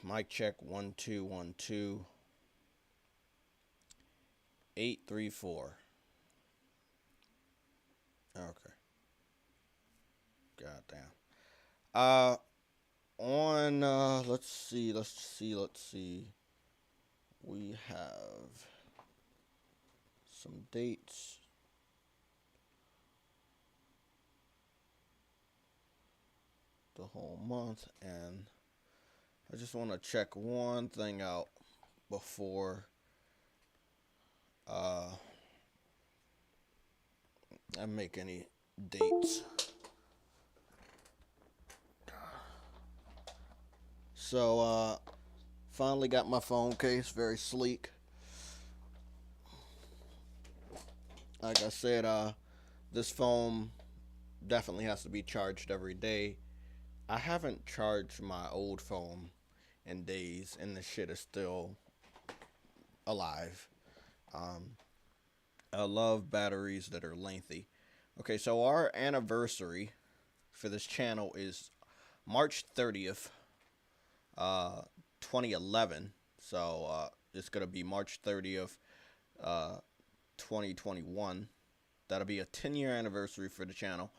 Mic check 1 2 1 2 8 3 4. Okay. Goddamn. Uh, on let's see. We have some dates. The whole month, and I just want to check one thing out before uh I make any dates. So finally got my phone case, very sleek. Like I said, this phone definitely has to be charged every day. I haven't charged my old phone in days, and the shit is still alive. Um, I love batteries that are lengthy. Okay, so our anniversary for this channel is March 30th, uh, 2011. So it's gonna be March 30th, uh, 2021. That'll be a 10-year anniversary for the channel.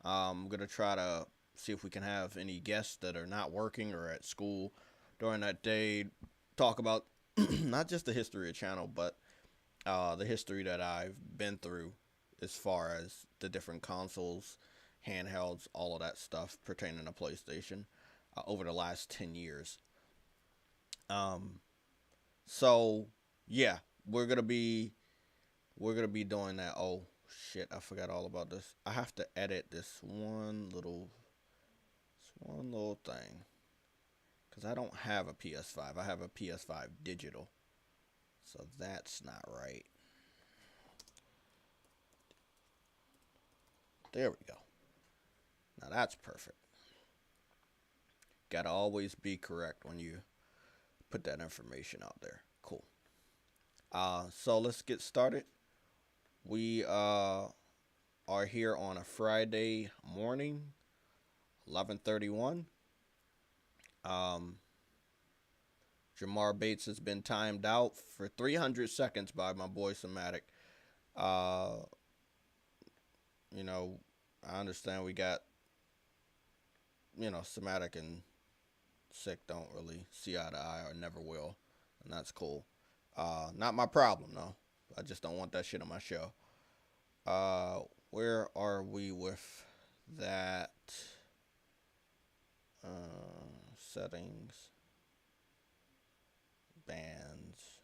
I'm gonna try to see if we can have any guests that are not working or at school during that day. Talk about not just the history of the channel, but the history that I've been through as far as the different consoles, handhelds, all of that stuff pertaining to PlayStation over the last 10 years. Um, so yeah, we're gonna be doing that. Oh shit, I forgot all about this. I have to edit this one little thing because I don't have a PS5. I have a PS5 digital, so that's not right. There we go. Now that's perfect. Gotta always be correct when you put that information out there. Cool. So let's get started. We are here on a Friday morning, 11:31. Um, Jamar Bates has been timed out for 300 seconds by my boy Somatic. Uh, you know, I understand we got, Somatic and Sick don't really see eye to eye or never will, and that's cool. Not my problem though. I just don't want that shit on my show. Uh, where are we with that? Settings, bands.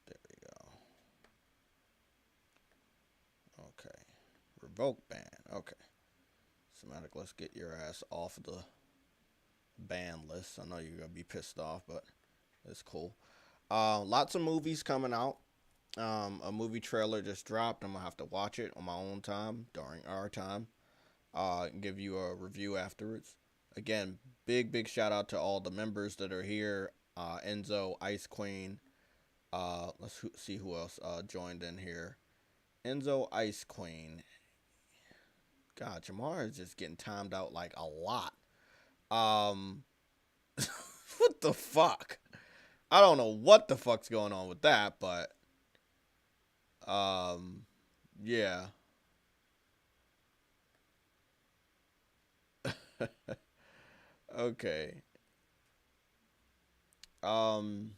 There we go. Okay. Revoke ban. Okay. Somatic, let's get your ass off the ban list. I know you're gonna be pissed off, but it's cool. Lots of movies coming out. A movie trailer just dropped. I'm gonna have to watch it on my own time during our time. And give you a review afterwards. Again, big shout out to all the members that are here. Enzo, Ice Queen. Let's see who else joined in here. Enzo, Ice Queen. God, Jamar is just getting timed out like a lot. What the fuck? I don't know what the fuck's going on with that, but yeah. Okay. Um,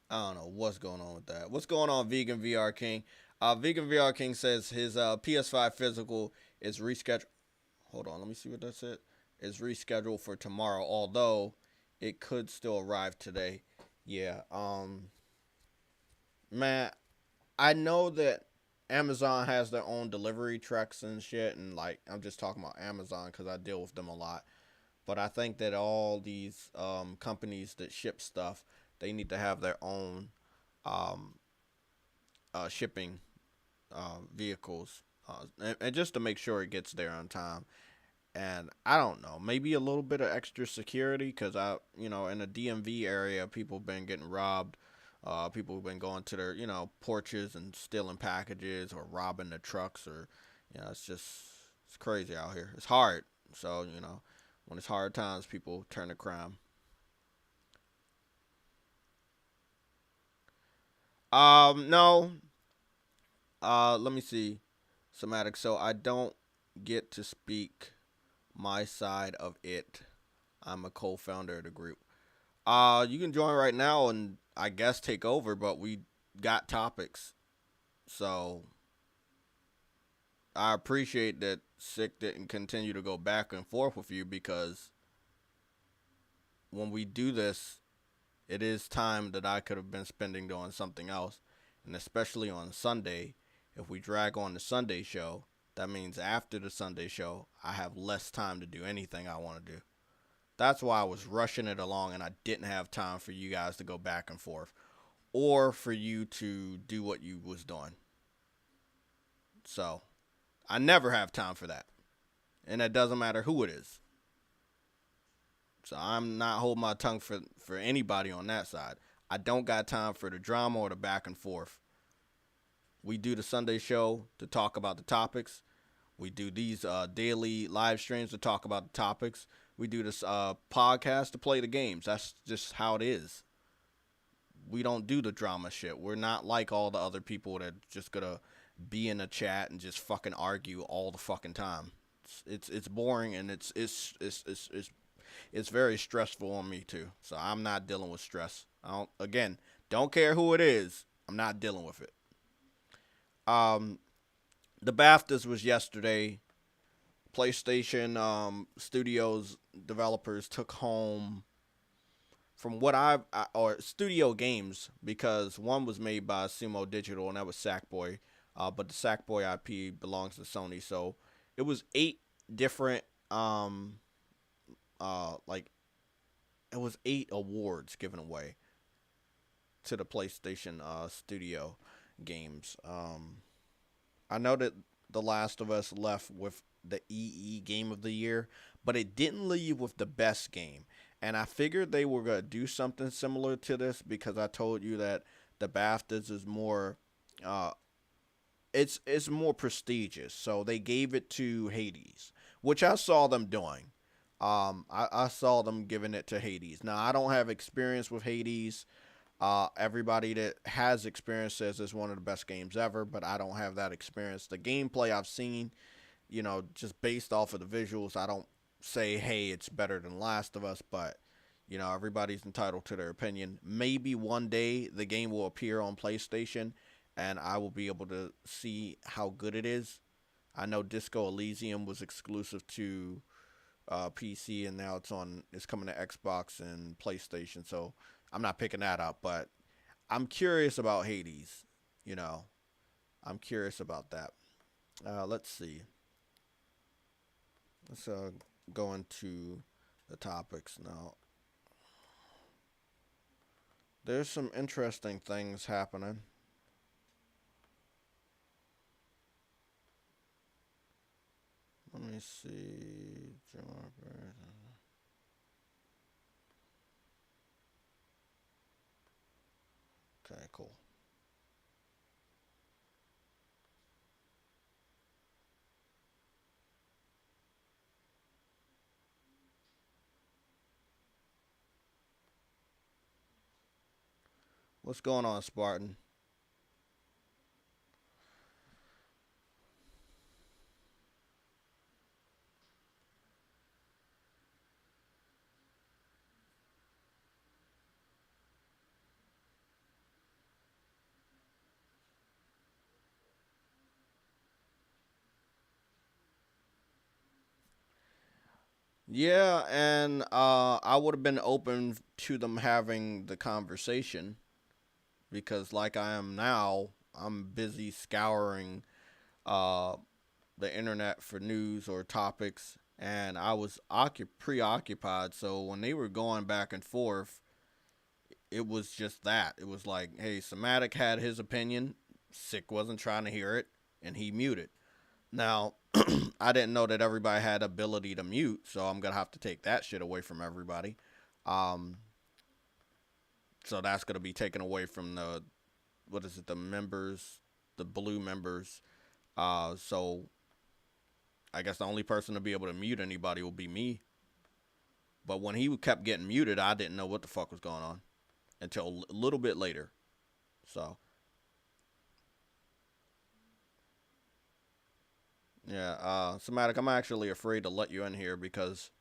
I don't know what's going on with that. What's going on, Vegan VR King? Vegan VR King says his PS5 physical is rescheduled. Hold on, let me see what that said. Is rescheduled for tomorrow, although it could still arrive today. Yeah. Man, I know that Amazon has their own delivery trucks and shit, and like I'm just talking about Amazon because I deal with them a lot. But I think that all these companies that ship stuff, they need to have their own um, shipping vehicles, and just to make sure it gets there on time. And I don't know, maybe a little bit of extra security because in the DMV area, people been getting robbed People have been going to their, porches and stealing packages or robbing the trucks, or, it's just it's crazy out here. It's hard. So, when it's hard times, people turn to crime. No. Let me see. Somatic. So I don't get to speak my side of it. I'm a co-founder of the group. You can join right now and I guess take over, but we got topics. So I appreciate that Sick didn't continue to go back and forth with you, because when we do this, it is time that I could have been spending doing something else. And especially on Sunday, if we drag on the Sunday show, that means after the Sunday show, I have less time to do anything I want to do. That's why I was rushing it along and I didn't have time for you guys to go back and forth or for you to do what you was doing. So, I never have time for that. And it doesn't matter who it is. So I'm not holding my tongue for anybody on that side. I don't got time for the drama or the back and forth. We do the Sunday show to talk about the topics. We do these daily live streams to talk about the topics. We do this podcast to play the games. That's just how it is. We don't do the drama shit. We're not like all the other people that just gonna be in a chat and just fucking argue all the fucking time. It's boring, and it's very stressful on me too. So I'm not dealing with stress. Don't care who it is. I'm not dealing with it. Um, the BAFTAs was yesterday. PlayStation Studios developers took home, from what or studio games, because one was made by Sumo Digital and that was Sackboy, but the Sackboy IP belongs to Sony. So it was 8 different like it was 8 awards given away to the PlayStation Studio games. I know that The Last of Us left with the EE Game of the Year, but it didn't leave with the best game. And I figured they were gonna do something similar to this, because I told you that the BAFTAs is more, uh, it's more prestigious. So they gave it to Hades, which I saw them doing. I saw them giving it to Hades. Now I don't have experience with Hades. Everybody that has experience says it's one of the best games ever, but I don't have that experience. The gameplay I've seen, just based off of the visuals, I don't say, hey, it's better than Last of Us, but, everybody's entitled to their opinion. Maybe one day the game will appear on PlayStation and I will be able to see how good it is. I know Disco Elysium was exclusive to PC, and now it's coming to Xbox and PlayStation, so I'm not picking that up, but I'm curious about Hades. You know, I'm curious about that. Let's see. Let's go into the topics now. There's some interesting things happening. Let me see. Okay, cool. What's going on, Spartan? Yeah, and I would have been open to them having the conversation, because, like I am now, I'm busy scouring uh, the internet for news or topics, and I was preoccupied. So when they were going back and forth, it was just that. It was like, hey, Somatic had his opinion, Sick wasn't trying to hear it, and he muted. Now, I didn't know that everybody had ability to mute, so I'm gonna have to take that shit away from everybody. Um, So that's going to be taken away from the, what is it, the members, the blue members. So I guess the only person to be able to mute anybody will be me. But when he kept getting muted, I didn't know what the fuck was going on until a little bit later. So yeah, Somatic, I'm actually afraid to let you in here because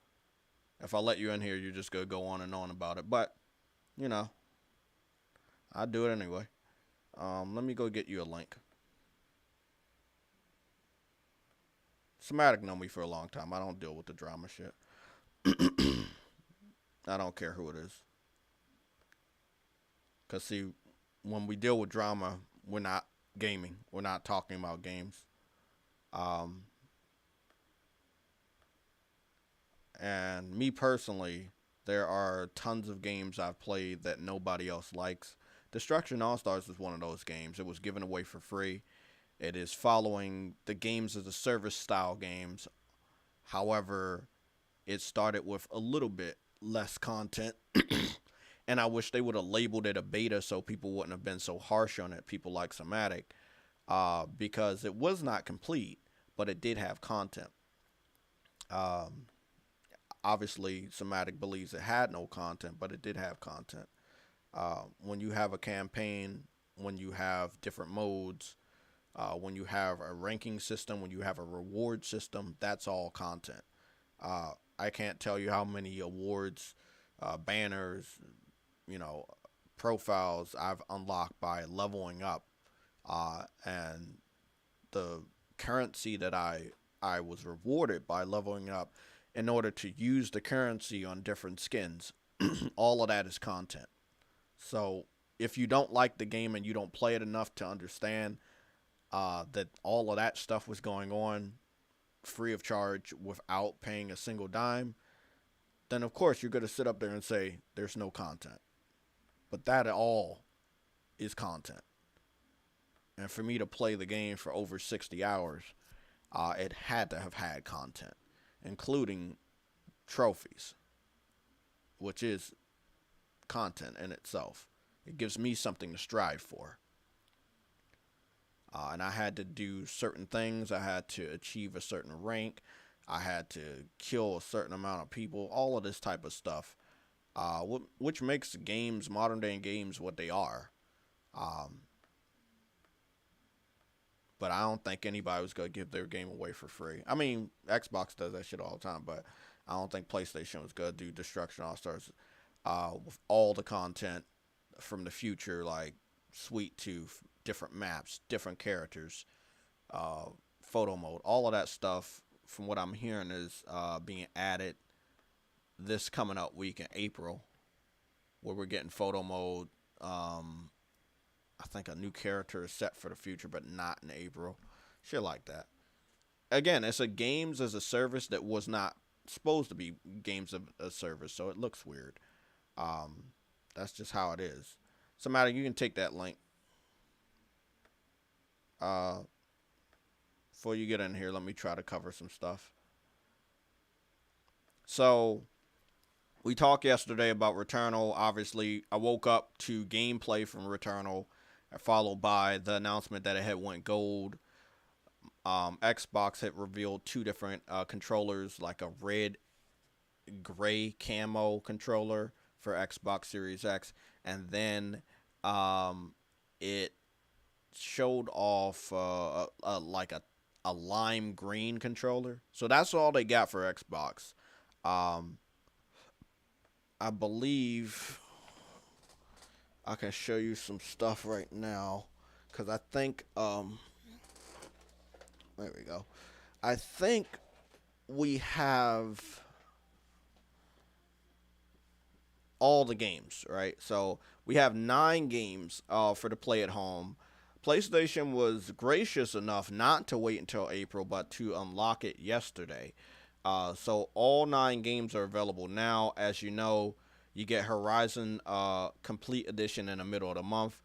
if I let you in here, you're just gonna go on and on about it. But you know, I do it anyway. Let me go get you a link. Somatic know me for a long time. I don't deal with the drama shit. I don't care who it is. Cause see, when we deal with drama, we're not gaming. We're not talking about games. Um, and me personally, there are tons of games I've played that nobody else likes. Destruction All Stars is one of those games. It was given away for free. It is following the games as a service style games. However, it started with a little bit less content. And I wish they would have labeled it a beta so people wouldn't have been so harsh on it, people like Somatic, because it was not complete, but it did have content. Um, Obviously, Somatic believes it had no content, but it did have content. When you have a campaign, when you have different modes, when you have a ranking system, when you have a reward system, that's all content. I can't tell you how many awards, banners, you know, profiles I've unlocked by leveling up, and the currency that I was rewarded by leveling up in order to use the currency on different skins. All of that is content. So if you don't like the game and you don't play it enough to understand that all of that stuff was going on free of charge without paying a single dime, then of course you're going to sit up there and say there's no content. But that all is content. And for me to play the game for over 60 hours, it had to have had content, including trophies, which is content in itself. It gives me something to strive for. And I had to do certain things. I had to achieve a certain rank. I had to kill a certain amount of people. All of this type of stuff, which makes games, modern day games, what they are. But I don't think anybody was going to give their game away for free. I mean, Xbox does that shit all the time, but I don't think PlayStation was going to do Destruction All Stars with all the content from the future, like Sweet Tooth, different maps, different characters, photo mode, all of that stuff. From what I'm hearing, is being added this coming up week in April, where we're getting photo mode. I think a new character is set for the future, but not in April. Shit like that. Again, it's a games as a service that was not supposed to be games of a service, so it looks weird. That's just how it is. Somebody, you can take that link. Before you get in here, let me try to cover some stuff. So, we talked yesterday about Returnal. Obviously, I woke up to gameplay from Returnal, followed by the announcement that it had went gold. Xbox had revealed two different controllers, like a red gray camo controller for Xbox Series X, and then it showed off like a lime green controller. So that's all they got for Xbox. I believe I can show you some stuff right now, because I think there we go. I think we have all the games, right? So we have 9 games for to play at home. PlayStation was gracious enough not to wait until April, but to unlock it yesterday. So all 9 games are available now. As you know, you get Horizon Complete Edition in the middle of the month.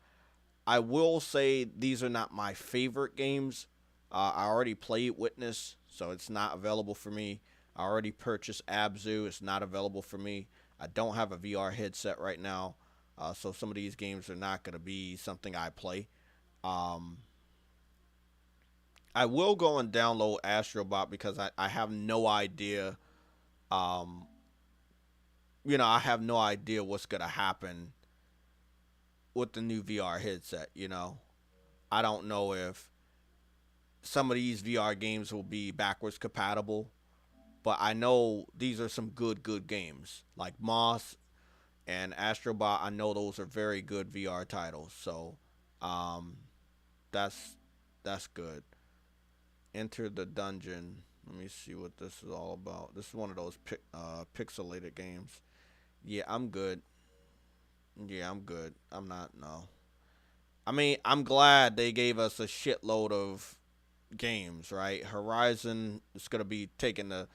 I will say these are not my favorite games. I already played Witness, so it's not available for me. I already purchased Abzu. It's not available for me. I don't have a VR headset right now. So some of these games are not going to be something I play. Um, I will go and download Astrobot because I have no idea. Um, I have no idea what's going to happen with the new VR headset. I don't know if some of these VR games will be backwards compatible, but I know these are some good games like Moss and Astrobot. I know those are very good VR titles, so um, that's that's good. Enter the dungeon. Let me see what this is all about. This is one of those pixelated games. Yeah, I'm good. Yeah, I'm good. I'm not. No. I mean, I'm glad they gave us a shitload of games, right? Horizon is going to be taking the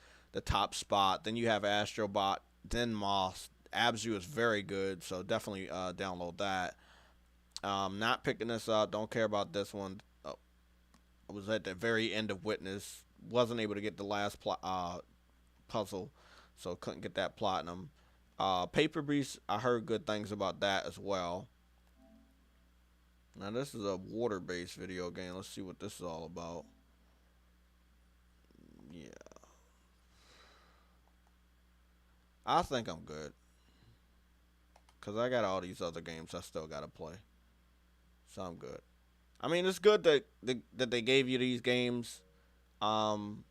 top spot. Then you have Astrobot, then Moss. Abzu is very good, so definitely download that. Not picking this up. Don't care about this one. I was at the very end of Witness. Wasn't able to get the last puzzle, so couldn't get that platinum. Paper Beast, I heard good things about that as well. Now this is a water-based video game. Let's see what this is all about. Yeah, I think I'm good because I got all these other games I still gotta play, so I'm good. I mean, it's good that they gave you these games. Um,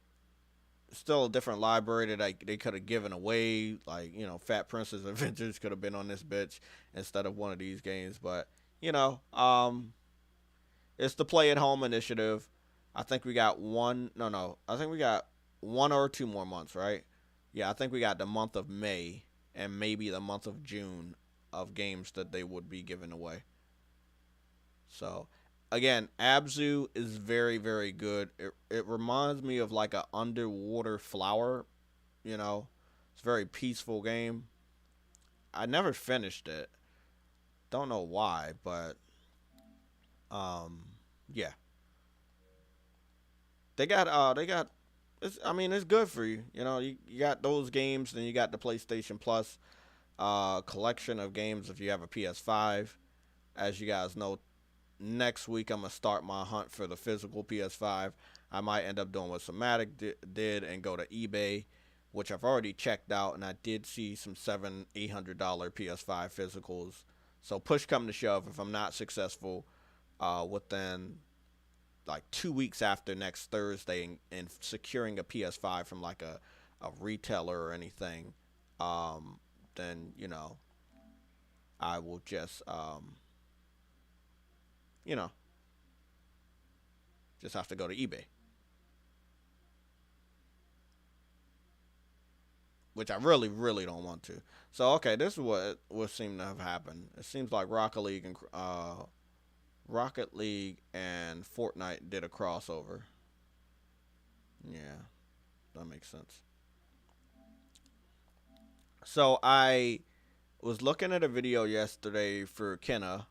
Still a different library that they could have given away. Like, Fat Princess Adventures could have been on this bitch instead of one of these games. But, you know, um, it's the Play at Home initiative. I think we got one. No, no. I think we got one or two more months, right? Yeah, I think we got the month of May and maybe the month of June of games that they would be giving away. So, again, Abzu is very, very good. It reminds me of like a underwater flower. It's a very peaceful game. I never finished it. Don't know why, but um, yeah, they got. I mean, it's good for you. You got those games, then you got the PlayStation Plus collection of games if you have a PS5. As you guys know, next week I'm gonna start my hunt for the physical PS5. I might end up doing what Somatic did and go to eBay, which I've already checked out, and I did see some $700-800 PS5 physicals. So push come to shove, if I'm not successful within like 2 weeks after next Thursday in securing a PS5 from like a retailer or anything, then I will just you know just have to go to eBay, which I really, really don't want to. So okay, this is what seemed to have happened. It seems like Rocket League and Fortnite did a crossover. Yeah, that makes sense. So I was looking at a video yesterday for Kenna.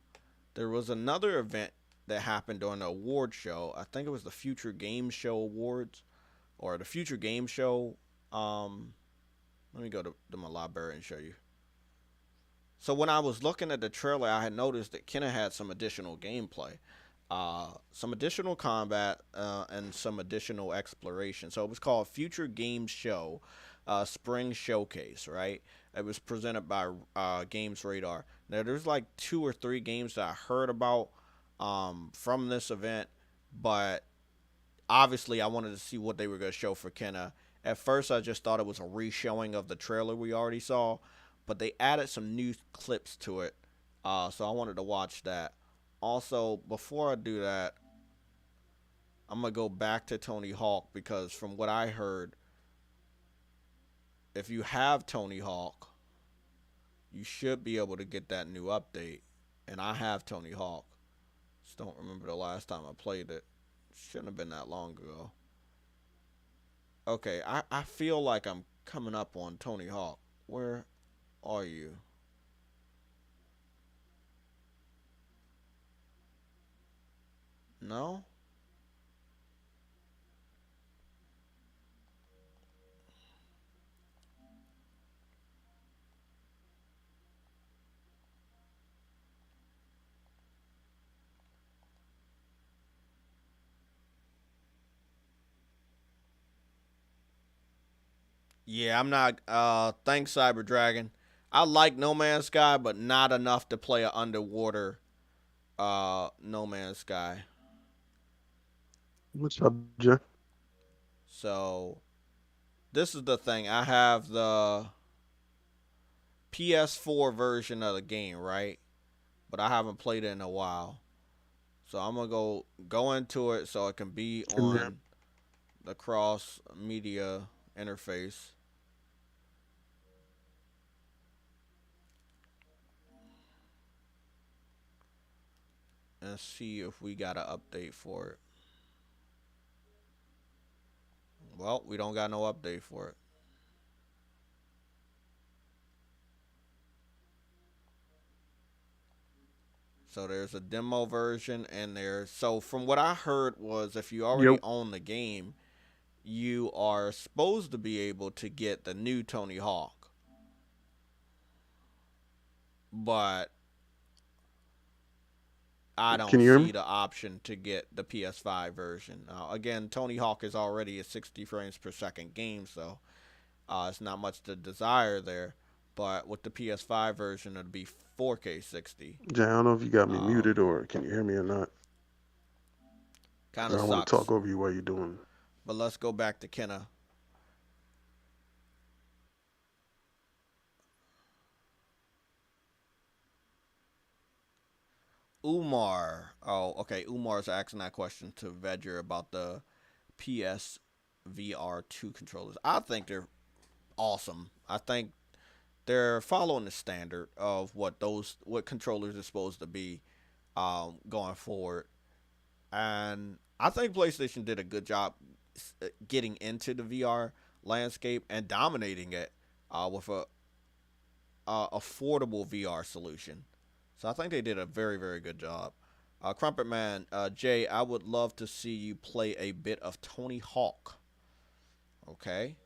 There was another event that happened during the award show. I think it was the Future Game Show Awards or the Future Game Show. Um, Let me go to my library and show you. So when I was looking at the trailer, I had noticed that Kenna had some additional gameplay, some additional combat, and some additional exploration. So it was called Future Games Show, Spring Showcase, right? It was presented by Games Radar. Now there's like two or three games that I heard about from this event, but obviously I wanted to see what they were going to show for Kenna. At first, I just thought it was a re-showing of the trailer we already saw, but they added some new clips to it, so I wanted to watch that. Also, before I do that, I'm gonna go back to Tony Hawk because from what I heard, if you have Tony Hawk, you should be able to get that new update. And I have Tony Hawk. Just don't remember the last time I played it. Shouldn't have been that long ago. Okay, I feel like I'm coming up on Tony Hawk. Where are you? No? Yeah, I'm not. Thanks, Cyber Dragon. I like No Man's Sky, but not enough to play a underwater No Man's Sky. What's up, Jay? So this is the thing. I have the PS4 version of the game, right? But I haven't played it in a while. So I'm gonna go into it so it can be Can you hear on the cross media interface and see if we got an update for it. Well, we don't got no update for it. So there's a demo version and there's so from what I heard was if you me? already own the game, you are supposed to be able to get the new Tony Hawk. But I Can don't you hear me? see the option to get the PS5 version. Again, Tony Hawk is already a 60 frames per second game, so it's not much to desire there. But with the PS5 version, it'll be 4K 60. Jay, I don't know if you got me muted Um, or can you hear me or not? Kind Because of I don't want to sucks. talk over you while you're doing. But let's go back to Kenna. Umar. Oh, okay. Umar's asking that question to Vedger about the PSVR 2 controllers. I think they're awesome. I think they're following the standard of what controllers are supposed to be going forward. And I think PlayStation did a good job getting into the VR landscape and dominating it with a affordable VR solution. So I think they did a very very good job. Crumpet Man, Jay, I would love to see you play a bit of Tony Hawk. Okay.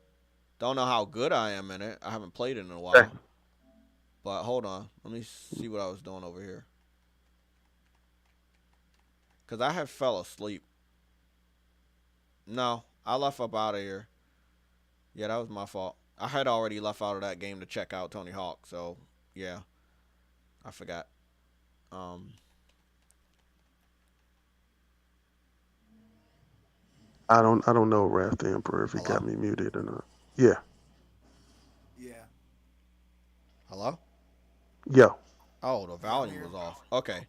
Don't know how good I am in it. I haven't played it in a Hey, while. But hold on. Let me see what I was doing over here. Because I had fell asleep. No, I left up out of here. Yeah, that was my fault. I had already left out of that game to check out Tony Hawk. So, yeah, I forgot. Um, I don't know, Wrath the Emperor, if he got Hello? me muted or not. Yeah, Yeah, Hello? yo, Oh, the yeah, I'm volume here. was off. Okay.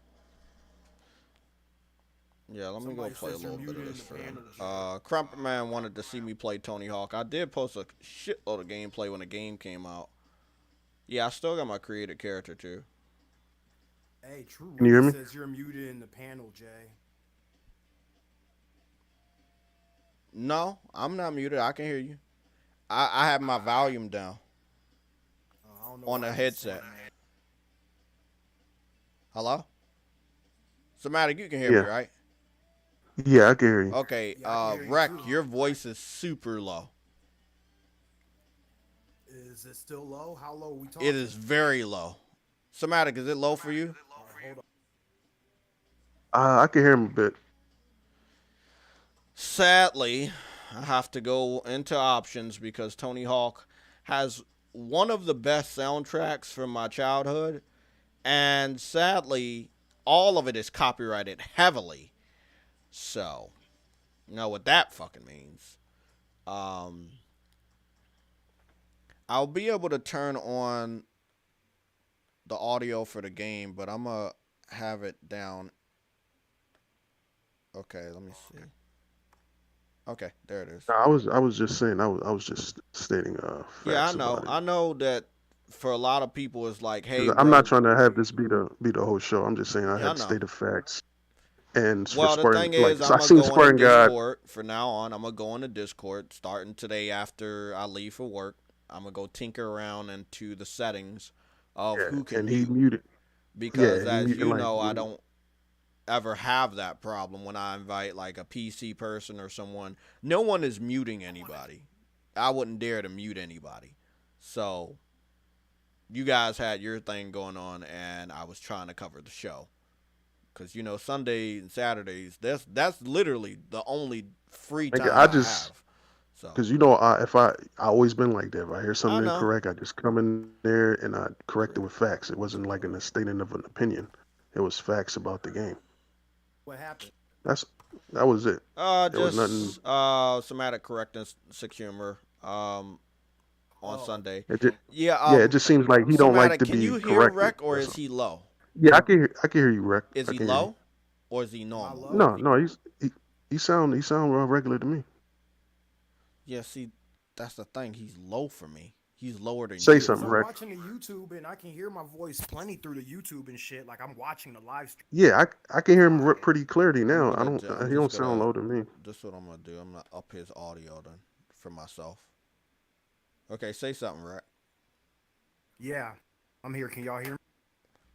Yeah, let me go Somebody play a says you're little bit of muted in this the for him. panel, Jay. Crumpet Man wanted to see me play Tony Hawk. I did post a shitload of gameplay when the game came out. Yeah, I still got my created character too. Hey, True can you hear Witness me? says you're muted in the panel, Jay. No, I'm not muted. I can hear you. I have my volume down I don't know on why the he's headset. saying that. Hello? Somatic, you can hear me, Yeah, right? yeah, I can hear you. Okay, Yeah, I can hear you Rec, too. your voice is super low. Is it still low? How low are we It talking? is very low. Somatic, is it low for you? All right, hold on. I can hear him a bit. Sadly, I have to go into options because Tony Hawk has one of the best soundtracks from my childhood, and sadly, all of it is copyrighted heavily. So, you know what that fucking means. Um, I'll be able to turn on the audio for the game, but I'm gonna have it down. Okay, let me see. Okay, there it is. No, I was just saying, I was just stating Yeah, I facts know. about it. I know that for a lot of people, it's like, hey, Because I'm not bro. trying to have this be the whole show. I'm just saying I Yeah, I had know. stated facts. And for Well, the Spartan, thing like is, so I I'm gonna seen go into Spartan God. Discord for now on. I'm gonna go into Discord starting today after I leave for work. I'm gonna go tinker around into the settings of Yeah, who can and he mute muted. because, Yeah, he as muted you like know, I don't ever have that problem when I invite like a PC person or someone. No one is muting anybody. I wouldn't dare to mute anybody. So you guys had your thing going on, and I was trying to cover the show because you know Sunday and Saturdays. That's literally the only free nigga, time I I just have. So Because you know, I always been like that. If I hear I something know. incorrect, I just come in there and I correct it with facts. It wasn't like a statement of an opinion. It was facts about the game. What happened? That's that was it. There was nothing. Just somatic correctness, sick humor. On Oh, Sunday. It just, Yeah. yeah, it just seems like he don't like Somatic. to Can be you hear corrected. Rec or That's is all. he low? Yeah, I can hear you, Rick. Is I he can hear you. low or is he am I normal? low? No, he sound regular to me. Yeah. See, that's the thing. He's low for me. He's lower than Say you. Cause something, I'm Rick. watching the YouTube and I can hear my voice plenty through the YouTube and shit. Like I'm watching the live stream Yeah, I can hear him live. pretty clearly I'm now. I gonna. don't. I'm He just don't sound gonna. low to me. This is what I'm gonna do. I'm gonna up his audio then for myself. Okay. Say something, Rec. Yeah, I'm here. Can y'all hear me?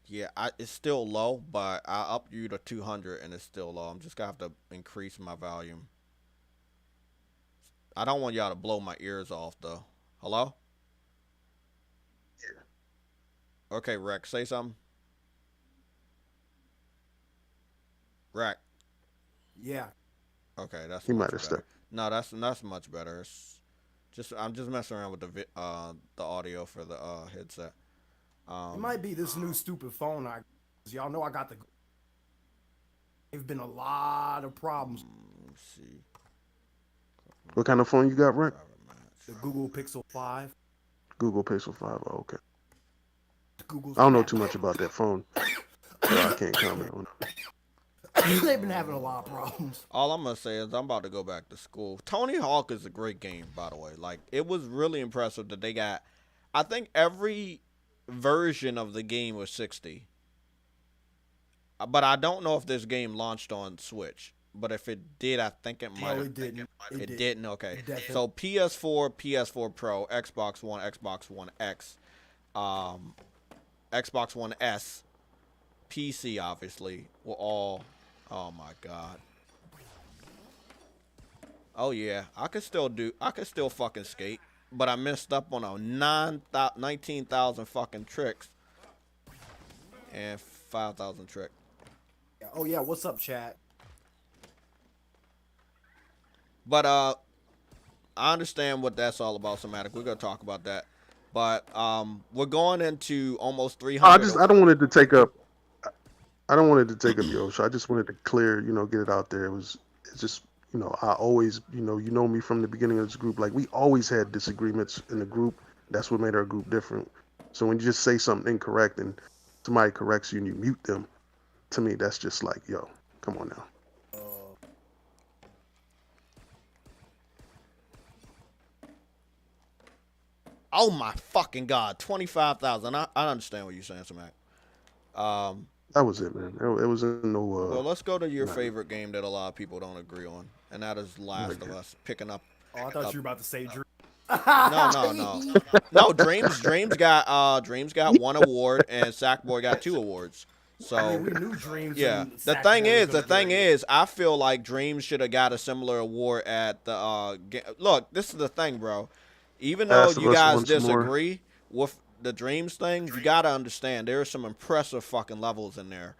Yeah. It's still low, but I up you to 200 and it's still low. I'm just gonna have to increase my volume. I don't want y'all to blow my ears off though. Hello? Okay, Rec, say something. Rec. Yeah. Okay, that's He might much have better. stepped. No, that's much better. I'm just messing around with the audio for the headset. It Um, might be this new stupid phone. Y'all know I got the. There've been a lot of problems. let me see. What kind of phone you got, Rick? Private match. The Google Pixel 5, Google Pixel 5. Oh, okay. Google's I don't been know having. too much about that phone, so I can't comment on it. They've been having a lot of problems. All I'm gonna say is I'm about to go back to school. Tony Hawk is a great game, by the way. Like it was really impressive that they got. I think every version of the game was 60. But I don't know if this game launched on Switch. But if it did, I think it might No, have. it didn't. It didn't. Okay. Definitely. So PS4, PS4 Pro, Xbox One, Xbox One X, um, Xbox One S, PC obviously were all. Oh my god. Oh yeah, I could still do. I could still fucking skate. But I messed up on a 19,000 fucking tricks and 5,000 trick. Oh yeah, what's up, chat? But I understand what that's all about, Somatic. We're gonna talk about that. But we're going into almost I 300. just I don't want it to take up. I don't want it to take up your show. I just wanted to clear, get it out there. It's just, I always, you know me from the beginning of this group. Like we always had disagreements in the group. That's what made our group different. So when you just say something incorrect and somebody corrects you and you mute them, to me that's just like, yo, come on now. Oh my fucking god, 25,000. I understand what you're saying, Somatic. That was it, man. It wasn't no Well, let's go to your nah, favorite game that a lot of people don't agree on, and that is Last of okay. Us. Picking up. Oh, I thought you were about to say Dream. No. Dreams got one award, and Sackboy got 2 awards. I mean, So we knew Dreams. yeah, And the thing is, I feel like Dreams should have got a similar award at the. Look, this is the thing, bro. Even though Last of you Us guys once more. disagree with the Dreams thing, you gotta understand there are some impressive fucking levels in there.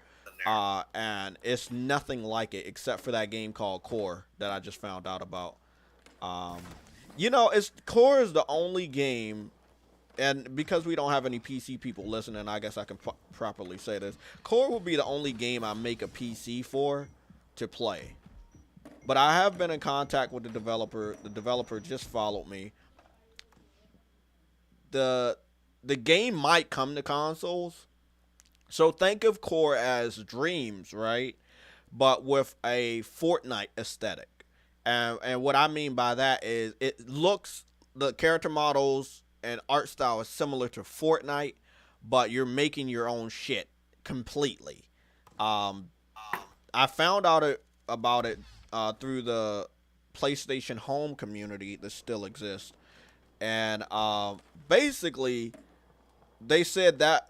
And it's nothing like it except for that game called Core that I just found out about. Um, it's Core is the only game, and because we don't have any PC people listening, I guess I can properly say this. Core will be the only game I make a PC for to play. But I have been in contact with the developer. The developer just followed me. The game might come to consoles. So think of Core as Dreams, right? But with a Fortnite aesthetic. And what I mean by that is the character models and art style is similar to Fortnite, but you're making your own shit completely. Um, I found out about it through the PlayStation Home community that still exists. And basically, they said that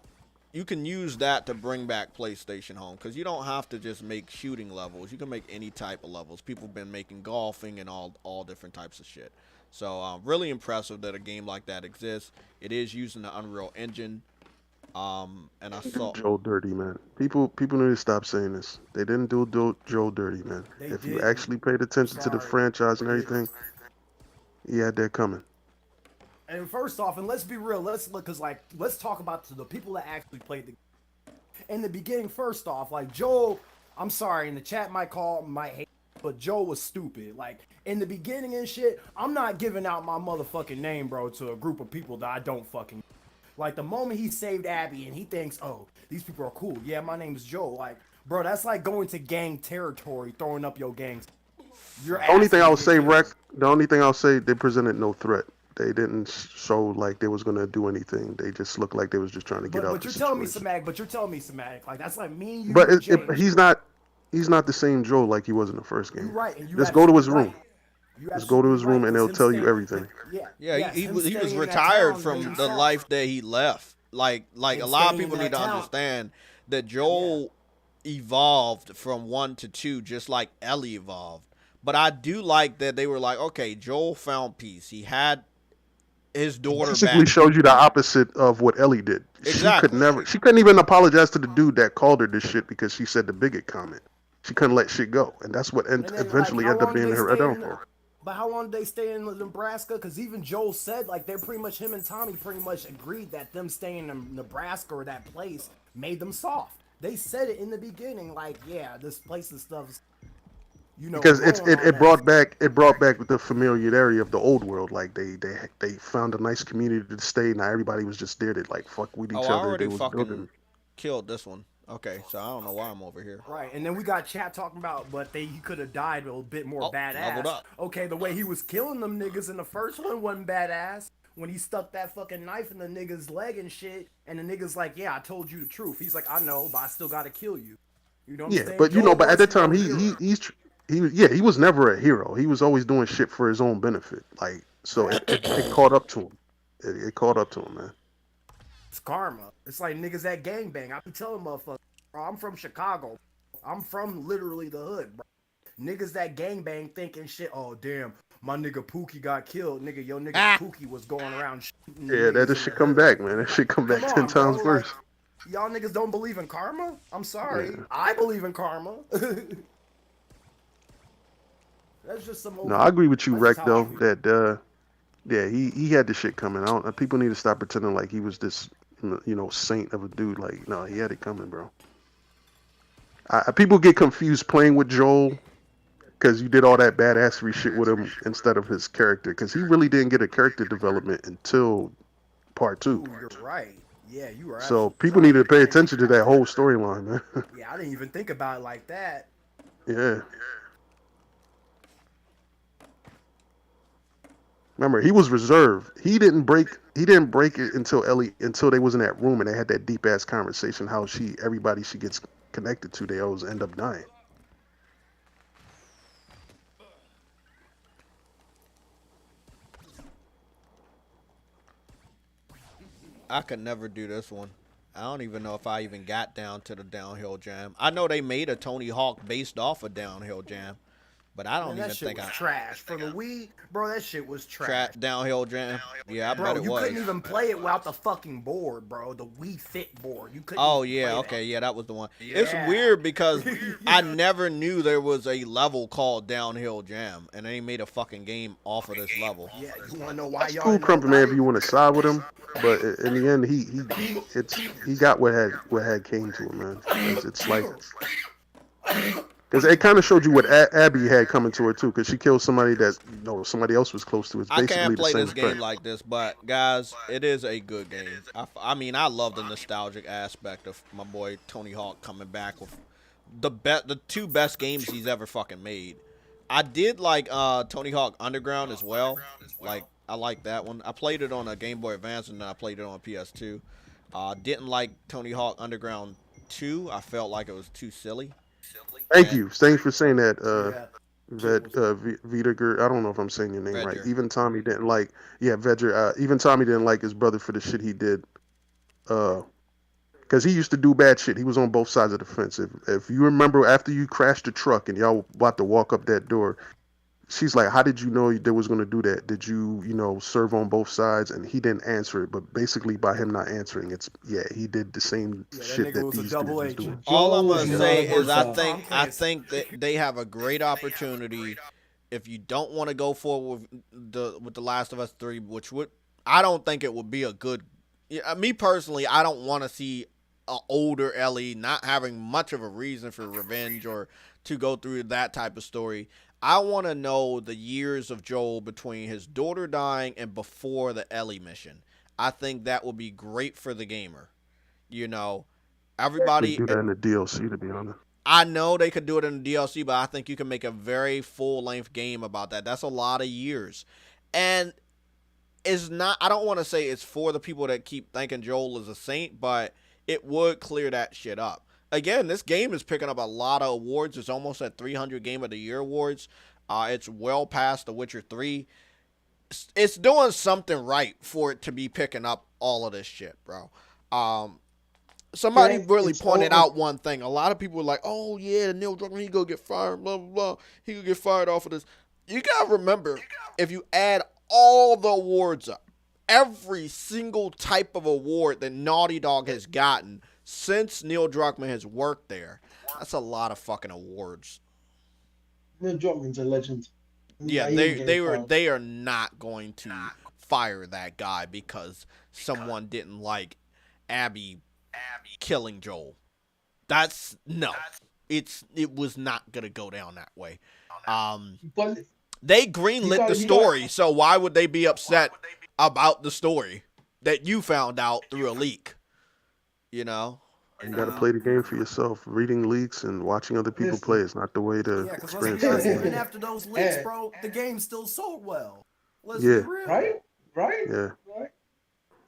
you can use that to bring back PlayStation Home because you don't have to just make shooting levels. You can make any type of levels. People have been making golfing and all different types of shit. So really impressive that a game like that exists. It is using the Unreal Engine. And I saw Joe dirty, man. People need to stop saying this. They didn't do Joe dirty, man. They If you didn't. actually paid attention to the Sorry. franchise and everything, He had that coming. And first off, and let's be real, let's look, cause like let's talk about the people that actually played the in the beginning. First off, like Joel, I'm sorry, in the chat might hate, but Joel was stupid. Like in the beginning and shit, I'm not giving out my motherfucking name, bro, to a group of people that I don't fucking. Like the moment he saved Abby and he thinks, oh, these people are cool. Yeah, my name is Joel. Like, bro, that's like going to gang territory, throwing up your gangs. You're The only thing asking to I'll get say, killed. Rec. The only thing I'll say, they presented no threat. They didn't show like they was gonna do anything. They just looked like they was just trying to get But out but the you're telling me situation. Somatic. But you're telling me Somatic. Like that's like me, you, But and Jay. he's not the same Joe like he was in the first You game. right, and you Just go to absolutely his right. room. You Just go to absolutely his room right. and Cause he'll him tell you staying, everything. yeah, Yeah, yes, him he was staying in that retired town made him from the soft. life that he left. Like a Him lot of staying in people need that to town, understand that yeah. Joel evolved from 1 to 2 just like Ellie evolved. But I do like that they were like, okay, Joel found peace. He had his It daughter basically back. showed you the opposite of what Ellie did. Exactly. She couldn't even apologize to the dude that called her this shit because she said the bigot comment. She couldn't let shit go, and that's what And then like, eventually how ended up long did being they her stay in? downfall. But how long did they stay in Nebraska? Because even Joel said like they're pretty much him and Tommy pretty much agreed that them staying in Nebraska or that place made them soft. They said it in the beginning, like yeah, this place and stuff's Because growing on us. it brought back the familiarity of the old world. Like they found a nice community to stay. Now everybody was just there to like fuck with Oh, each I other. They already was fucking building. killed this one. Okay, so I don't know why I'm over here. Right, and then we got chat talking about, but he could have died a bit more Oh, leveled badass. up. Okay, the way he was killing them niggas in the first one wasn't badass. When he stuck that fucking knife in the nigga's leg and shit, and the nigga's like, "Yeah, I told you the truth." He's like, "I know, but I still gotta kill you." You know what I'm Yeah, saying? but Joel but at was that more time of a hero. he was never a hero. He was always doing shit for his own benefit. Like so it caught up to him. It caught up to him, man. It's karma. It's like niggas that gangbang. I be telling motherfuckers, bro, I'm from Chicago. I'm from literally the hood, bro. Niggas that gangbang thinking shit, oh damn, my nigga Pookie got killed. Nigga, your nigga Ah, Pookie was going around shooting Yeah, that niggas just in the should come hood. back, man. That should come Come back ten on, bro. times Like, worse. y'all niggas don't believe in karma? I'm sorry. Yeah. I believe in karma. That's just some No, old. I agree with you, That's just Rec. how I Though feel. that yeah, he had the shit coming out. People need to stop pretending like he was this saint of a dude. Like no, he had it coming, bro. People get confused playing with Joel because you did all that badassery shit with him instead of his character. Because he really didn't get a character development until part two. Ooh, you're right. Yeah, you are So absolutely people need right. to pay attention to that whole storyline, man. Yeah, I didn't even think about it like that. Yeah. Remember, he was reserved. He didn't break it until they was in that room and they had that deep ass conversation how everybody she gets connected to, they always end up dying. I could never do this one. I don't even know if I even got down to the downhill jam. I know they made a Tony Hawk based off a downhill jam, but I Man, don't that even shit think was I trash. For the Wii, bro, that shit was trash. trapped downhill jam. Yeah, I bet Bro, it you couldn't was. even play it without the fucking board, bro. The Wii Fit board. You couldn't Oh even yeah, play okay, that. yeah, that was the one. It's Yeah. weird because I never knew there was a level called Downhill Jam, and they made a fucking game off of this level. Yeah, you wanna know why That's y'all cool, didn't know Crumpet Man, about if it? you want to side with him. But in the end, he got what had came to him, man. Because it's like because it kind of showed you what Abby had coming to her too. Because she killed somebody that somebody else was close to. It's I can't basically the play same this game effect. like this, but guys, it is a good game. I mean, I love the nostalgic aspect of my boy Tony Hawk coming back with the two best games he's ever fucking made. I did like Tony Hawk Underground as well. Like I like that one. I played it on a Game Boy Advance and then I played it on PS2. Didn't like Tony Hawk Underground 2. I felt like it was too silly. Thank And you. Thanks for saying that. Yeah. Shit That was Vidager, I don't know if I'm saying your name right. Vedger. Even Tommy didn't like, yeah, Vedger. Even Tommy didn't like his brother for the shit he did. Uh, because he used to do bad shit. He was on both sides of the fence. If you remember, after you crashed the truck and y'all about to walk up that door, she's like, "How did you know they was gonna do that? Did you, serve on both sides?" And he didn't answer it. But basically, by him not answering, it's he did the same Yeah, that shit nigga that was a these dudes double was agent. doing. All I'm Joel gonna was And not say a good is worse I than phone. Tom think I Clancy. think that they have a great opportunity if you don't want to go forward with the Last of Us 3, which would I don't think it would be a good. Yeah, me personally, I don't want to see a older Ellie not having much of a reason for revenge or to go through that type of story. I want to know the years of Joel between his daughter dying and before the Ellie mission. I think that would be great for the gamer. You know, They everybody. do that in the DLC, to be honest. I know they could do it in the DLC, but I think you can make a very full length game about that. That's a lot of years. And it's not, I don't want to say it's for the people that keep thinking Joel is a saint, but it would clear that shit up. Again, this game is picking up a lot of awards. It's almost at 300 Game of the Year awards. It's well past The Witcher 3. It's doing something right for it to be picking up all of this shit, bro. Somebody really pointed out one thing. A lot of people were like, "Oh yeah, Neil Druckmann, he gonna get fired, blah blah blah. He gonna get fired off of this." You gotta remember, if you add all the awards up, every single type of award that Naughty Dog has gotten since Neil Druckmann has worked there, that's a lot of fucking awards. Neil Druckmann's a legend. Yeah, He ain't getting fired. they are not going to fire that guy because someone didn't like Abby killing Joel. That's no. It was not gonna go down that way. But They greenlit the story, so why would they be upset about the story that you found out through a leak? You know? You got to play the game for yourself. Reading leaks and watching other people play is not the way to Yeah, because experience let's be that honest, game. even after those leaks, bro, the game still sold well. Let's Yeah. be real. right. Yeah.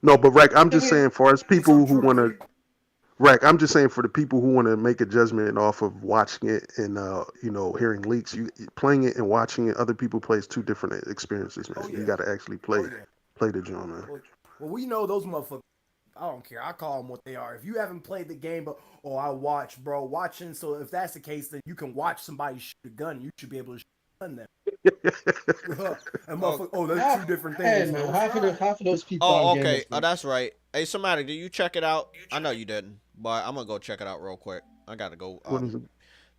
No, but Rack, I'm just saying, for as people who want to, Rack, I'm just saying for the people who want to make a judgment off of watching it and hearing leaks, you playing it and watching it, other people play is two different experiences, man. Oh, yeah. You got to actually play the joint, man. Well, we know those motherfuckers. I don't care. I call them what they are. If you haven't played the game, but I watch, bro, watching. So if that's the case, then you can watch somebody shoot a gun. You should be able to shoot a gun then. And motherfucker, that's two different things. Man, half of those people. Oh, are okay. gamers, Oh, that's right. Hey, Somatic, did you check it out? I know you didn't, but I'm gonna go check it out real quick. I gotta go. What is it?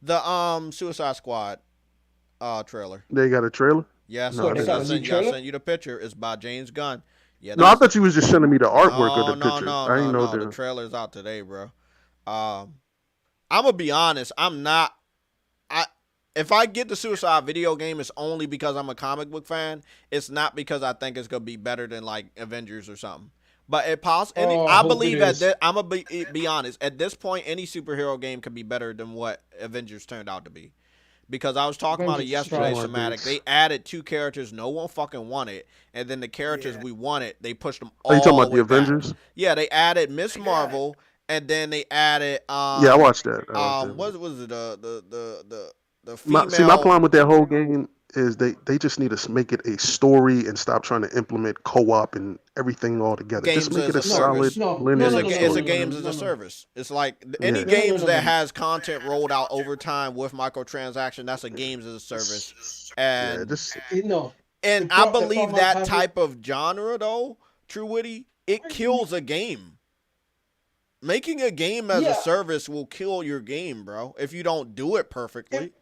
The Suicide Squad trailer. They got a trailer? Yes, No, I they got a new sent trailer? you the picture. It's by James Gunn. Yeah, No, I thought you was just showing me the artwork no, of the picture. I didn't know The trailer's out today, bro. I'm gonna be honest. I'm not. If I get the Suicide video game, it's only because I'm a comic book fan. It's not because I think it's gonna be better than like Avengers or something. But I believe I'm gonna be honest. At this point, any superhero game could be better than what Avengers turned out to be. Because I was talking about it yesterday, Somatic. They added 2 characters no one fucking wanted, and then the characters we wanted, they pushed them all. Are you talking about the the way back. Avengers? Yeah, they added Miss Marvel, and then they added Yeah, I watched that. what was it the female? My problem with that whole game is they just need to make it a story and stop trying to implement co-op and everything all together. Games Just make it as a a solid service. linear It's a story. games as a service. It's like any Yeah. games that has content rolled out over time with microtransaction. That's a games as a service, Yeah, and just and I believe that type of genre though, True Witty, it kills a game. Making a game as a service will kill your game, bro, if you don't do it perfectly.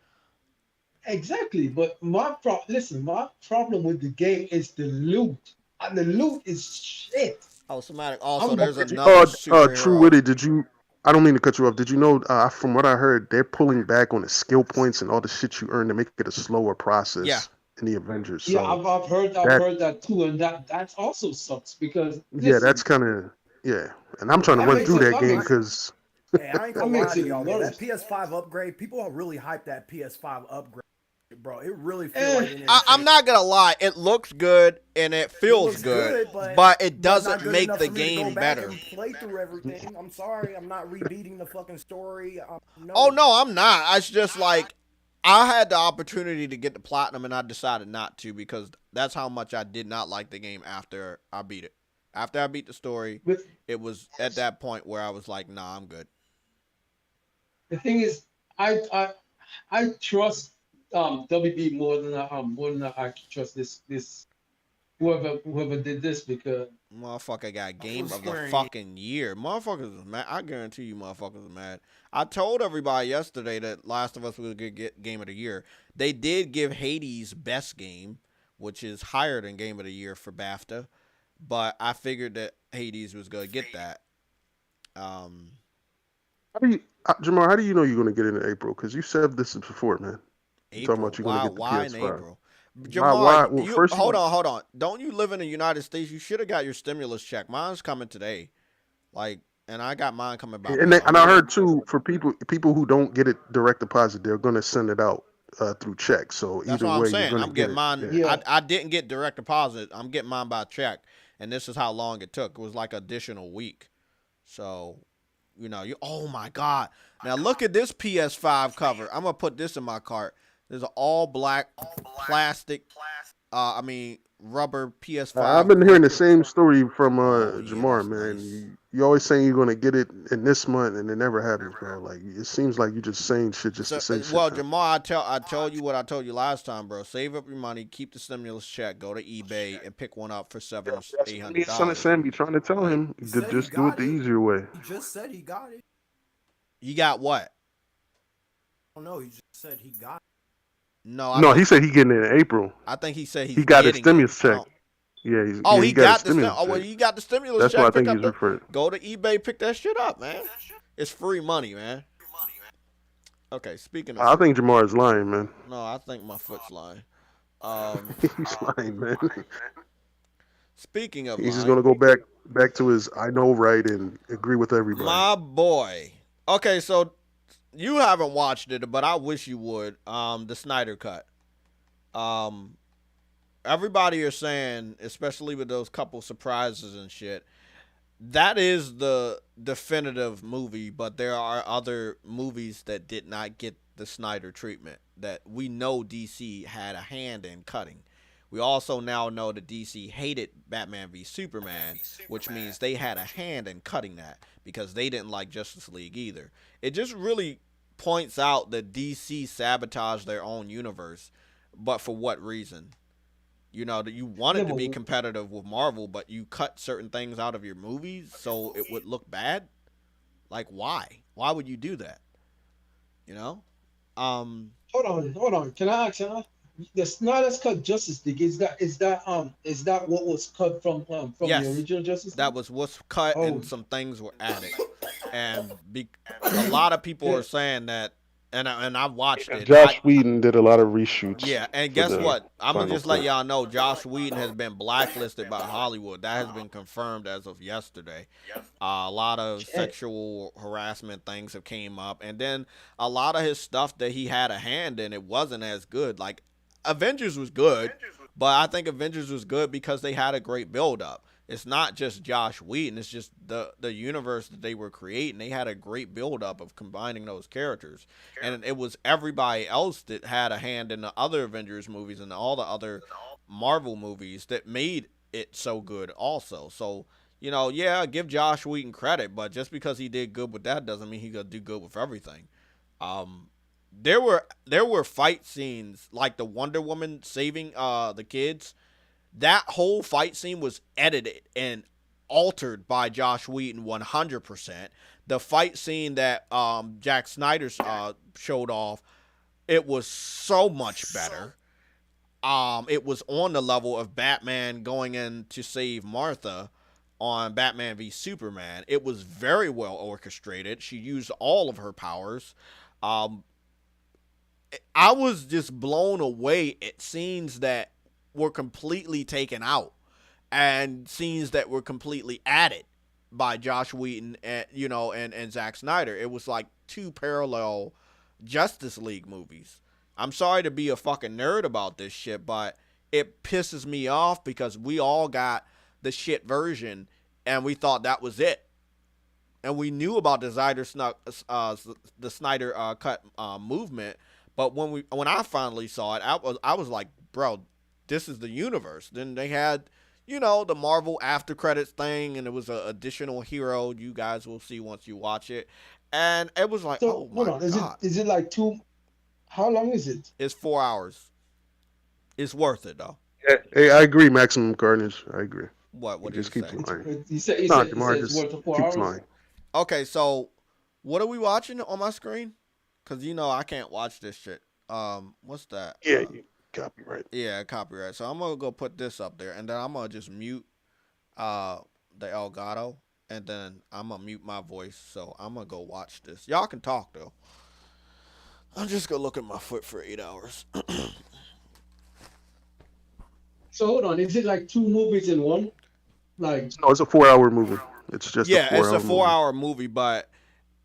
Exactly, but my problem with the game is the loot, and the loot is shit. Oh, Somatic. Also, there's another superhero. True Witty, did you? I don't mean to cut you off. Did you know? From what I heard, they're pulling back on the skill points and all the shit you earn to make it a slower process. Yeah. In the Avengers. Yeah, So I've heard that too, and that also sucks because that's kind of And I'm trying to run through that game because. Hey, I ain't gonna lie to y'all. That PS5 upgrade, people are really hyped that PS5 upgrade. Bro, it really feels like I'm not gonna lie, it looks good and it feels good, but it doesn't make the game better. Play through everything. I'm sorry, I'm not rebeating the fucking story. No. Oh no, I'm not. It's just like I had the opportunity to get the platinum and I decided not to because that's how much I did not like the game after I beat it. After I beat the story, it was at that point where I was like, nah, I'm good. The thing is, I trust WB more than I trust this whoever did this because Motherfucker got It was game of the Square Enix. fucking year. Motherfuckers is mad. I guarantee you, motherfuckers is mad. I told everybody yesterday that Last of Us was a good game of the year. They did give Hades best game, which is higher than game of the year for BAFTA. But I figured that Hades was gonna get that. Um, How do you, Jamar? How do you know you're going to get it in April? Because you said this before, man. You're talking April. about you're going to get the Why in PS5. April? Why? Jamar, Why? Well, you first, hold on. Don't you live in the United States? You should have got your stimulus check. Mine's coming today. Like, and I got mine coming by and mail. I heard too for people who don't get it direct deposit, they're going to send it out through check. So That's either what I'm way, you're saying. going to I'm get getting it. mine. Yeah. yeah. I didn't get direct deposit. I'm getting mine by check, and this is how long it took. It was like additional week. So, you. Oh my God! Now look at this PS5 cover. I'm gonna put this in my cart. There's an all black plastic. Rubber I've PS5 been hearing the grip. same story from Oh yeah, Jamar, that's man. nice. You always saying you're going to get it in this month, and it never happens, bro. Like it seems like you're just saying shit just to So, say shit well, now. Jamal, I told you what I told you last time, bro. Save up your money, keep the stimulus check, go to eBay and pick one up for Yeah, seven, that's eight what me hundred and Son of dollars. Sam be trying to tell Like, him He to said he just do it got the it. easier way. He just said he got it. you got what? Oh no, he just said he got it. No, No, he said he getting it in April. I think he said He he's got his getting it. stimulus I check. don't. Yeah, Oh, he he got his got the stim. stimulus Oh, well, check. you got the stimulus That's what I check. Pick think up he's the. referring. Go to eBay, pick that shit up, man. It's free money, man. Okay, speaking of I free. think Jamar is lying, man. No, I think my foot's lying. Um, He's lying, man. speaking of He's just lying, gonna go back to his I know right and agree with everybody. my boy. Okay, so you haven't watched it, but I wish you would. The Snyder Cut. Um, everybody is saying, especially with those couple surprises and shit, that is the definitive movie. But there are other movies that did not get the Snyder treatment that we know DC had a hand in cutting. We also now know that DC hated Batman v Superman, which means they had a hand in cutting that because they didn't like Justice League either. It just really points out that DC sabotaged their own universe, but for what reason? That you Yeah, wanted to but be competitive with Marvel, but you cut certain things out of your movies so it would look bad. Like, why? Why would you do that? You know? Um, hold on. Can I ask you? The Snyder's Cut Justice League is that what was cut from the yes, original Justice that League? was what's cut, Oh and some things were added, and a lot of people yeah. are saying that, and I watched it. Josh Whedon did a lot of reshoots Yeah, and for guess the what? I'm gonna final just let cut. y'all know Josh Whedon has been blacklisted by Hollywood. That has been confirmed as of yesterday. A lot of Eh, sexual harassment things have came up, and then a lot of his stuff that he had a hand in, it wasn't as good. Like Avengers was good, but I think Avengers was good because they had a great build up. It's not just Josh Whedon; it's just the universe that they were creating. They had a great build up of combining those characters, and it was everybody else that had a hand in the other Avengers movies and all the other Marvel movies that made it so good. Also, so yeah, give Josh Whedon credit, but just because he did good with that doesn't mean he gonna do good with everything. Um, there were fight scenes like the Wonder Woman saving the kids. That whole fight scene was edited and altered by Josh Whedon 100%. The fight scene that Jack Snyder showed off, it was so much better. It was on the level of Batman going in to save Martha on Batman v Superman. It was very well orchestrated. She used all of her powers. Um, I was just blown away at scenes that were completely taken out and scenes that were completely added by Josh Whedon and Zack Snyder. It was like two parallel Justice League movies. I'm sorry to be a fucking nerd about this shit, but it pisses me off because we all got the shit version and we thought that was it. And we knew about the Snyder cut movement, but when I finally saw it, I was like, bro, this is the universe. Then they had the Marvel after credits thing, and it was an additional hero you guys will see once you watch it, and it was like, so oh hold my on. god, Is it like two? How long is it? it's 4 hours. It's worth it though. Hey, I agree, Maximum Carnage. I agree. What? He What did he just keeps say? lying. He Nah, said he Jamar said it's just 1 to 4 keeps hours. lying. Okay, so what are we watching on my screen? Cause I can't watch this shit. What's that? Yeah, you copyright. Yeah, copyright. So I'm gonna go put this up there, and then I'm gonna just mute uh the Elgato, and then I'm gonna mute my voice. So I'm gonna go watch this. Y'all can talk though. I'm just gonna look at my foot for 8 hours. So hold on, is it like two movies in one? Like, No, it's a 4 hour movie. It's just a Yeah, four it's a hour four movie. hour movie, but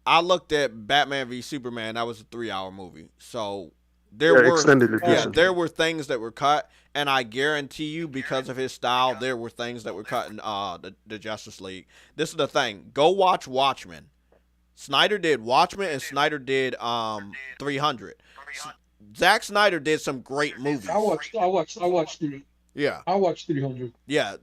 I looked at Batman v Superman. That was a 3 hour movie. So there Yeah, were, extended yeah, edition. okay, there were things that were cut, and I guarantee you, because of his style, there were things that were cut in the Justice League. This is the thing. Go watch Watchmen. Snyder did Watchmen, and Snyder did 300. Zack Snyder did some great movies. Yeah, I watched 300. yeah.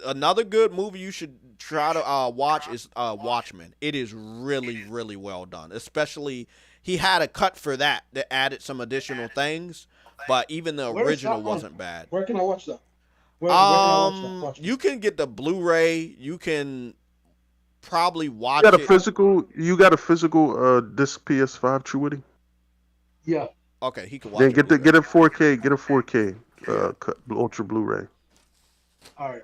Another good movie you should try to watch is Watchmen. It is really, really well done. Especially, he had a cut for that added some additional things, but even the Where is original that one? wasn't bad. Where can I watch that? Where can I watch that? Watch me. You can get the Blu-ray. You can probably You got watch a it. physical. You got a physical disc PS5 Truity. Yeah. Okay, he can Then watch a Blu-ray. get a 4K. Get a 4K Yeah, Ultra Blu-ray All right.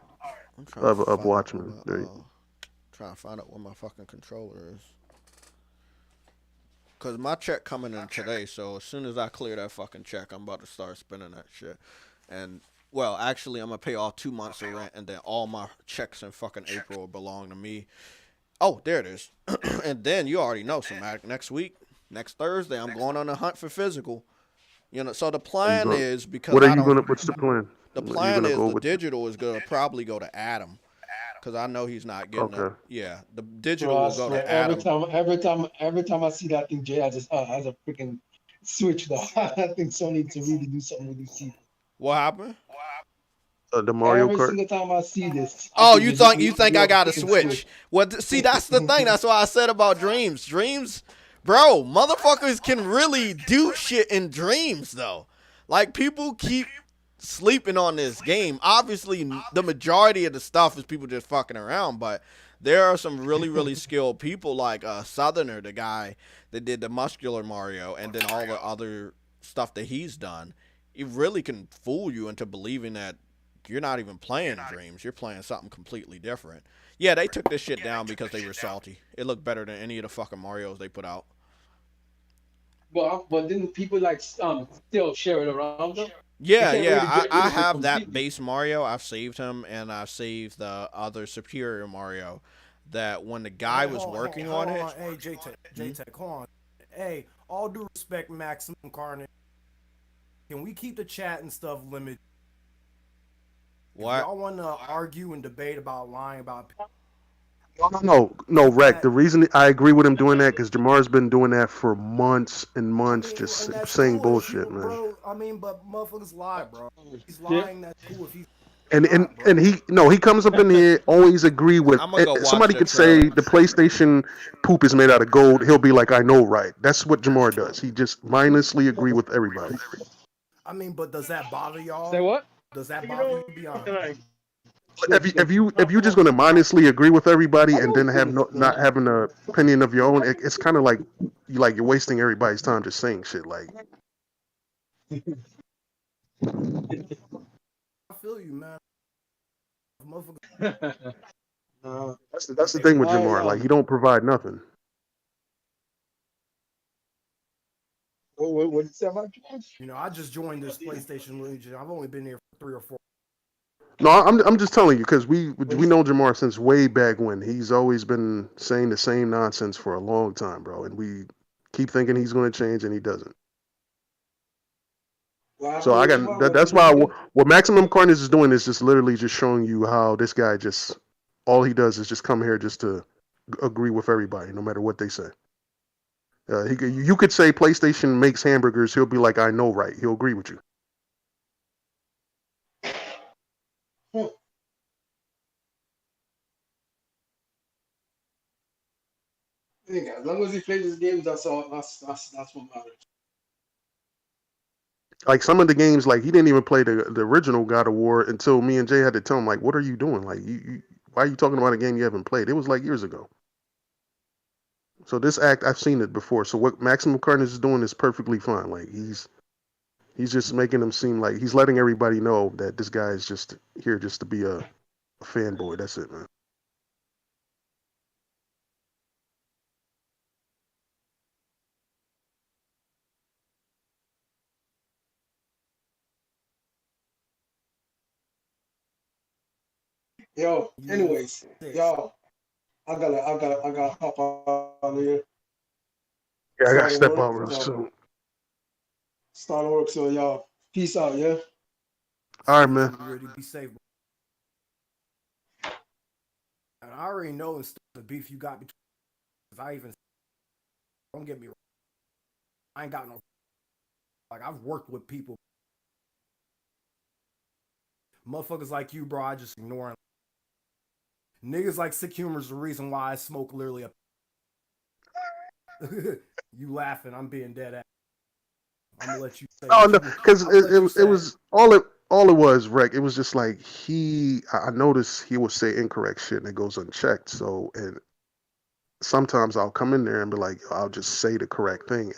I'm trying to of find out where Watchmen. my There you trying to find out where my fucking controller is. Cause my check coming in today, so as soon as I clear that fucking check, I'm about to start spending that shit. And well, actually, I'm gonna pay all 2 months of rent, and then all my checks in fucking April belong to me. Oh, there it is. And then you already know, Somatic. Next week, next Thursday, I'm going on a hunt for physical. So the are you plan going? is because What are I you don't. gonna? What's the plan? The You're plan gonna is go the with? digital is gonna probably go to Adam, because I know he's not getting a. Okay. Yeah, the digital Bro, I will go swear, to Adam. every time I see that thing, Jay, I just has a freaking switch though. I think Sony needs to really do something with these TV. What happened? The Mario Every Kart. single time I see this, I Oh, think you they think need you to think do I a got a freaking switch. switch? Well, see, that's the thing. That's why I said about dreams. Dreams, bro. Motherfuckers can really do shit in dreams, though. Like people keep sleeping on this game. Obviously, the majority of the stuff is people just fucking around, but there are some really, really skilled people like Southerner, the guy that did the muscular Mario, and then all the other stuff that he's done. It really can fool you into believing that you're not even playing dreams. You're playing something completely different. Yeah, they took this shit down because they were salty. It looked better than any of the fucking Marios they put out. But then people like still share it around them. They Yeah, can't really yeah. get rid I of it have that completely. base Mario. I've saved him, and I've saved the other superior Mario. That when the guy Hey, was working hold on on. it. Hey, J-Tech, Hmm? J-Tech, hold on. Hey, all due respect, Maximum Carnage. Can we keep the chat and stuff limited? If What? y'all want to argue and debate about lying about No, Rec. that, The reason I agree with him doing that because Jamar's been doing that for months and I months, mean, just and that's saying cool if you, bullshit, man. bro. I mean, but motherfuckers lie, bro. He's Yeah. lying. That's cool if he's And and not, and bro. he no, he comes up in here always agree with. I'm gonna go watch Somebody the could say trailer. the PlayStation poop is made out of gold. He'll be like, I know, right? That's what Jamar does. He just mindlessly agree with everybody. I mean, but does that bother Say y'all? what? Does that bother you? Be honest. If you just gonna mindlessly agree with everybody I and know then have things no, not going having an opinion of your own, it's kind of like you're wasting everybody's time just saying shit. Like I feel you, man. Motherfuckers, on. that's the thing with I Jamar. Like he don't provide nothing. what did you say about Josh? I just joined this PlayStation Legion. I've only been here for 3 or 4. No, I'm just telling you because What we know Jamar since way back when. He's always been saying the same nonsense for a long time, bro. And we keep thinking he's going to change, and he doesn't. So happened I with got Jamal? What that's did he why do? what Maximum Carnage is doing is just literally just showing you how this guy just all he does is just come here just to agree with everybody, no matter what they say. You could say PlayStation makes hamburgers, he'll be like, I know, right? He'll agree with you. Huh. Yeah, as long as he plays his games, that's all. That's what matters. Like some of the games, like he didn't even play the original God of War until me and Jay had to tell him, like, what are you doing? Like, why are you talking about a game you haven't played? It was like years ago. So this act, I've seen it before. So what Maximum Carnage is doing is perfectly fine. Like he's just making them seem like he's letting everybody know that this guy is just here just to be a fanboy. That's it, man. Yo, Yeah, anyways, six. yo, I gotta hop out of here. Yeah, I gotta Start to step work. out real So soon. start to work. So y'all, peace out, yeah. All right, See man. you, really be safe. And I already know it's the beef you got between. Cause I even don't get me wrong. I ain't got no like I've worked with people, motherfuckers like you, bro. I just ignore them. Niggas like sick humor is the reason why I smoke literally a. You laughing? I'm being dead ass. I'm gonna let you say Oh what no, you. because I'm gonna let you it say. was all it was, Rec. It was just like I noticed he would say incorrect shit and it goes unchecked. So and sometimes I'll come in there and be like, I'll just say the correct thing,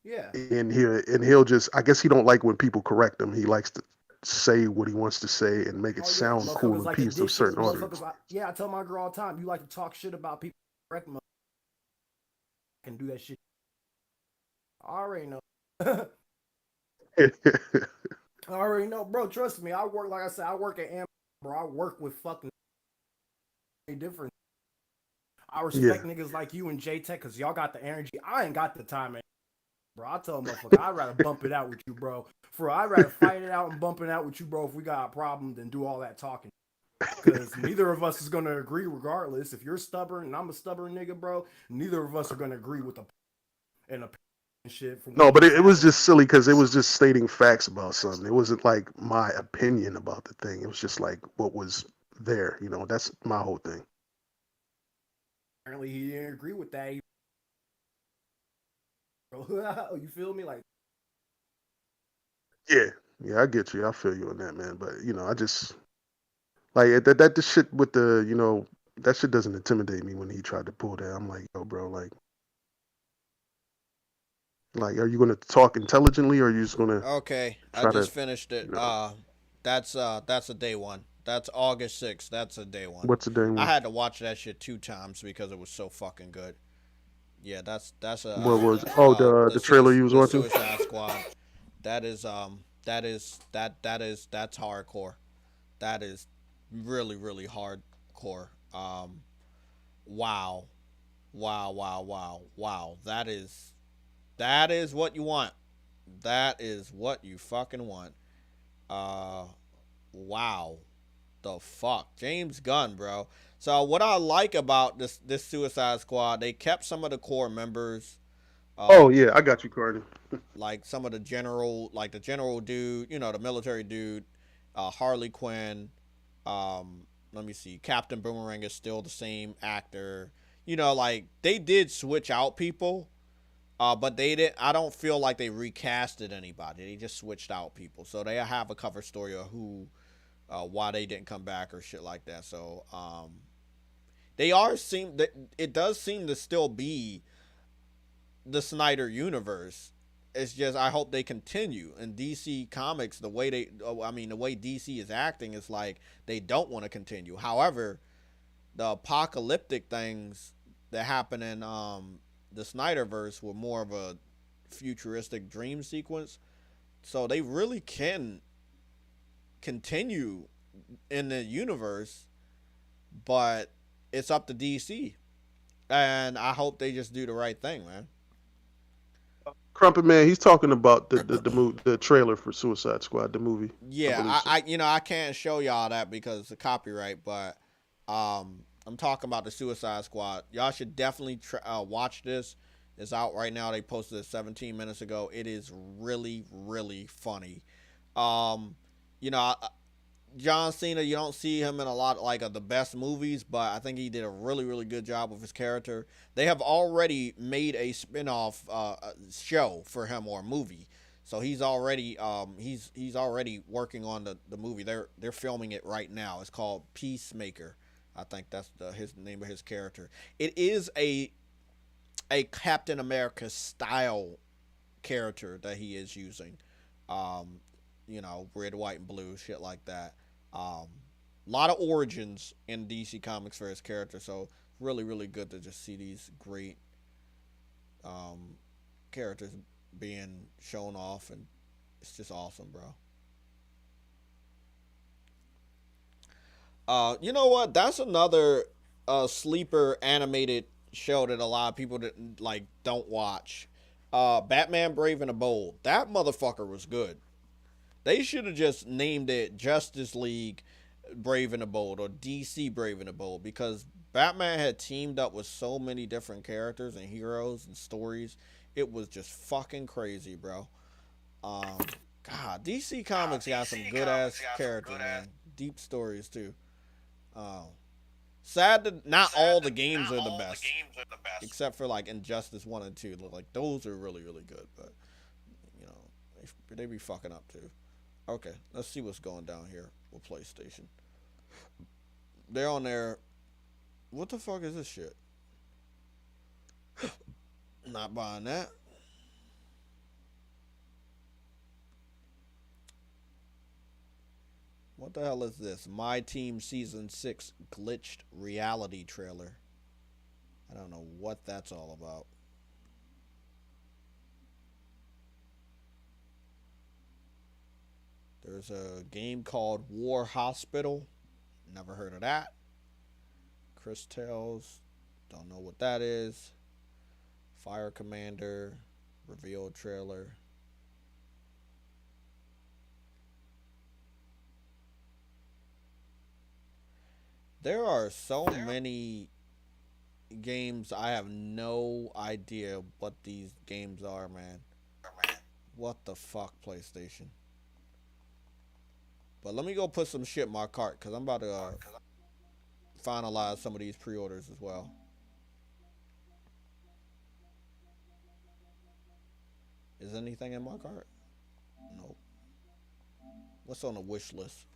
Yeah. and he'll just I guess he don't like when people correct him. He likes to say what he wants to say and make it Oh yeah, sound cool motherfuckers and like to appease to a dish it. certain Motherfuckers audience. like yeah. I tell my girl all the time. You like to talk shit about people. Correct motherfuckers can do that shit. I already know. I already know, bro. Trust me. I work like I said. I work at Amazon, bro. I work with fucking different. I Yeah. respect niggas like you and JayTech because y'all got the energy. I ain't got the time, bro. I tell a motherfucker, I'd rather bump it out with you, bro. For I'd rather fight it out and bump it out with you, bro. If we got a problem, than do all that talking. Because neither of us is gonna agree, regardless. If you're stubborn and I'm a stubborn nigga, bro, neither of us are gonna agree with the and the shit from No, what but just it was happened. just silly because it was just stating facts about something. It wasn't like my opinion about the thing. It was just like what was there. That's my whole thing. Apparently, he didn't agree with that. Bro. You feel me? Like, Yeah, yeah, I get you. I feel you on that, man. But I just like that. The shit with that shit doesn't intimidate me when he tried to pull that. I'm like, yo, bro, like, are you gonna talk intelligently or are you just gonna Okay, I try to, just finished it. you know, That's a day one. That's August 6th. That's a day one. what's the day I one? had to watch that shit 2 times because it was so fucking good. Yeah, that's a What was? Oh, the trailer you was the watching. Suicide Squad. That's hardcore. That is really hardcore. Wow, wow. That is what you want. That is what you fucking want. Uh, wow. The fuck, James Gunn, bro. So what I like about this Suicide Squad, they kept some of the core members. Oh Um, yeah, I got you, Cardi. like some of the general, like the general dude, the military dude, Harley Quinn. Let me see, Captain Boomerang is still the same actor. Like they did switch out people, but they didn't. I don't feel like they recasted anybody. They just switched out people, so they have a cover story of why they didn't come back or shit like that. So they are seem that it does seem to still be the Snyder universe. It's just I hope they continue. In DC Comics, the way DC is acting is like they don't want to continue. However, the apocalyptic things that happen in the Snyderverse were more of a futuristic dream sequence, so they really can continue in the universe, but it's up to DC, and I hope they just do the right thing, man. Crumpet man, he's talking about the trailer for Suicide Squad, the movie. I Yeah, believe so. I can't show y'all that because of copyright, but I'm talking about the Suicide Squad. Y'all should definitely watch this. It's out right now. They posted it 17 minutes ago. It is really funny. Um, you know, John Cena, you don't see him in a lot like of the best movies, but I think he did a really good job with his character. They have already made a spin-off show for him or a movie. So he's already working on the movie. They're filming it right now. It's called Peacemaker. I think that's his name of his character. It is a Captain America style character that he is using. Um, red, white, and blue, shit like that. A lot of origins in DC Comics for his character, so really, really good to just see these great um, characters being shown off, and it's just awesome, bro. You know what? That's another sleeper animated show that a lot of people that like don't watch. Batman Brave and the Bold. That motherfucker was good. They should have just named it Justice League Brave and the Bold or DC Brave and the Bold because Batman had teamed up with so many different characters and heroes and stories. It was just fucking crazy, bro. Um, God, DC Comics got some good ass characters, man. Deep stories too. Um, Sad that not all the games are the best, except for like Injustice 1 and 2. Like those are really really good, but you know they be fucking up too. Okay, let's see what's going down here with PlayStation. They're on there. What the fuck is this shit? Not buying that. What the hell is this? My Team Season 6 glitched reality trailer. I don't know what that's all about. There's a game called War Hospital. Never heard of that. Chris Tales. Don't know what that is. Fire Commander. Reveal trailer. There are so many games. I have no idea what these games are, man. What the fuck, PlayStation? But let me go put some shit in my cart because I'm about to finalize some of these pre-orders as well. Is anything in my cart? Nope. What's on the wish list?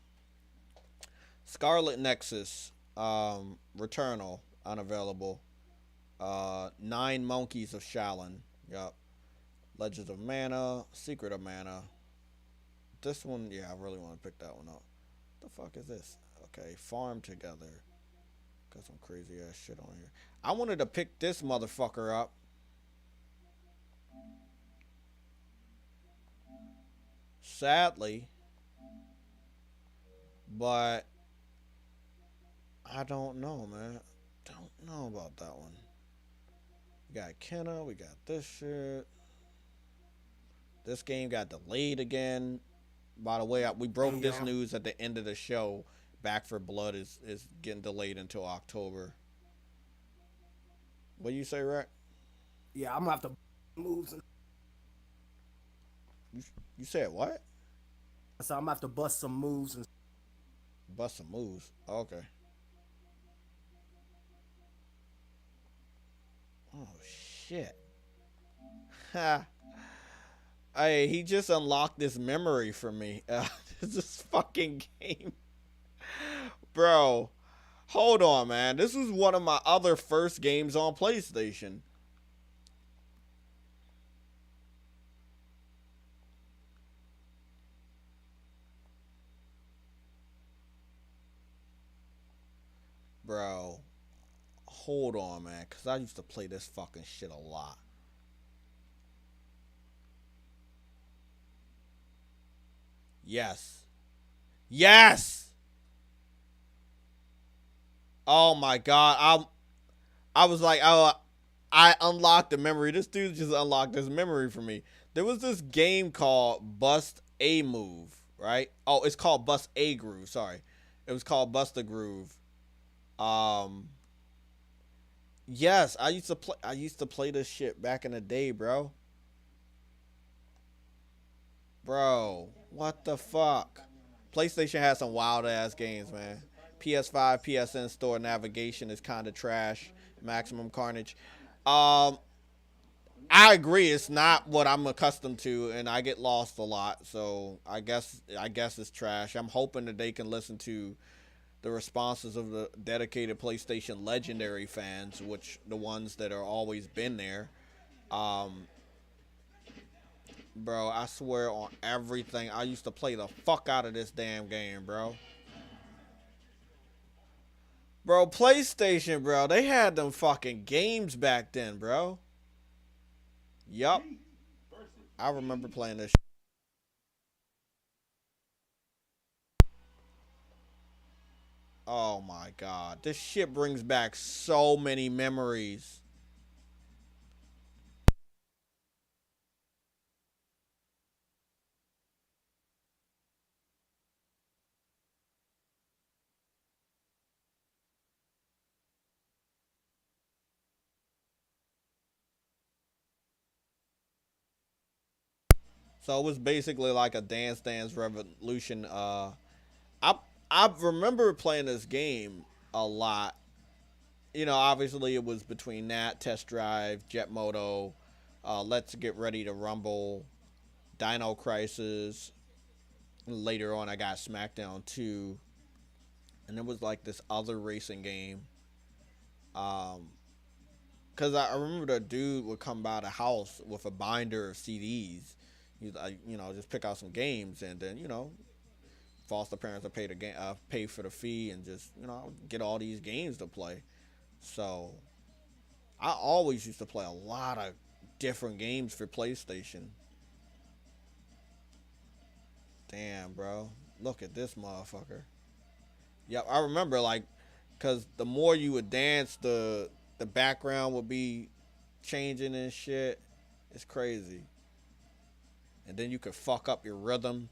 Scarlet Nexus, Returnal, unavailable. Nine Monkeys of Shaolin. Yup. Legends of Mana, Secret of Mana. This one, yeah, I really want to pick that one up. What the fuck is this? Okay, Farm Together. Got some crazy ass shit on here. I wanted to pick this motherfucker up. Sadly. But I don't know, man. Don't know about that one. We got Kenna, we got this shit. This game got delayed again. By the way, we broke this news at the end of the show. Back for Blood is getting delayed until October. What do you say, Rack? Yeah, I'm gonna have to move. You said what? So I'm gonna have to bust some moves and Bust some moves. Okay. Oh shit. Ha. Hey, he just unlocked this memory for me. This fucking game. Bro, hold on, man. This was one of my other first games on PlayStation. Bro, hold on, man. Because I used to play this fucking shit a lot. Yes. Yes! Oh my god. I was like, oh, I unlocked the memory. This dude just unlocked this memory for me. There was this game called Bust a Move, right? Oh, it's called Bust a Groove. Sorry. It was called Bust a Groove. Um Yes, I used to play this shit back in the day, bro. Bro, what the fuck? PlayStation has some wild ass games, man. PS5, PSN store navigation is kind of trash. Maximum Carnage. Um, I agree. It's not what I'm accustomed to, and I get lost a lot. So I guess it's trash. I'm hoping that they can listen to the responses of the dedicated PlayStation legendary fans, which the ones that are always been there. Um, bro, I swear on everything, I used to play the fuck out of this damn game, bro. Bro, PlayStation, bro, they had them fucking games back then, bro. Yup, I remember playing this. Oh my god, this shit brings back so many memories. So it was basically like a Dance Dance Revolution. I I remember playing this game a lot. You know, obviously it was between that Test Drive, Jet Moto, Let's Get Ready to Rumble, Dino Crisis. Later on, I got SmackDown 2, and it was like this other racing game. Um, Cause I remember the dude would come by the house with a binder of CDs. He's like, just pick out some games, and then foster parents would pay for the fee, and just get all these games to play. So I always used to play a lot of different games for PlayStation. Damn, bro, look at this motherfucker. Yep, I remember cause the more you would dance, the background would be changing and shit. It's crazy. And then you could fuck up your rhythm.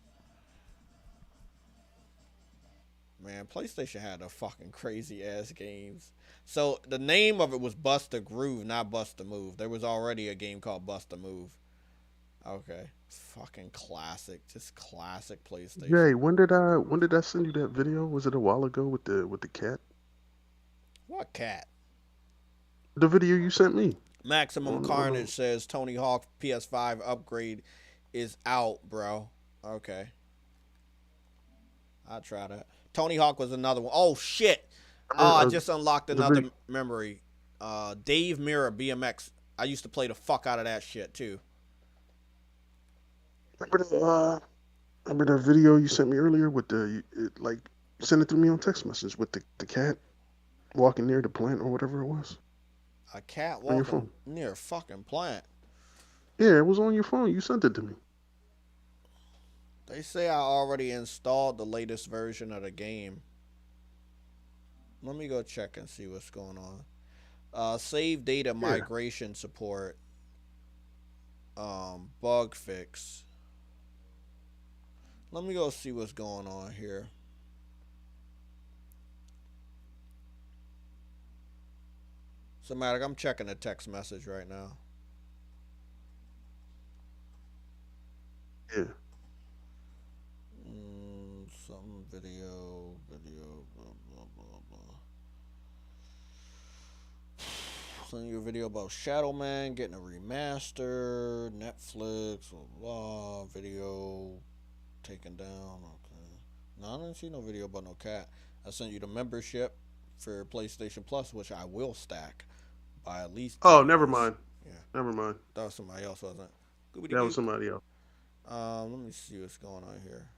Man, PlayStation had a fucking crazy ass games. So the name of it was Bust a Groove, not Bust a Move. There was already a game called Bust a Move. Okay. Fucking classic. Just classic Jay, PlayStation. when did I send you that video? Was it a while ago with the cat? What cat? The video you sent me Maximum on Carnage says Tony Hawk PS5 upgrade is out, bro. Okay. I'll try that. Tony Hawk was another one. Oh shit. Oh, I remember just unlocked the another video. memory. Dave Mirra BMX. I used to play the fuck out of that shit too. Remember the video you sent me earlier with like send it to me on text message with the cat walking near the plant or whatever it was A cat on your walking phone. near a fucking plant. Yeah, it was on your phone. You sent it to me. They say I already installed the latest version of the game. Let me go check and see what's going on. Save data Yeah. migration support. Bug fix. Let me go see what's going on here. Somatic, I'm checking a text message right now. Yeah. Some video, blah blah blah blah. Sending you a video about Shadow Man getting a remaster, Netflix, blah blah. Video taken down. Okay. No, I didn't see no video about no cat. I sent you the membership for PlayStation Plus, which I will stack by at least Oh, 3 never months. mind. Yeah, Never mind. that was somebody else, wasn't it? Goobity That was goop. somebody else. Let me see what's going on here.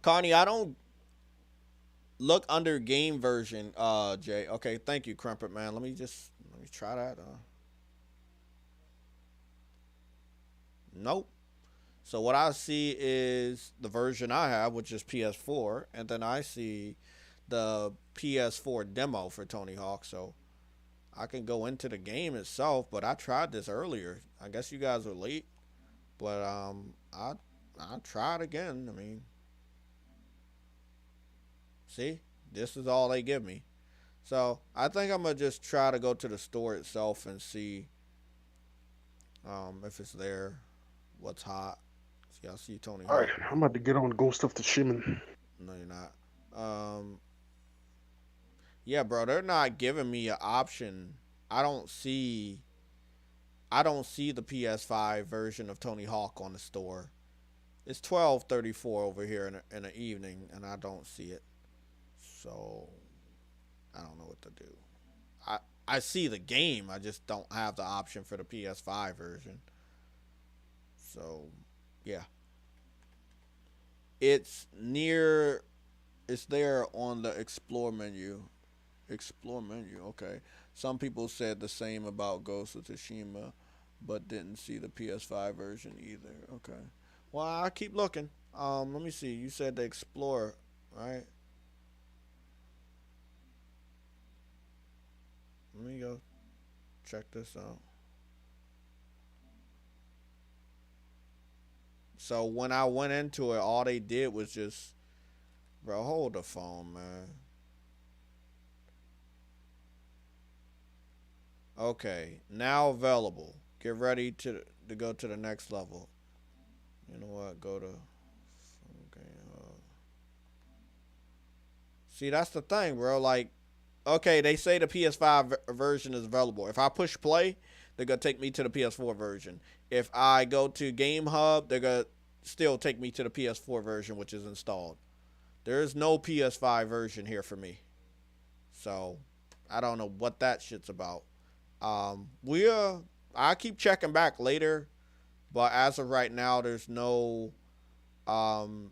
Connie, I don't look under game version. Jay. Okay, thank you, Crumpet Man. Let me try that. Nope. So what I see is the version I have, which is PS4, and then I see the PS4 demo for Tony Hawk. So I can go into the game itself, but I tried this earlier. I guess you guys were late, but I tried again. I mean, see, this is all they give me. So I think I'm gonna just try to go to the store itself and see if it's there, what's hot. See, I see Tony All right, Hawk. I'm about to get on Ghost of Tsushima. No, you're not. Yeah, bro, they're not giving me an option. I don't see. I don't see the PS5 version of Tony Hawk on the store. It's 12:34 over here in the evening, and I don't see it. So I don't know what to do. I I see the game. I just don't have the option for the PS5 version. So yeah, it's near. It's there on the explore menu. Explore menu. Okay. Some people said the same about Ghost of Tsushima, but didn't see the PS5 version either. Okay. Well, I keep looking. Let me see. You said the explore, right? Let me go check this out. So when I went into it, all they did was just, bro, hold the phone, man. Okay, now available. Get ready to go to the next level. You know what? Go to. Okay. See, that's the thing, bro. Like, okay, they say the PS5 version is available. If I push play, they're gonna take me to the PS4 version. If I go to Game Hub, they're gonna still take me to the PS4 version, which is installed. There is no PS5 version here for me, so I don't know what that shit's about. We I keep checking back later, but as of right now, there's no um,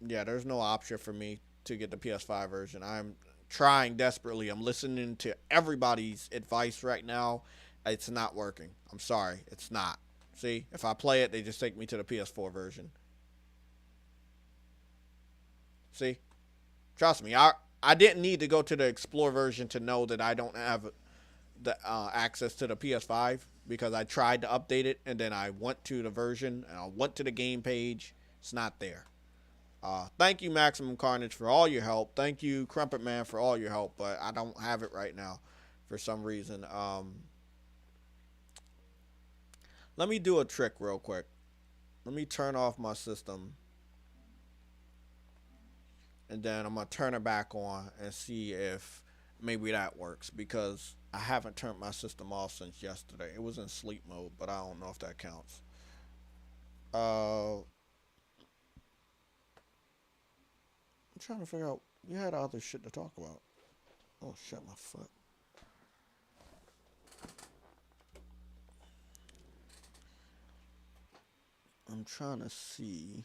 yeah, there's no option for me to get the PS5 version. I'm trying desperately. I'm listening to everybody's advice right now. It's not working. I'm sorry, it's not. See, if I play it, they just take me to the PS4 version. See, trust me, I didn't need to go to the Explore version to know that I don't have the access to the PS5 because I tried to update it and then I went to the version and I went to the game page. It's not there. Thank you, Maximum Carnage, for all your help. Thank you, Crumpet Man, for all your help, but I don't have it right now for some reason. Let me do a trick real quick. Let me turn off my system and then I'm going to turn it back on and see if maybe that works because I haven't turned my system off since yesterday. It was in sleep mode, but I don't know if that counts. I'm trying to figure out. We had other shit to talk about. Oh, shit, my foot. I'm trying to see.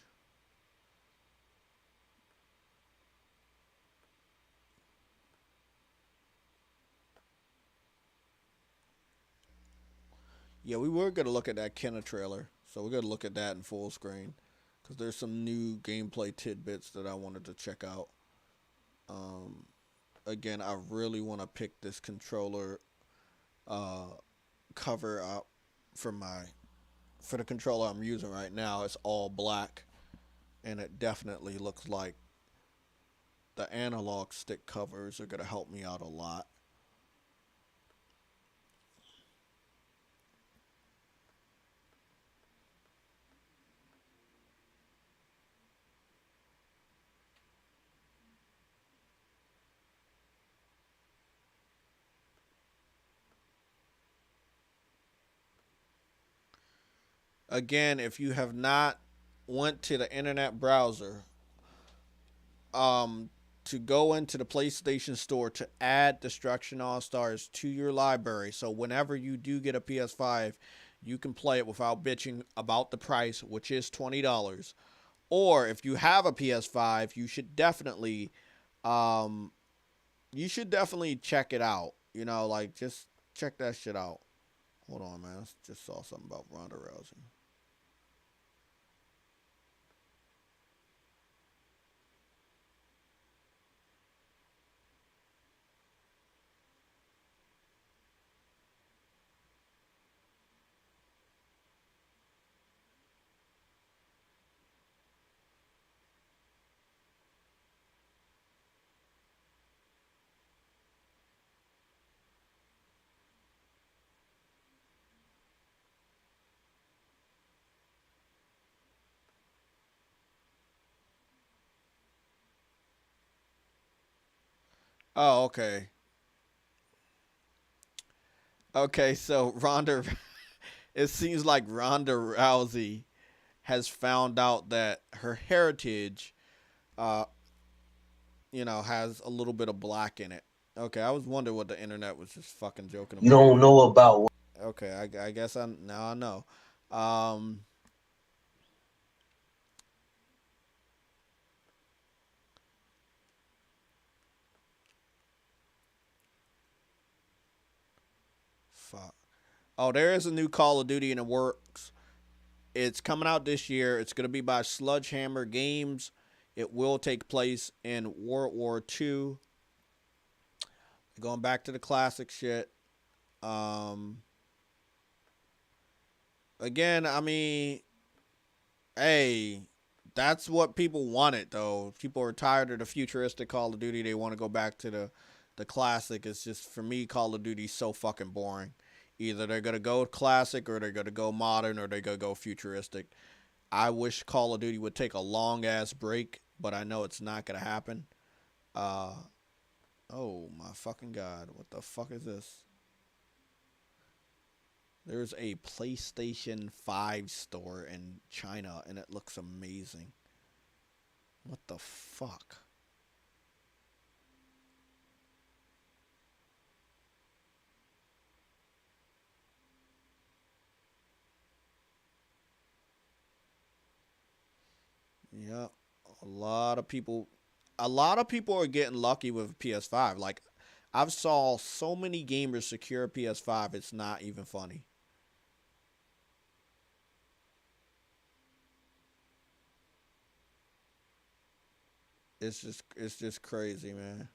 Yeah, we were gonna look at that Kenna trailer, so we're gonna look at that in full screen because there's some new gameplay tidbits that I wanted to check out. Um, Again, I really want to pick this controller uh, cover up for my for the controller I'm using right now. It's all black, and it definitely looks like the analog stick covers are gonna help me out a lot. Again, if you have not went to the internet browser um, to go into the PlayStation Store to add Destruction All Stars to your library. So whenever you do get a PS5, you can play it without bitching about the price, which is $20. Or if you have a PS5, um, you should definitely check it out. You know, like just check that shit out. Hold on, man. I just saw something about Ronda Rousey. Oh, okay. Okay, so Ronda, it seems like Ronda Rousey has found out that her heritage, uh, has a little bit of black in it. Okay, I was wondering what the internet was just fucking joking You about. don't know about Okay, I guess now I know. Um, fuck. Oh, there is a new Call of Duty in the works. It's coming out this year. It's going to be by Sledgehammer Games. It will take place in World War II. Going back to the classic shit. Um, Again, I mean, hey, that's what people wanted though. People are tired of the futuristic Call of Duty. They want to go back to the classic. It's just for me, Call of Duty's so fucking boring. Either they're gonna go classic or they're gonna go modern or they're gonna go futuristic. I wish Call of Duty would take a long ass break, but I know it's not gonna happen. Uh oh my fucking god, what the fuck is this? There's a PlayStation 5 store in China and it looks amazing. What the fuck? Yeah, a lot of people a lot of people are getting lucky with PS5. Like I've saw so many gamers secure PS5, it's not even funny. It's just crazy, man.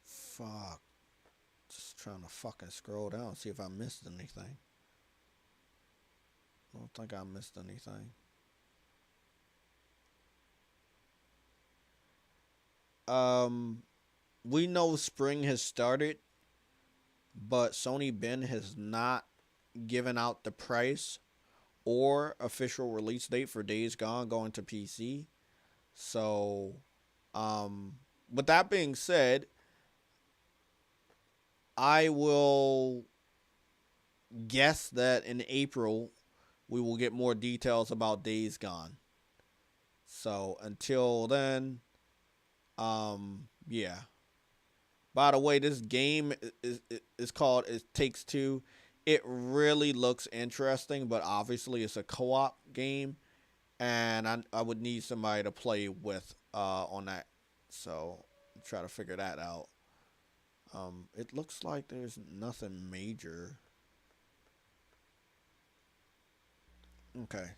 Fuck. Just trying to fucking scroll down see if I missed anything. I don't think I missed anything. Um we know spring has started, but Sony Ben has not given out the price or official release date for Days Gone going to PC. So, um, with that being said, I will guess that in April we will get more details about Days Gone. So until then, yeah. By the way, this game is called It Takes Two. It really looks interesting, but obviously it's a co-op game, and I would need somebody to play with on that. So try to figure that out. It looks like there's nothing major. Okay,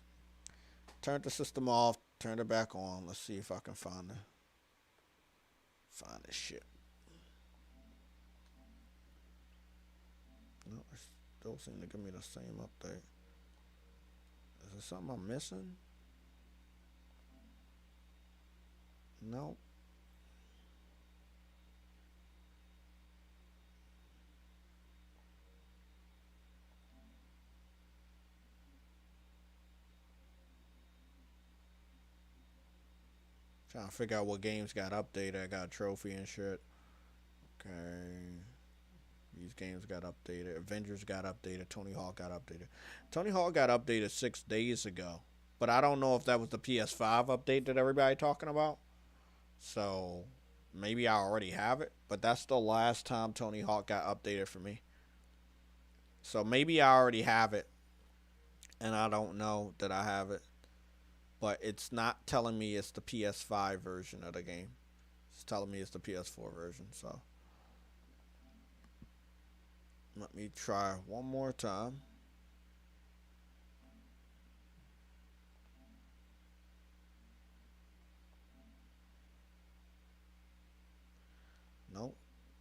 turn the system off. Turn it back on. Let's see if I can find this shit. No, it still seem to give me the same update. Is there something I'm missing? No. Trying to figure out what games got updated. I got a trophy and shit. Okay. These games got updated. Avengers got updated. Tony Hawk got updated. Tony Hawk got updated 6 days ago. But I don't know if that was the PS5 update that everybody talking about. So maybe I already have it. But that's the last time Tony Hawk got updated for me. So maybe I already have it. And I don't know that I have it. But it's not telling me it's the PS5 version of the game. It's telling me it's the PS4 version. So let me try one more time. Nope.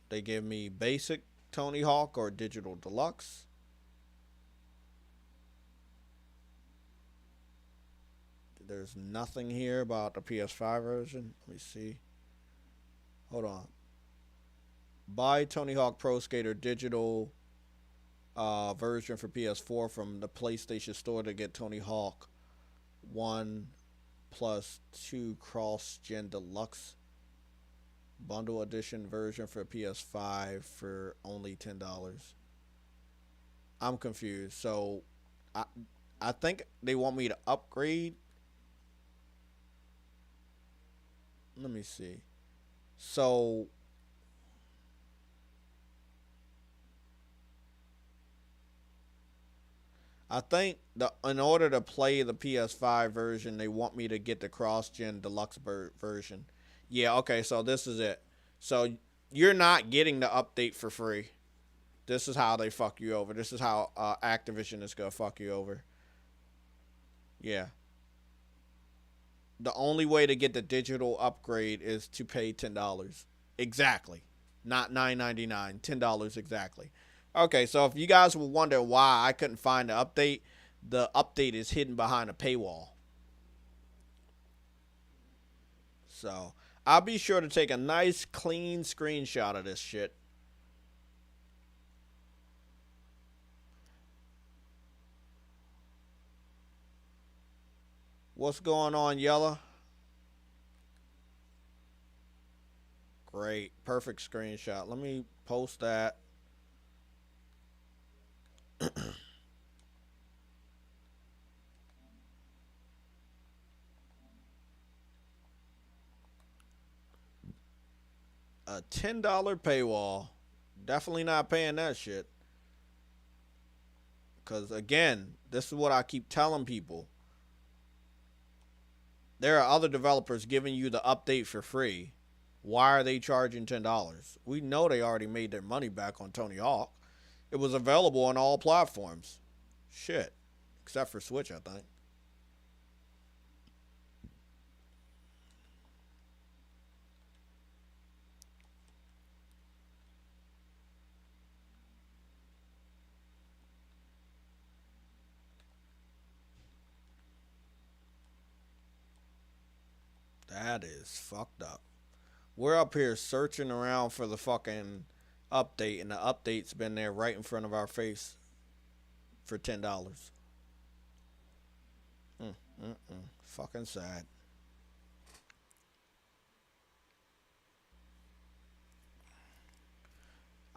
They give me basic Tony Hawk or digital deluxe. There's nothing here about the PS5 version. Let me see. Hold on. Buy Tony Hawk Pro Skater digital version for PS4 from the PlayStation Store to get Tony Hawk 1 plus 2 Cross Gen Deluxe Bundle Edition version for PS5 for only $10. I'm confused. So I I think they want me to upgrade. Let me see. So I think the in order to play the PS5 version, they want me to get the cross-gen deluxe version. Yeah, okay, so this is it. So you're not getting the update for free. This is how they fuck you over. This is how Activision is gonna fuck you over. Yeah, the only way to get the digital upgrade is to pay $10 exactly, not $9.99. $10 exactly. Okay, so if you guys were wondering why I couldn't find the update is hidden behind a paywall. So I'll be sure to take a nice clean screenshot of this shit. What's going on, Yella? Great, perfect screenshot. Let me post that. A $10 paywall. Definitely not paying that shit. Because again, this is what I keep telling people. There are other developers giving you the update for free. Why are they charging $10? We know they already made their money back on Tony Hawk. It was available on all platforms. Shit. Except for Switch, I think. That is fucked up. We're up here searching around for the fucking update, and the update's been there right in front of our face for $10. Fucking sad.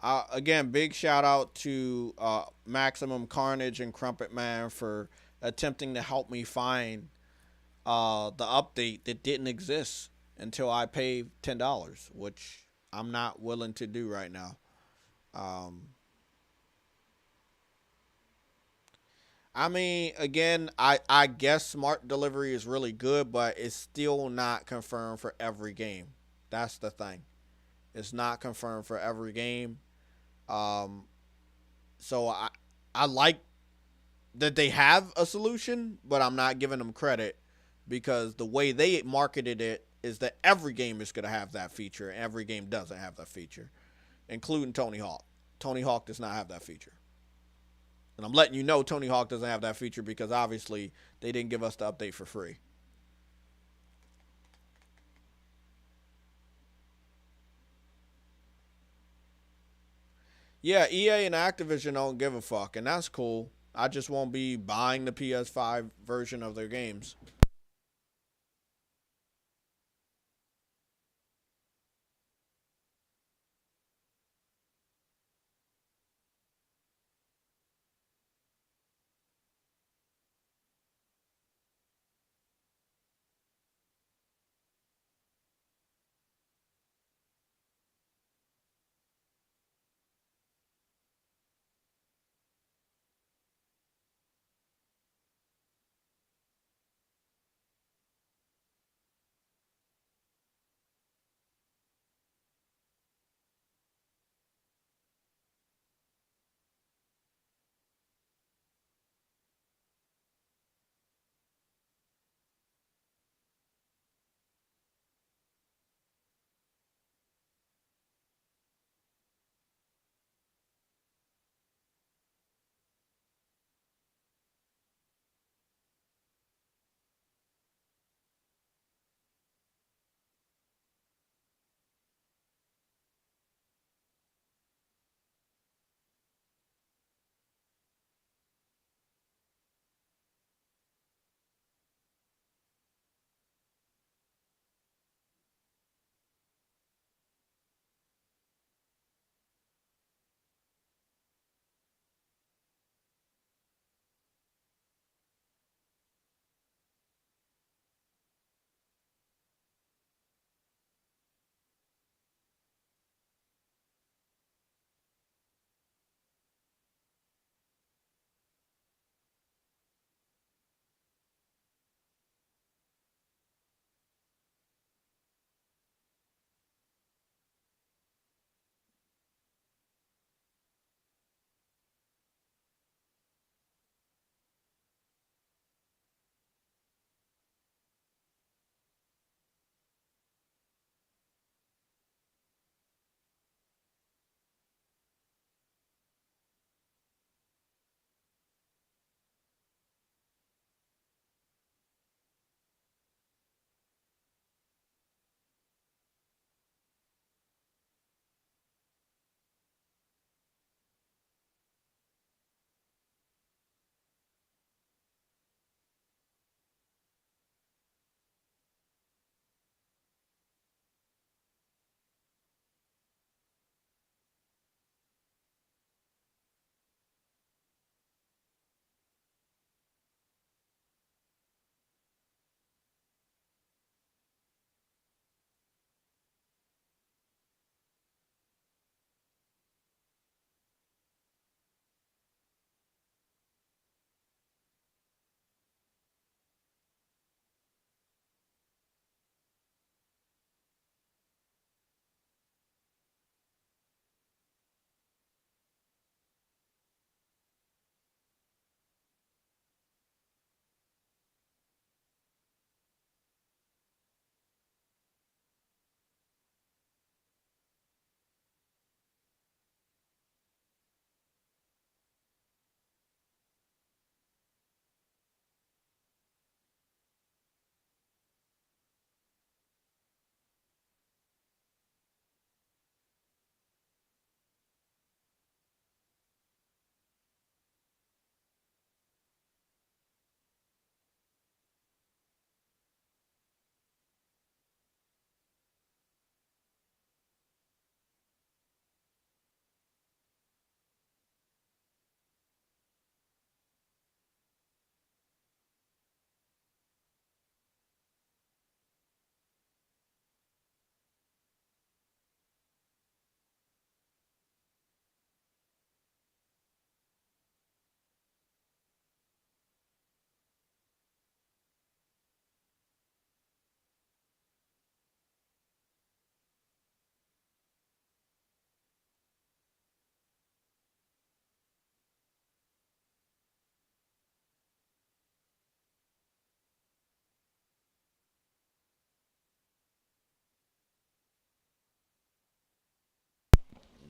Again, big shout out to Maximum Carnage and Crumpet Man for attempting to help me find the update that didn't exist until I paid $10, which I'm not willing to do right now. Um, I mean, again, I guess smart delivery is really good, but it's still not confirmed for every game. That's the thing. It's not confirmed for every game. Um, so I like that they have a solution, but I'm not giving them credit because the way they marketed it is that every game is going to have that feature, and every game doesn't have that feature, including Tony Hawk. Tony Hawk does not have that feature. And I'm letting you know Tony Hawk doesn't have that feature because obviously they didn't give us the update for free. Yeah, EA and Activision don't give a fuck, and that's cool. I just won't be buying the PS5 version of their games.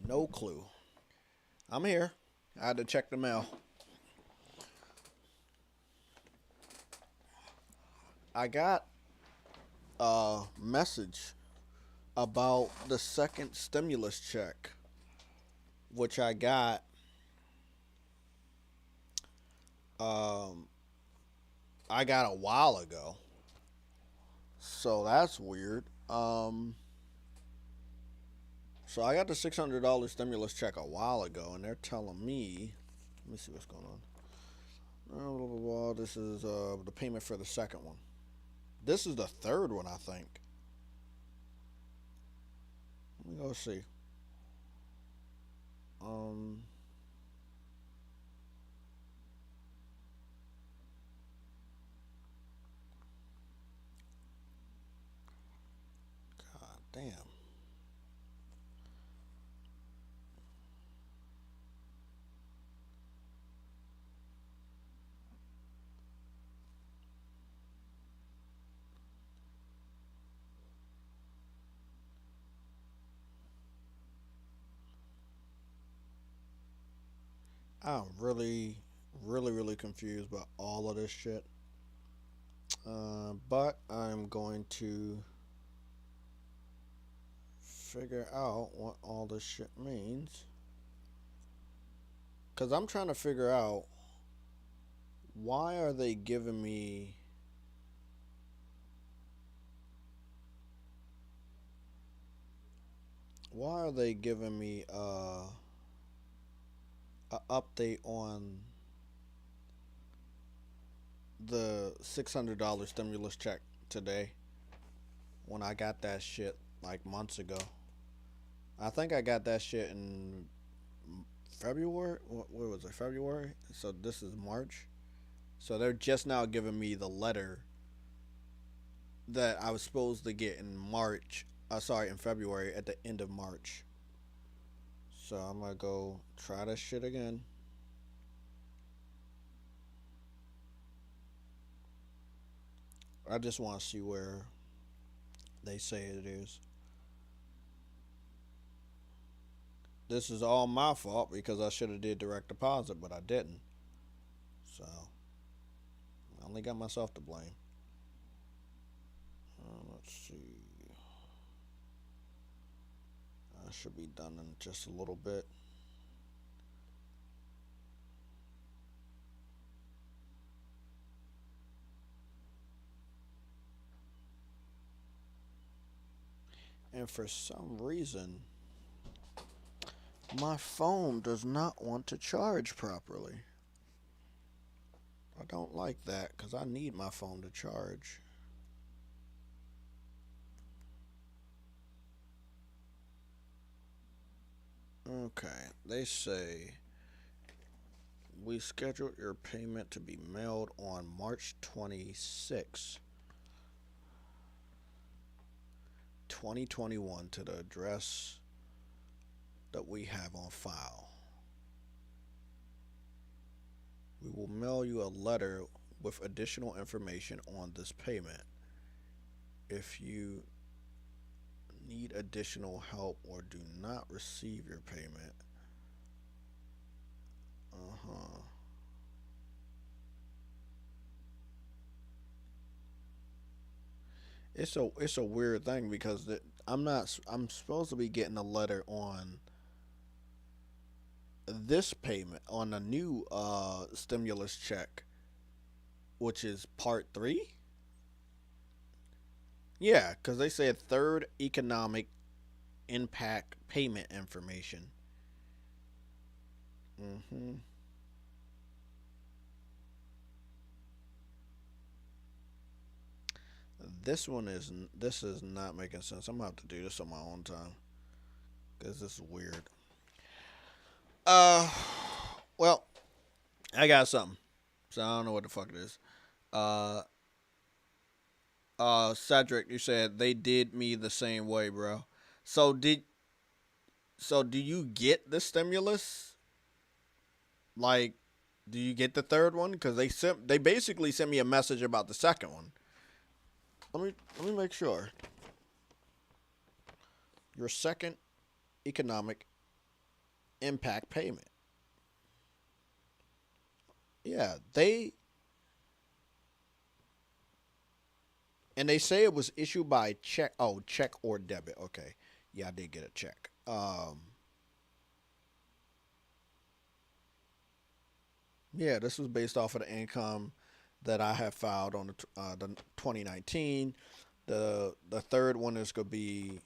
No clue. I'm here. I had to check the mail. I got a message about the second stimulus check, which I got a while ago. So that's weird. So I got the $600 stimulus check a while ago, and they're telling me, let me see what's going on. Blah, blah, blah, blah. This is the payment for the second one. This is the third one, I think. Let me go see. God damn. I'm really, really, really confused by all of this shit. But I'm going to figure out what all this shit means. Because I'm trying to figure out, why are they giving me a update on the $600 stimulus check today when I got that shit like months ago? I think I got that shit in February. What was it? February? So this is March. So they're just now giving me the letter that I was supposed to get in March. In February, at the end of March. So I'm gonna go try this shit again. I just want to see where they say it is. This is all my fault because I should have did direct deposit, but I didn't. So I only got myself to blame. Let's see. I should be done in just a little bit. And for some reason, my phone does not want to charge properly. I don't like that because I need my phone to charge. Okay, they say we scheduled your payment to be mailed on March 26, 2021 to the address that we have on file. We will mail you a letter with additional information on this payment. If you need additional help or do not receive your payment, it's a weird thing because I'm supposed to be getting a letter on this payment on a new stimulus check, which is part 3. Yeah, because they said third economic impact payment information. This is not making sense. I'm gonna have to do this on my own time because this is weird. Well, I got something, so I don't know what the fuck it is. Cedric, you said they did me the same way, bro. So do you get the stimulus? Like, do you get the third one? Because they basically sent me a message about the second one. Let me make sure. Your second economic impact payment. Yeah, they say it was issued by check. Oh, check or debit. Okay, yeah, I did get a check. Yeah, this was based off of the income that I have filed on the 2019. The third one is gonna be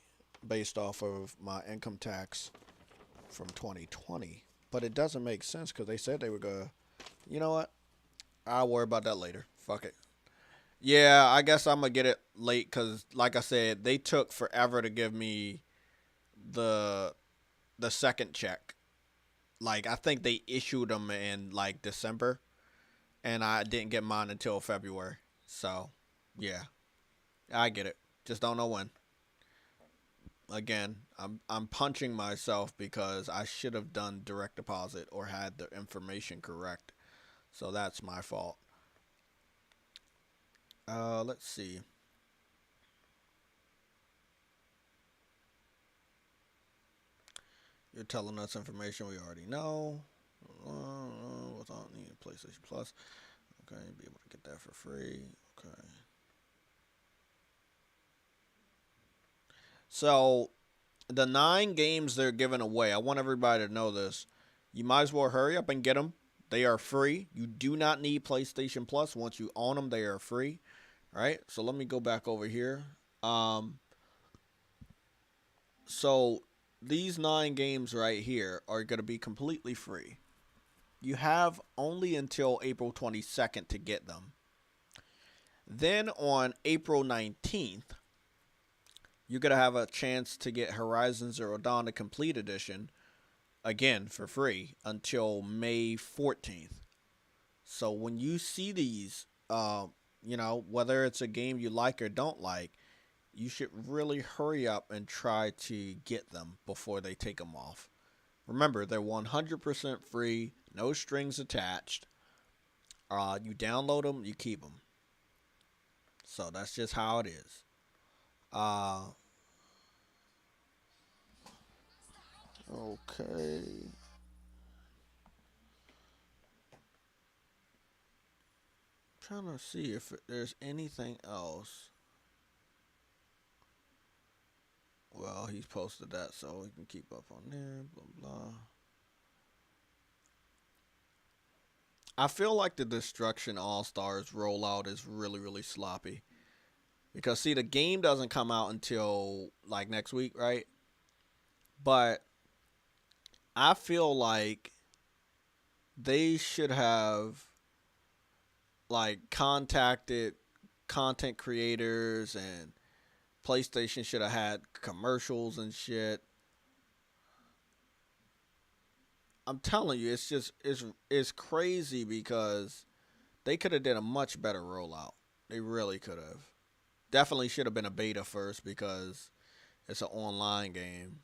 based off of my income tax from 2020. But it doesn't make sense because they said they were gonna. You know what? I'll worry about that later. Fuck it. Yeah, I guess I'm gonna get it late because, like I said, they took forever to give me the second check. Like I think they issued them in like December, and I didn't get mine until February. So, yeah, I get it. Just don't know when. Again, I'm punching myself because I should have done direct deposit or had the information correct. So that's my fault. Let's see. You're telling us information we already know. Without needing PlayStation Plus. Okay, be able to get that for free. Okay. So, the 9 games they're giving away, I want everybody to know this. You might as well hurry up and get them. They are free. You do not need PlayStation Plus. Once you own them, they are free. All right, so let me go back over here. So these 9 games right here are going to be completely free. You have only until April 22nd to get them. Then on April 19th, you're going to have a chance to get Horizon Zero Dawn the Complete Edition, again, for free, until May 14th. So when you see these, whether it's a game you like or don't like, you should really hurry up and try to get them before they take them off. Remember, they're 100% free, no strings attached. You download them, you keep them. So that's just how it is. Okay. Trying to see if there's anything else. Well, he's posted that so we can keep up on there. Blah, blah. I feel like the Destruction All-Stars rollout is really, really sloppy. Because, see, the game doesn't come out until, like, next week, right? But I feel like they should have, like, contacted content creators, and PlayStation should have had commercials and shit. I'm telling you, it's just it's crazy because they could have did a much better rollout. They really could have. Definitely should have been a beta first because it's an online game.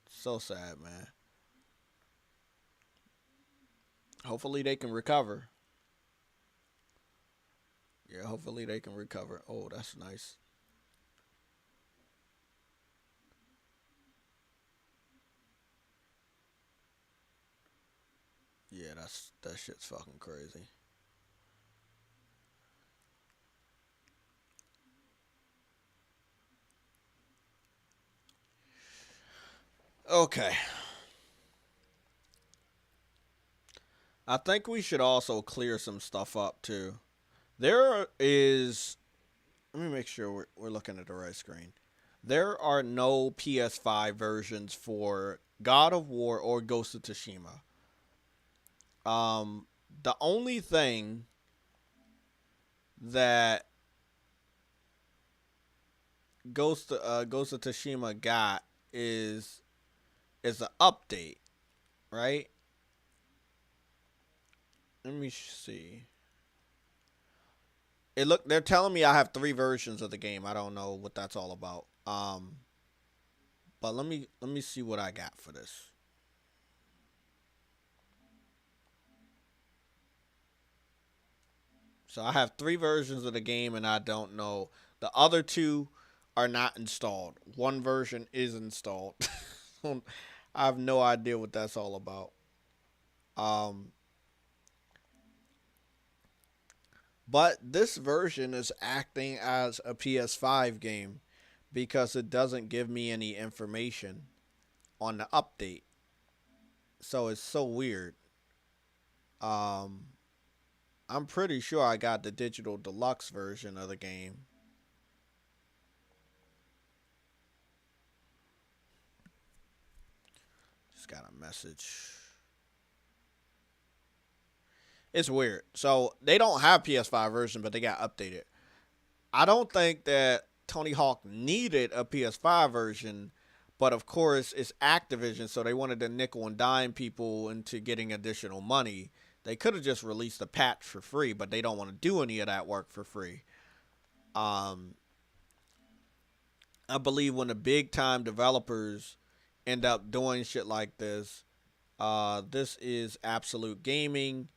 So sad, man. Hopefully they can recover. Yeah, hopefully they can recover. Oh, that's nice. Yeah, that shit's fucking crazy. Okay. I think we should also clear some stuff up too. There is. Let me make sure we're looking at the right screen. There are no PS5 versions for God of War or Ghost of Tsushima. The only thing that Ghost of Tsushima got is an update, right? Let me see. They're telling me I have 3 versions of the game. I don't know what that's all about. But let me see what I got for this. So I have 3 versions of the game, and I don't know. The other 2 are not installed. One version is installed. I have no idea what that's all about. Um, but this version is acting as a PS5 game because it doesn't give me any information on the update. So it's so weird. Um, I'm pretty sure I got the digital deluxe version of the game. Just got a message. It's weird. So they don't have PS5 version, but they got updated. I don't think that Tony Hawk needed a PS5 version, but of course it's Activision, so they wanted to nickel and dime people into getting additional money. They could have just released a patch for free, but they don't want to do any of that work for free. Um, I believe when the big time developers end up doing shit like this, this is Absolute Gaming.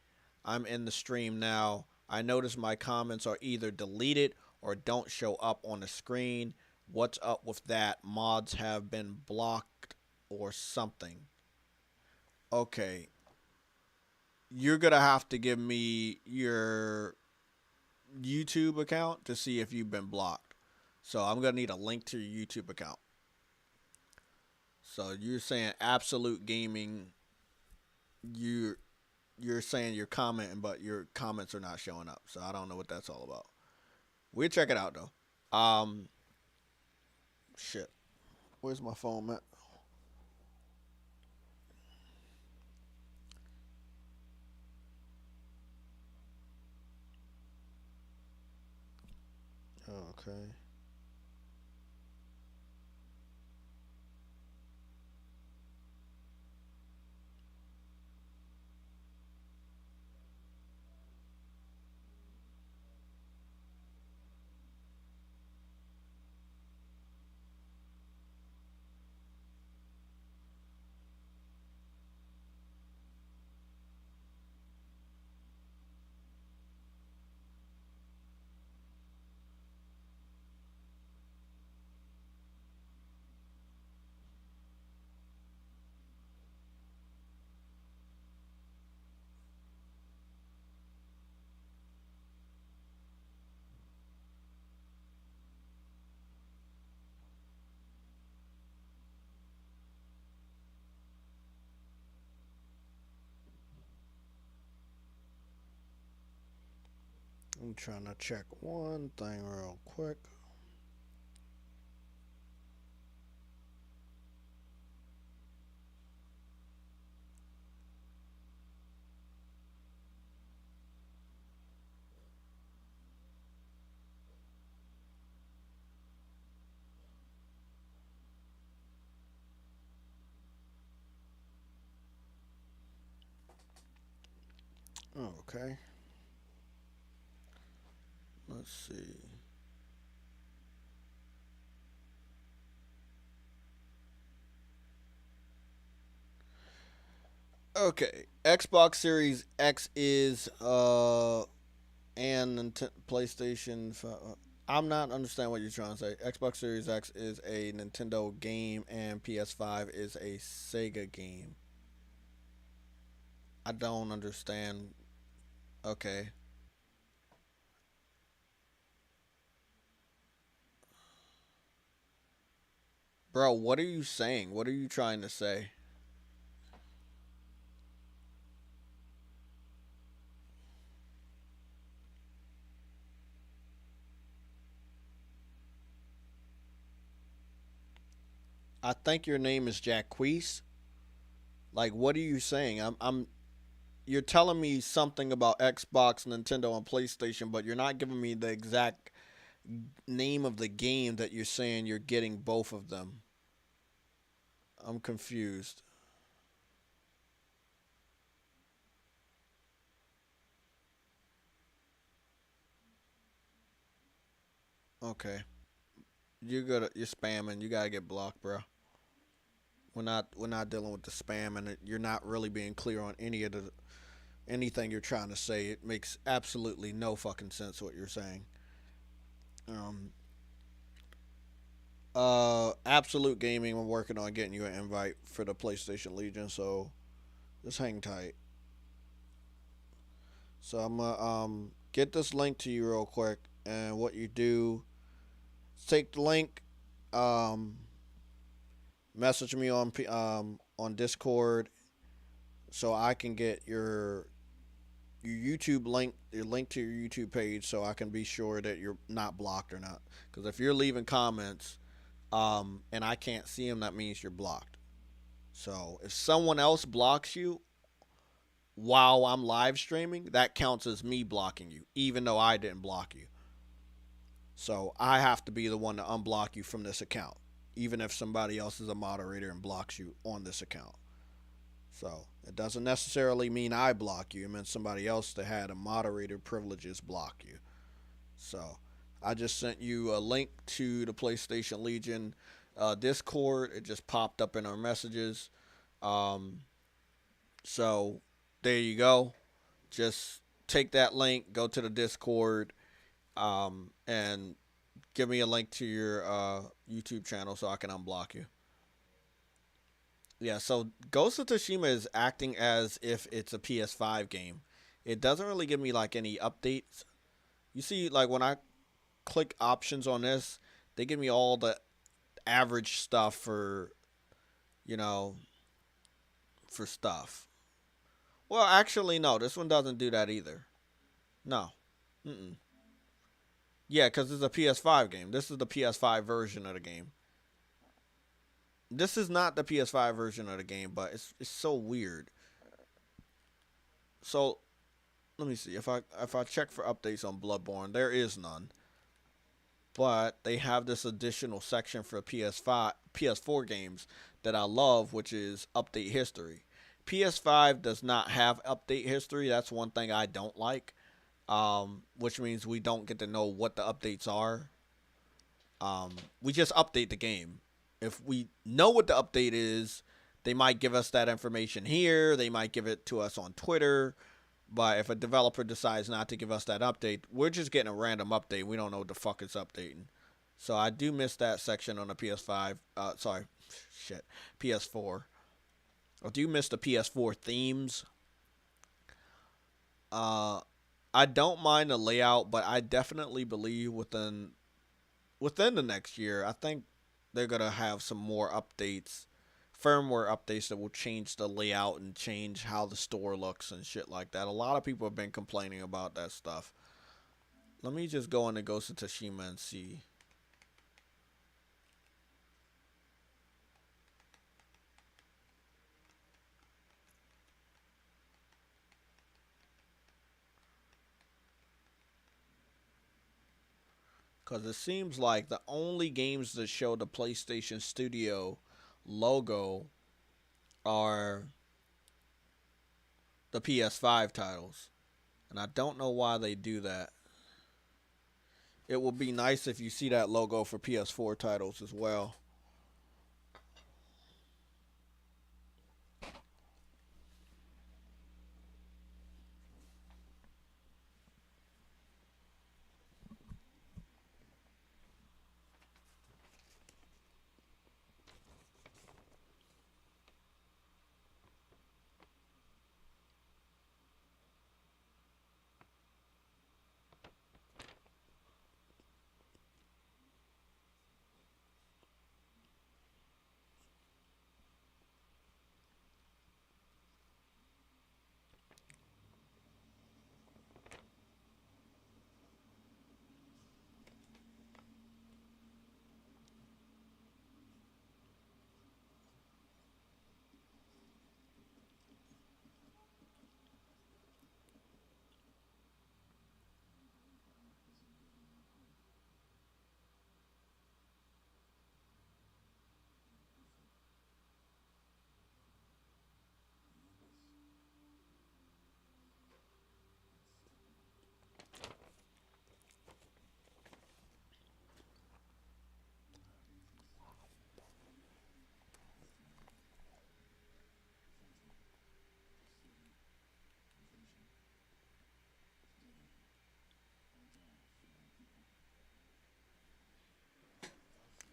I'm in the stream now. I notice my comments are either deleted or don't show up on the screen. What's up with that? Mods have been blocked or something. Okay. You're going to have to give me your YouTube account to see if you've been blocked. So I'm going to need a link to your YouTube account. So you're saying Absolute Gaming, you're saying you're commenting, but your comments are not showing up. So I don't know what that's all about. We'll check it out though. Shit. Where's my phone at? Okay. I'm trying to check one thing real quick. Okay. Let's see. Okay. Xbox Series X is and PlayStation. I'm not understanding what you're trying to say. Xbox Series X is a Nintendo game, and PS5 is a Sega game. I don't understand. Okay, bro, what are you saying? What are you trying to say? I think your name is Jacquees. Like, what are you saying? You're telling me something about Xbox, Nintendo, and PlayStation, but you're not giving me the exact name of the game that you're saying you're getting both of them. I'm confused. Okay. You're spamming. You gotta get blocked, bro. We're not dealing with the spam, and you're not really being clear on anything you're trying to say. It makes absolutely no fucking sense what you're saying. Um. Absolute Gaming. I'm working on getting you an invite for the PlayStation Legion, so just hang tight. So I'm gonna get this link to you real quick, and what you do is take the link, um, message me on Discord, so I can get your YouTube link, your link to your YouTube page, so I can be sure that you're not blocked or not. Because if you're leaving comments, and I can't see them, that means you're blocked. So if someone else blocks you while I'm live streaming, that counts as me blocking you, even though I didn't block you. So I have to be the one to unblock you from this account, even if somebody else is a moderator and blocks you on this account. So it doesn't necessarily mean I block you. It means somebody else that had a moderator privileges block you. So I just sent you a link to the PlayStation Legion Discord. It just popped up in our messages. Um, so there you go. Just take that link, go to the Discord, and give me a link to your YouTube channel so I can unblock you. Yeah, so Ghost of Tsushima is acting as if it's a PS5 game. It doesn't really give me like any updates. You see, like when I click options on this, they give me all the average stuff for, you know, for stuff. Well, actually, no, this one doesn't do that either. No. Mm-mm. Yeah, because it's a PS5 game. This is the PS5 version of the game. This is not the PS5 version of the game, but it's so weird. So let me see if I check for updates on Bloodborne, there is none. But they have this additional section for PS5, PS4 games that I love, which is update history. PS5 does not have update history. That's one thing I don't like. Which means we don't get to know what the updates are. We just update the game. If we know what the update is, they might give us that information here. They might give it to us on Twitter. But if a developer decides not to give us that update, we're just getting a random update. We don't know what the fuck it's updating. So I do miss that section on the PS5. Sorry, shit, PS4. I do miss the PS4 themes. Uh, I don't mind the layout, but I definitely believe within the next year, I think they're gonna have some more updates, firmware updates that will change the layout and change how the store looks and shit like that. A lot of people have been complaining about that stuff. Let me just go into Ghost of Tsushima and see. Because it seems like the only games that show the PlayStation Studio logo are the PS5 titles. And I don't know why they do that. It would be nice if you see that logo for PS4 titles as well.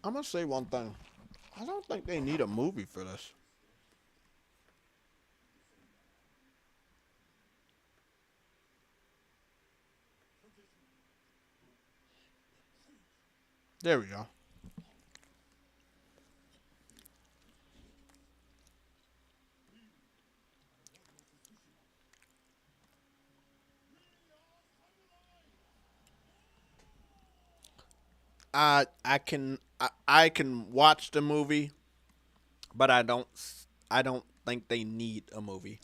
I'm gonna say one thing. I don't think they need a movie for this. There we go. I can watch the movie, but I don't think they need a movie.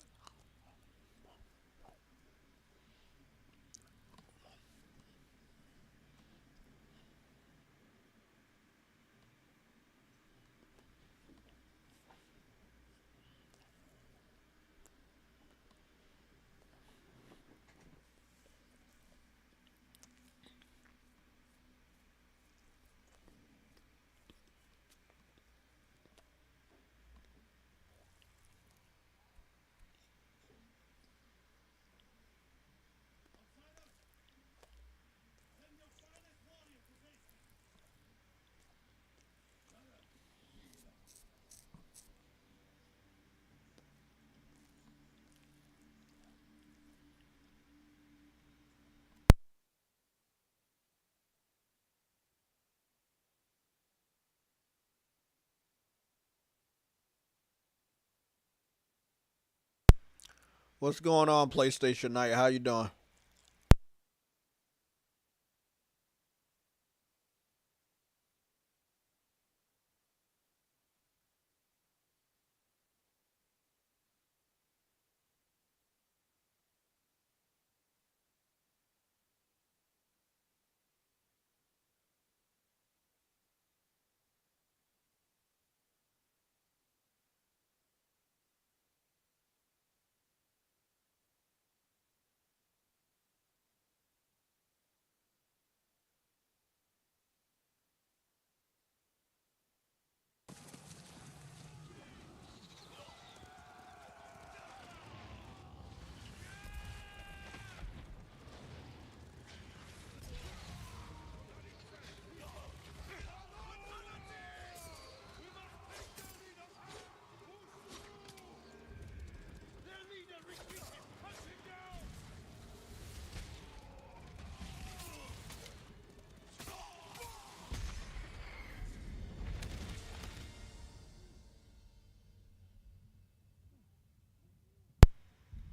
What's going on, PlayStation Night? How you doing?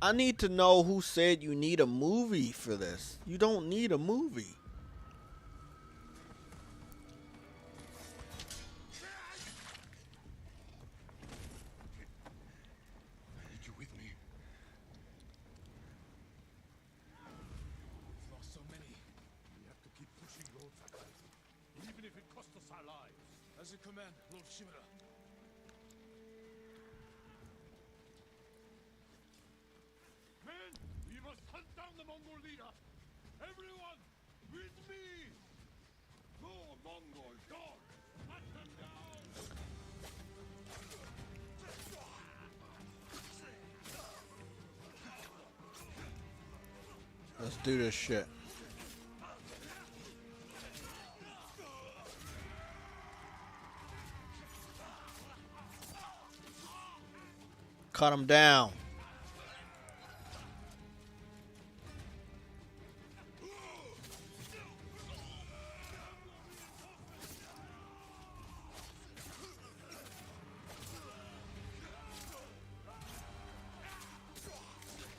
I need to know who said you need a movie for this. You don't need a movie. Need you with me. We've lost so many. We have to keep pushing, Lord Sakai. Even if it costs us our lives. As you command, Lord Shimura. Men, we must hunt down the Mongol leader. Everyone, with me. No Mongol dogs. Hunt them down. Let's do this shit. Cut him down.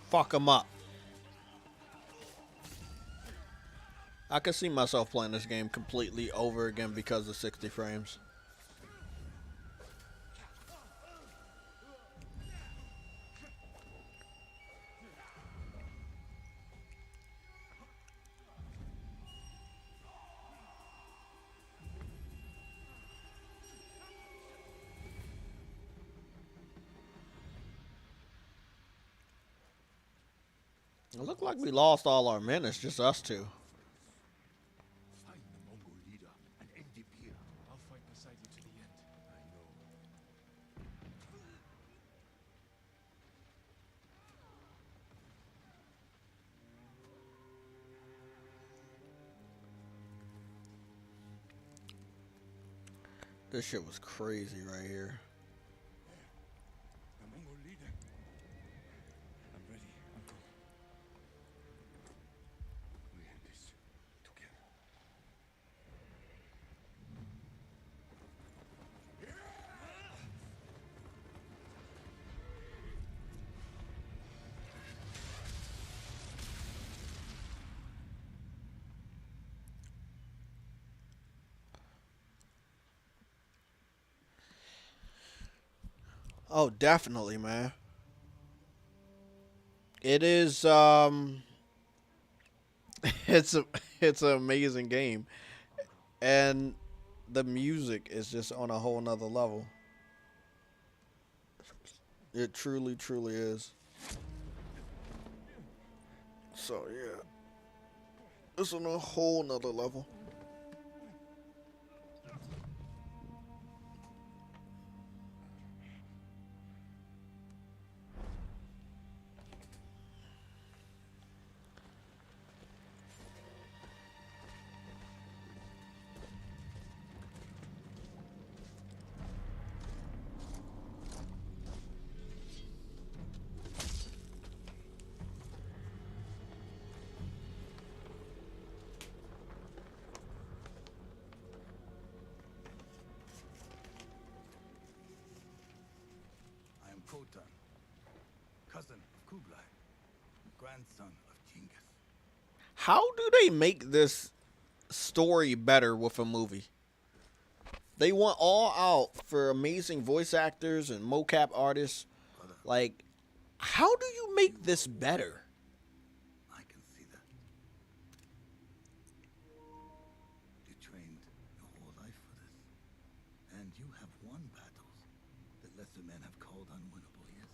Fuck him up. I could see myself playing this game completely over again because of 60 frames. It looked like we lost all our men. It's just us two. Find the Mongol leader and end the peer. I'll fight beside you to the end. I know. This shit was crazy right here. The Mongol leader. I'm ready, Uncle. We end this together. Oh, definitely, man. It is it's a it's an amazing game. And the music is just on a whole nother level. It truly, truly is. So yeah. It's on a whole nother level. I am Khotan, cousin of Kublai, grandson of Genghis. How do they make this story better with a movie? They went all out for amazing voice actors and mocap artists. Brother, Like, how do you make this better? I can see that. You trained your whole life for this. And you have won battles that lesser men have called unwinnable, yes?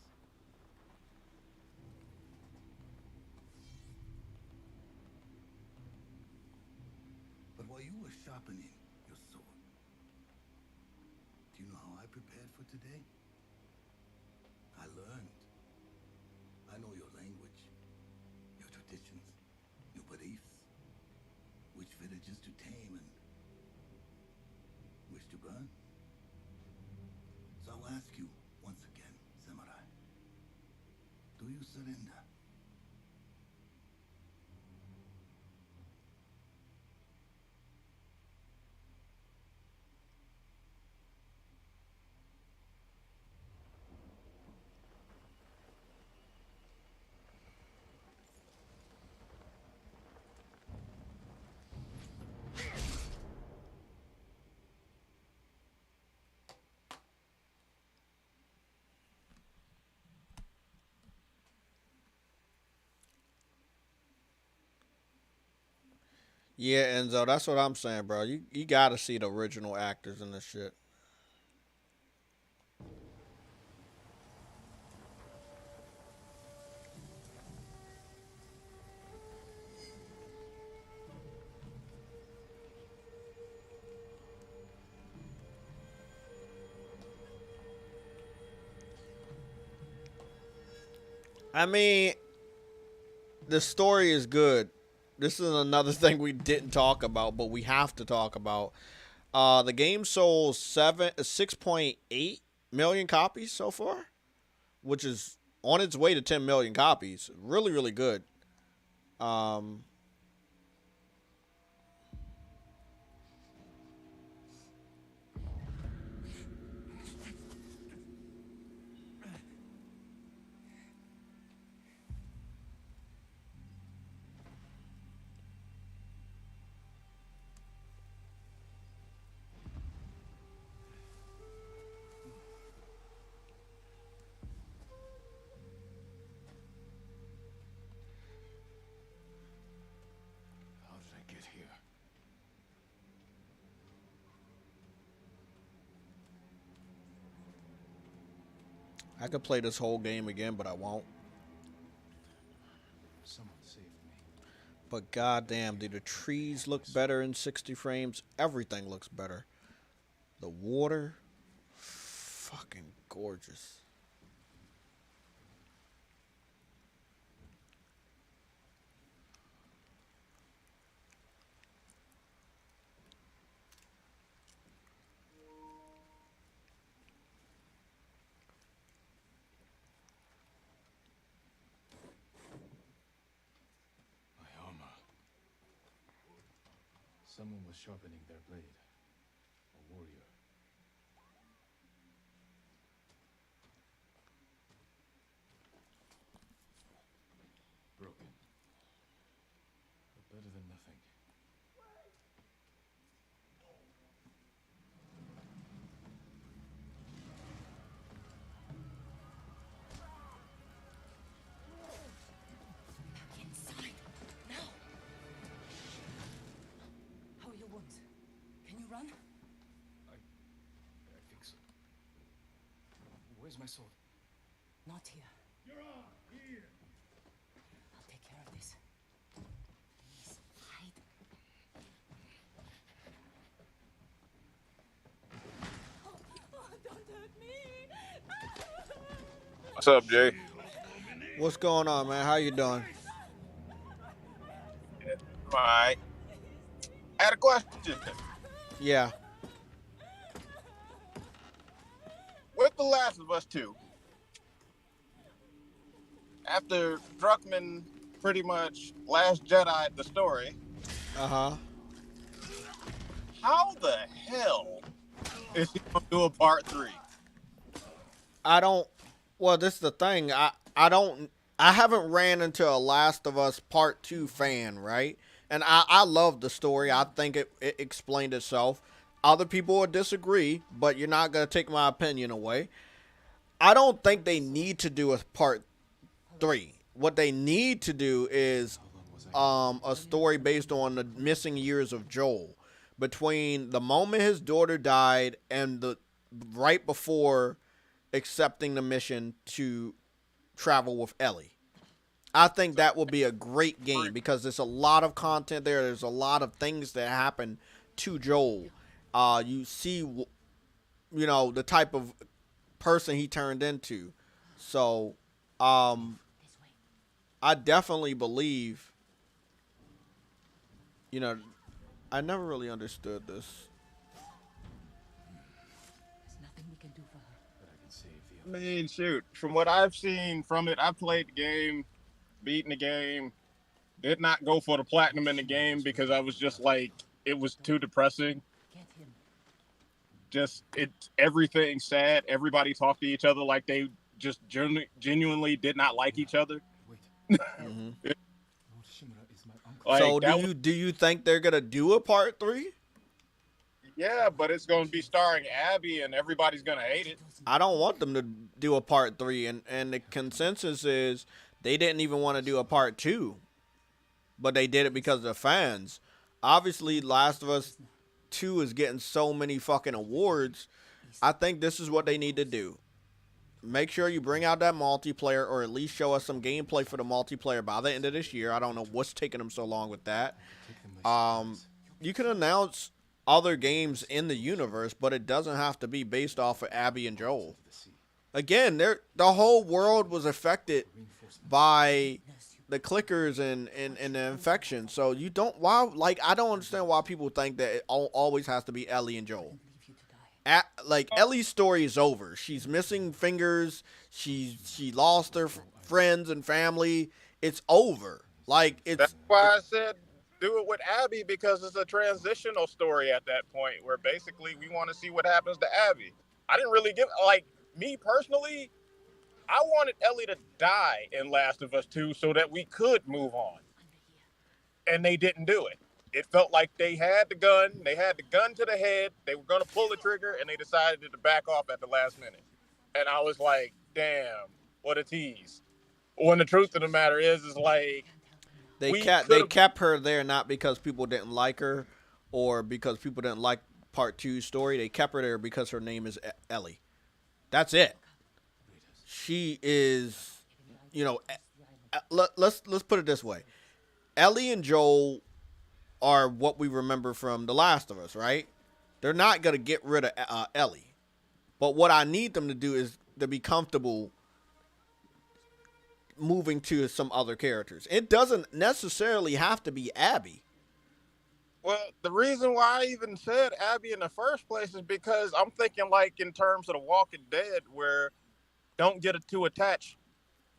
But while you were sharpening your sword, do you know how I prepared for today? I learned. I know your language, your traditions, your beliefs, which villages to tame and which to burn. So I'll ask you once again, samurai, do you surrender? Yeah, Enzo, that's what I'm saying, bro. You gotta see the original actors in this shit. I mean, the story is good. This is another thing we didn't talk about, but we have to talk about. The game sold 6.8 million copies so far, which is on its way to 10 million copies. Really, really good. Um, How did I get here? I could play this whole game again, but I won't. Someone saved me. But goddamn, do the trees look better in 60 frames? Everything looks better. The water, fucking gorgeous. Someone was sharpening their blade. A warrior. Broken. But better than nothing. Inside. Now. How are your wounds? Can you run? I think so. Where's my sword? Not here. You're on! Here! I'll take care of this. Please, hide. Oh, don't hurt me. What's up, Jay? What's going on, man? How you doing? All right. I had a question. Yeah. With The Last of Us 2, after Druckmann pretty much Last Jedi the story, Uh-huh. how the hell is he going to do a part 3? I don't. Well, this is the thing. I don't. I haven't ran into a Last of Us Part 2 fan, right? And I love the story. I think it explained itself. Other people will disagree, but you're not going to take my opinion away. I don't think they need to do a Part 3. What they need to do is a story based on the missing years of Joel. Between the moment his daughter died and the right before accepting the mission to travel with Ellie. I think that will be a great game because there's a lot of content there. There's a lot of things that happen to Joel. You see, the type of person he turned into. So, This way. I definitely believe, I never really understood this. There's nothing we can do for her. But I can save I the mean, shoot, from what I've seen from it, I played the game, beaten the game, did not go for the platinum in the game because I was just like, it was too depressing. Get him. Just, everything sad. Everybody talked to each other like they just genuinely did not like each other. Wait. Mm-hmm. Lord Shimura is my uncle. Like, So that do you think they're gonna do a part 3? Yeah, but it's going to be starring Abby, and everybody's going to hate it. I don't want them to do a part 3, and the consensus is they didn't even want to do a part 2, but they did it because of the fans. Obviously, Last of Us 2 is getting so many fucking awards. I think this is what they need to do. Make sure you bring out that multiplayer, or at least show us some gameplay for the multiplayer by the end of this year. I don't know what's taking them so long with that. Take them by surprise. You can announce other games in the universe, but it doesn't have to be based off of Abby and Joel. The sea. Again, the whole world was affected Reinforcements. by the clickers and the infection. So you don't I don't understand why people think that it always has to be Ellie and Joel. Leave you to die. Ellie's story is over. She's missing fingers. She lost her friends and family. It's over. That's why I said do it with Abby, because it's a transitional story at that point where basically we want to see what happens to Abby. I didn't really me personally, I wanted Ellie to die in Last of Us 2 so that we could move on. And they didn't do it. It felt like they had the gun to the head, they were going to pull the trigger, and they decided to back off at the last minute. And I was like, damn, what a tease. When the truth of the matter is like, They we kept her there not because people didn't like her or because people didn't like part 2's story. They kept her there because her name is Ellie. That's it. She is, let's put it this way. Ellie and Joel are what we remember from The Last of Us, right? They're not going to get rid of Ellie. But what I need them to do is to be comfortable moving to some other characters. It doesn't necessarily have to be Abby. well, the reason why I even said Abby in the first place is because I'm thinking like in terms of The Walking Dead, where don't get too attached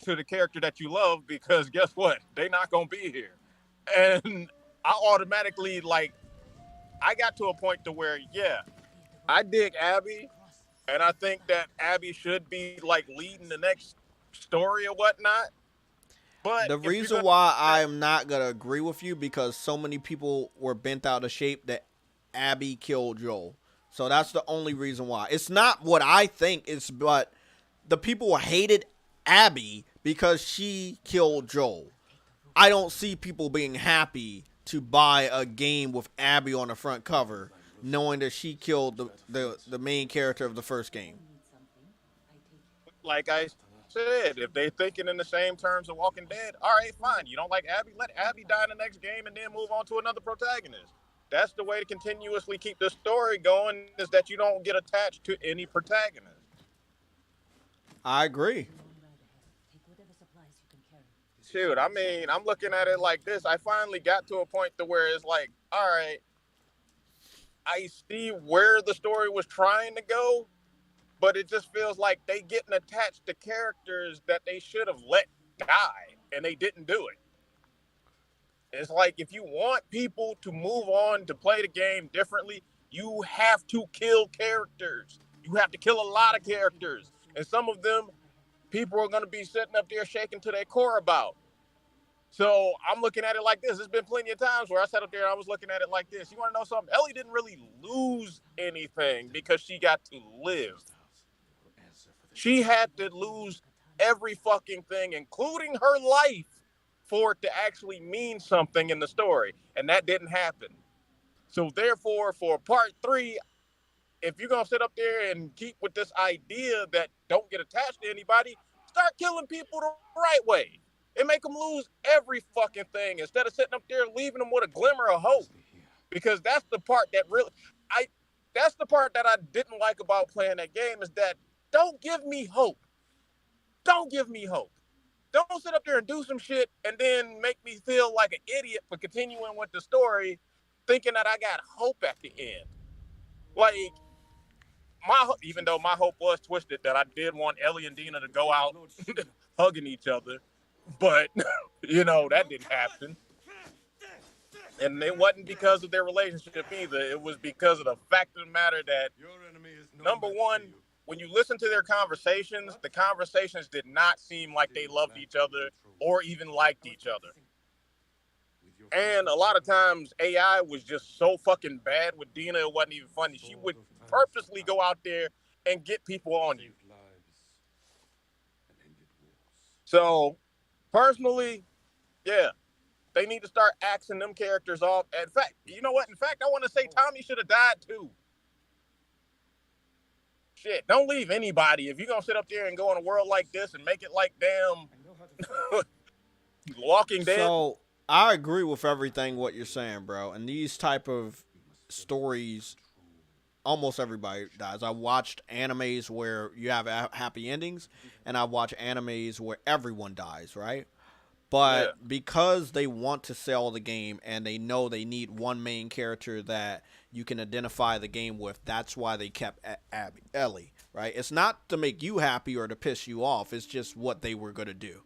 to the character that you love, because guess what? They're not going to be here. And I automatically I got to a point to where, yeah, I dig Abby, and I think that Abby should be like leading the next story or whatnot. But The if you're reason gonna, why I'm not gonna agree with you because so many people were bent out of shape that Abby killed Joel. So that's the only reason why. It's not what I think. It's but the people hated Abby because she killed Joel. I don't see people being happy to buy a game with Abby on the front cover, knowing that she killed the main character of the first game. like I said, if they thinking in the same terms of Walking Dead, all right, fine. You don't like Abby, let Abby die in the next game and then move on to another protagonist. That's the way to continuously keep the story going, is that you don't get attached to any protagonist. I agree. Shoot, I mean, I'm looking at it like this. I finally got to a point to where it's like, all right, I see where the story was trying to go, but it just feels like they getting attached to characters that they should have let die, and they didn't do it. It's like, if you want people to move on to play the game differently, you have to kill characters. You have to kill a lot of characters. And some of them, people are going to be sitting up there shaking to their core about. So I'm looking at it like this. There's been plenty of times where I sat up there and I was looking at it like this. You want to know something? Ellie didn't really lose anything because she got to live. She had to lose every fucking thing, including her life, for it to actually mean something in the story. And that didn't happen. So therefore, for part 3, if you're going to sit up there and keep with this idea that don't get attached to anybody, start killing people the right way. And make them lose every fucking thing instead of sitting up there leaving them with a glimmer of hope. Because that's the part that really, that's the part that I didn't like about playing that game, is that don't give me hope. Don't give me hope. Don't sit up there and do some shit and then make me feel like an idiot for continuing with the story, thinking that I got hope at the end. Like, even though my hope was twisted, that I did want Ellie and Dina to go out hugging each other, but that didn't happen. And it wasn't because of their relationship either. It was because of the fact of the matter that, number one, when you listen to their conversations, the conversations did not seem like they loved each other or even liked each other. And a lot of times AI was just so fucking bad with Dina, it wasn't even funny. She would purposely go out there and get people on you. So, personally, yeah, they need to start axing them characters off. In fact, you know what? In fact, I want to say Tommy should have died too. Shit, don't leave anybody. If you're going to sit up there and go in a world like this and make it like damn Walking Dead. So I agree with everything what you're saying, bro. And these type of stories, almost everybody dies. I watched animes where you have happy endings, and I watch animes where everyone dies, right? But because they want to sell the game and they know they need one main character that you can identify the game with, that's why they kept Ellie, right? It's not to make you happy or to piss you off. It's just what they were going to do.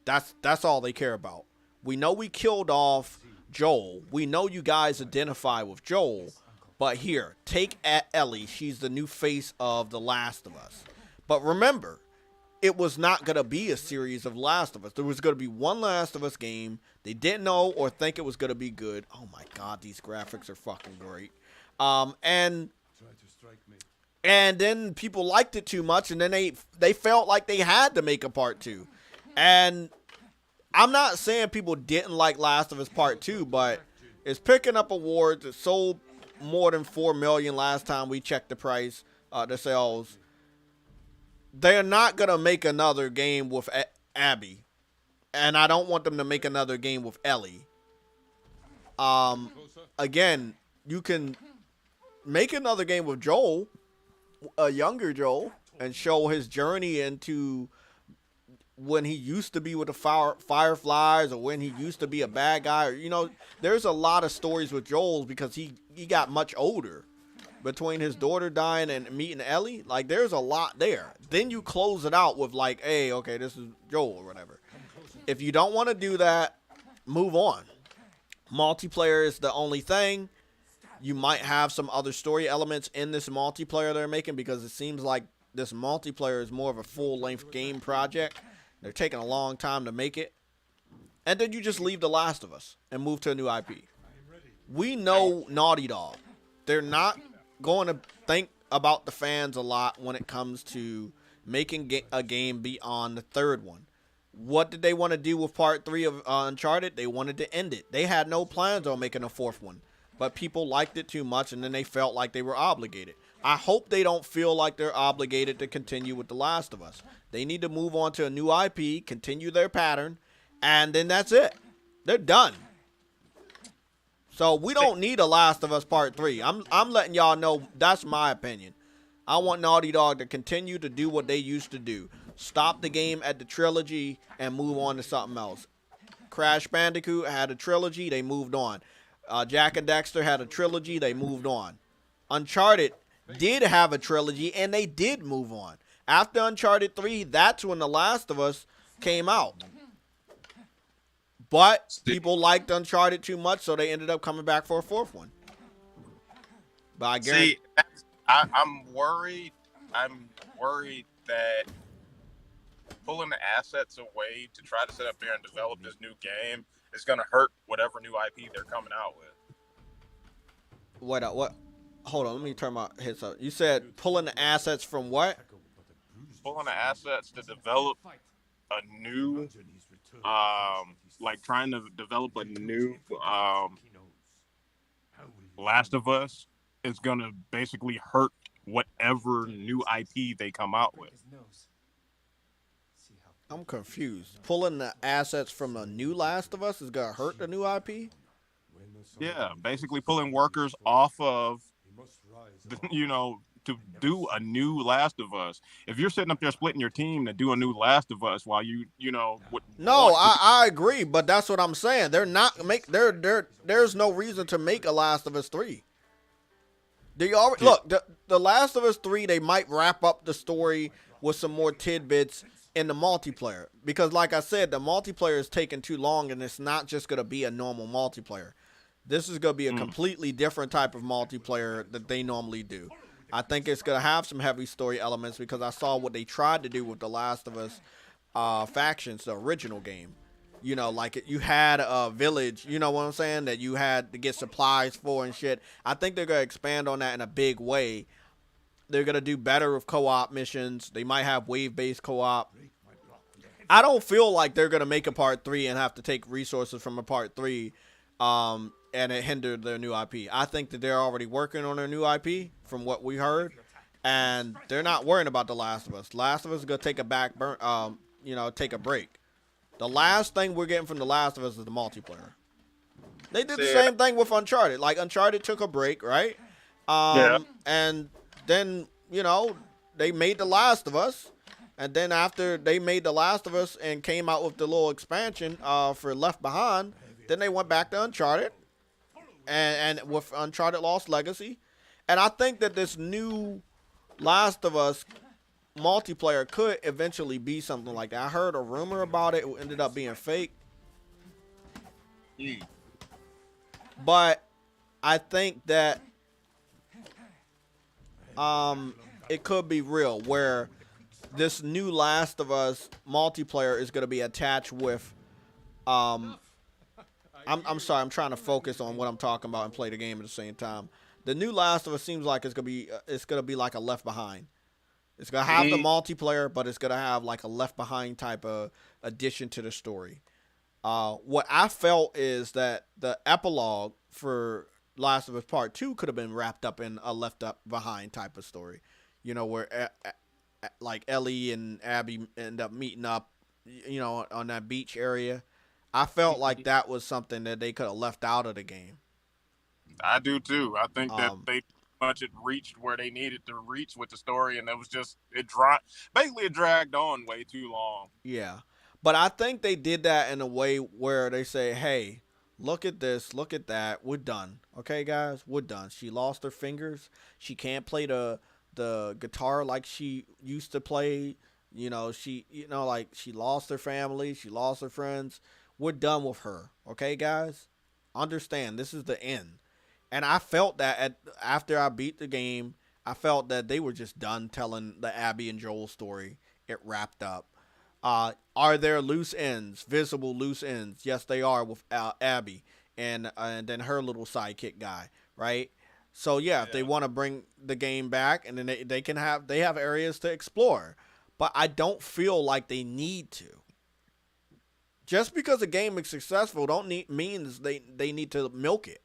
That's all they care about. We know we killed off Joel. We know you guys identify with Joel. But here, take Ellie. She's the new face of The Last of Us. But remember, it was not going to be a series of Last of Us. There was going to be one Last of Us game. They didn't know or think it was going to be good. Oh my God, these graphics are fucking great. And then people liked it too much, and then they felt like they had to make a part 2. And I'm not saying people didn't like Last of Us Part 2, but it's picking up awards. It sold more than 4 million last time we checked the price, the sales. They're not going to make another game with Abby. And I don't want them to make another game with Ellie. Again, you can make another game with Joel, a younger Joel, and show his journey into when he used to be with the Fireflies, or when he used to be a bad guy. Or, there's a lot of stories with Joel because he got much older. Between his daughter dying and meeting Ellie, like, there's a lot there. Then you close it out with like, hey, okay, this is Joel or whatever. If you don't want to do that, move on. Multiplayer is the only thing. You might have some other story elements in this multiplayer they're making, because it seems like this multiplayer is more of a full-length game project. They're taking a long time to make it. And then you just leave The Last of Us and move to a new IP. We know Naughty Dog. They're not going to think about the fans a lot when it comes to making a game beyond the third one. What did they want to do with part 3 of Uncharted? They wanted to end it. They had no plans on making a 4th one. But people liked it too much, and then they felt like they were obligated. I hope they don't feel like they're obligated to continue with The Last of Us. They need to move on to a new IP, continue their pattern, and then that's it. They're done. So we don't need a Last of Us Part 3. I'm letting y'all know that's my opinion. I want Naughty Dog to continue to do what they used to do. Stop the game at the trilogy and move on to something else. Crash Bandicoot had a trilogy, they moved on. Jak and Daxter had a trilogy, they moved on. Uncharted did have a trilogy, and they did move on. After Uncharted 3, that's when The Last of Us came out. But people liked Uncharted too much, so they ended up coming back for a 4th one. But I guarantee... See, I'm worried. I'm worried that pulling the assets away to try to sit up there and develop this new game is going to hurt whatever new IP they're coming out with. What? Hold on, let me turn my headset up. You said pulling the assets from what? Pulling the assets to develop a new, like trying to develop a new Last of Us is going to basically hurt whatever new IP they come out with. I'm confused. Pulling the assets from a new Last of Us is going to hurt the new IP? Yeah, basically pulling workers off of, to do a new Last of Us. If you're sitting up there splitting your team to do a new Last of Us while No, I agree, but that's what I'm saying. They're not there's no reason to make a Last of Us 3. Look, the Last of Us 3, they might wrap up the story with some more tidbits in the multiplayer. Because like I said, the multiplayer is taking too long, and it's not just going to be a normal multiplayer. This is going to be a completely different type of multiplayer that they normally do. I think it's going to have some heavy story elements, because I saw what they tried to do with the Last of Us factions, the original game. Like you had a village, you know what I'm saying, that you had to get supplies for and shit. I think they're going to expand on that in a big way. They're going to do better with co-op missions. They might have wave-based co-op. I don't feel like they're going to make a part 3 and have to take resources from a part 3 and it hindered their new IP. I think that they're already working on their new IP from what we heard, and they're not worrying about The Last of Us. Last of Us is going to take take a break. The last thing we're getting from The Last of Us is the multiplayer. They did the same thing with Uncharted. Like, Uncharted took a break, right? And then, they made The Last of Us. And then after they made The Last of Us and came out with the little expansion for Left Behind, then they went back to Uncharted. And with Uncharted Lost Legacy. And I think that this new Last of Us multiplayer could eventually be something like that. I heard a rumor about it. It ended up being fake. But I think that it could be real, where this new Last of Us multiplayer is going to be attached with I'm sorry, I'm trying to focus on what I'm talking about and play the game at the same time. The new Last of Us seems like it's gonna be like a Left Behind. It's gonna have the multiplayer, but it's gonna have like a Left Behind type of addition to the story. What I felt is that the epilogue for Last of Us Part 2 could have been wrapped up in a Left Behind type of story. Where like Ellie and Abby end up meeting up, on that beach area. I felt like that was something that they could have left out of the game. I do too. I think that they much it reached where they needed to reach with the story, and it was just it dragged on way too long. Yeah, but I think they did that in a way where they say, "Hey, look at this, look at that. We're done. Okay, guys, we're done. She lost her fingers. She can't play the guitar like she used to play. She lost her family. She lost her friends. We're done with her. Okay, guys? Understand, this is the end. And I felt that after I beat the game, I felt that they were just done telling the Abby and Joel story. It wrapped up. Are there loose ends, visible loose ends? Yes, they are with Abby and then her little sidekick guy, right? So yeah, if they Yeah. want to bring the game back, and then they have areas to explore, but I don't feel like they need to. Just because a game is successful don't need means they need to milk it.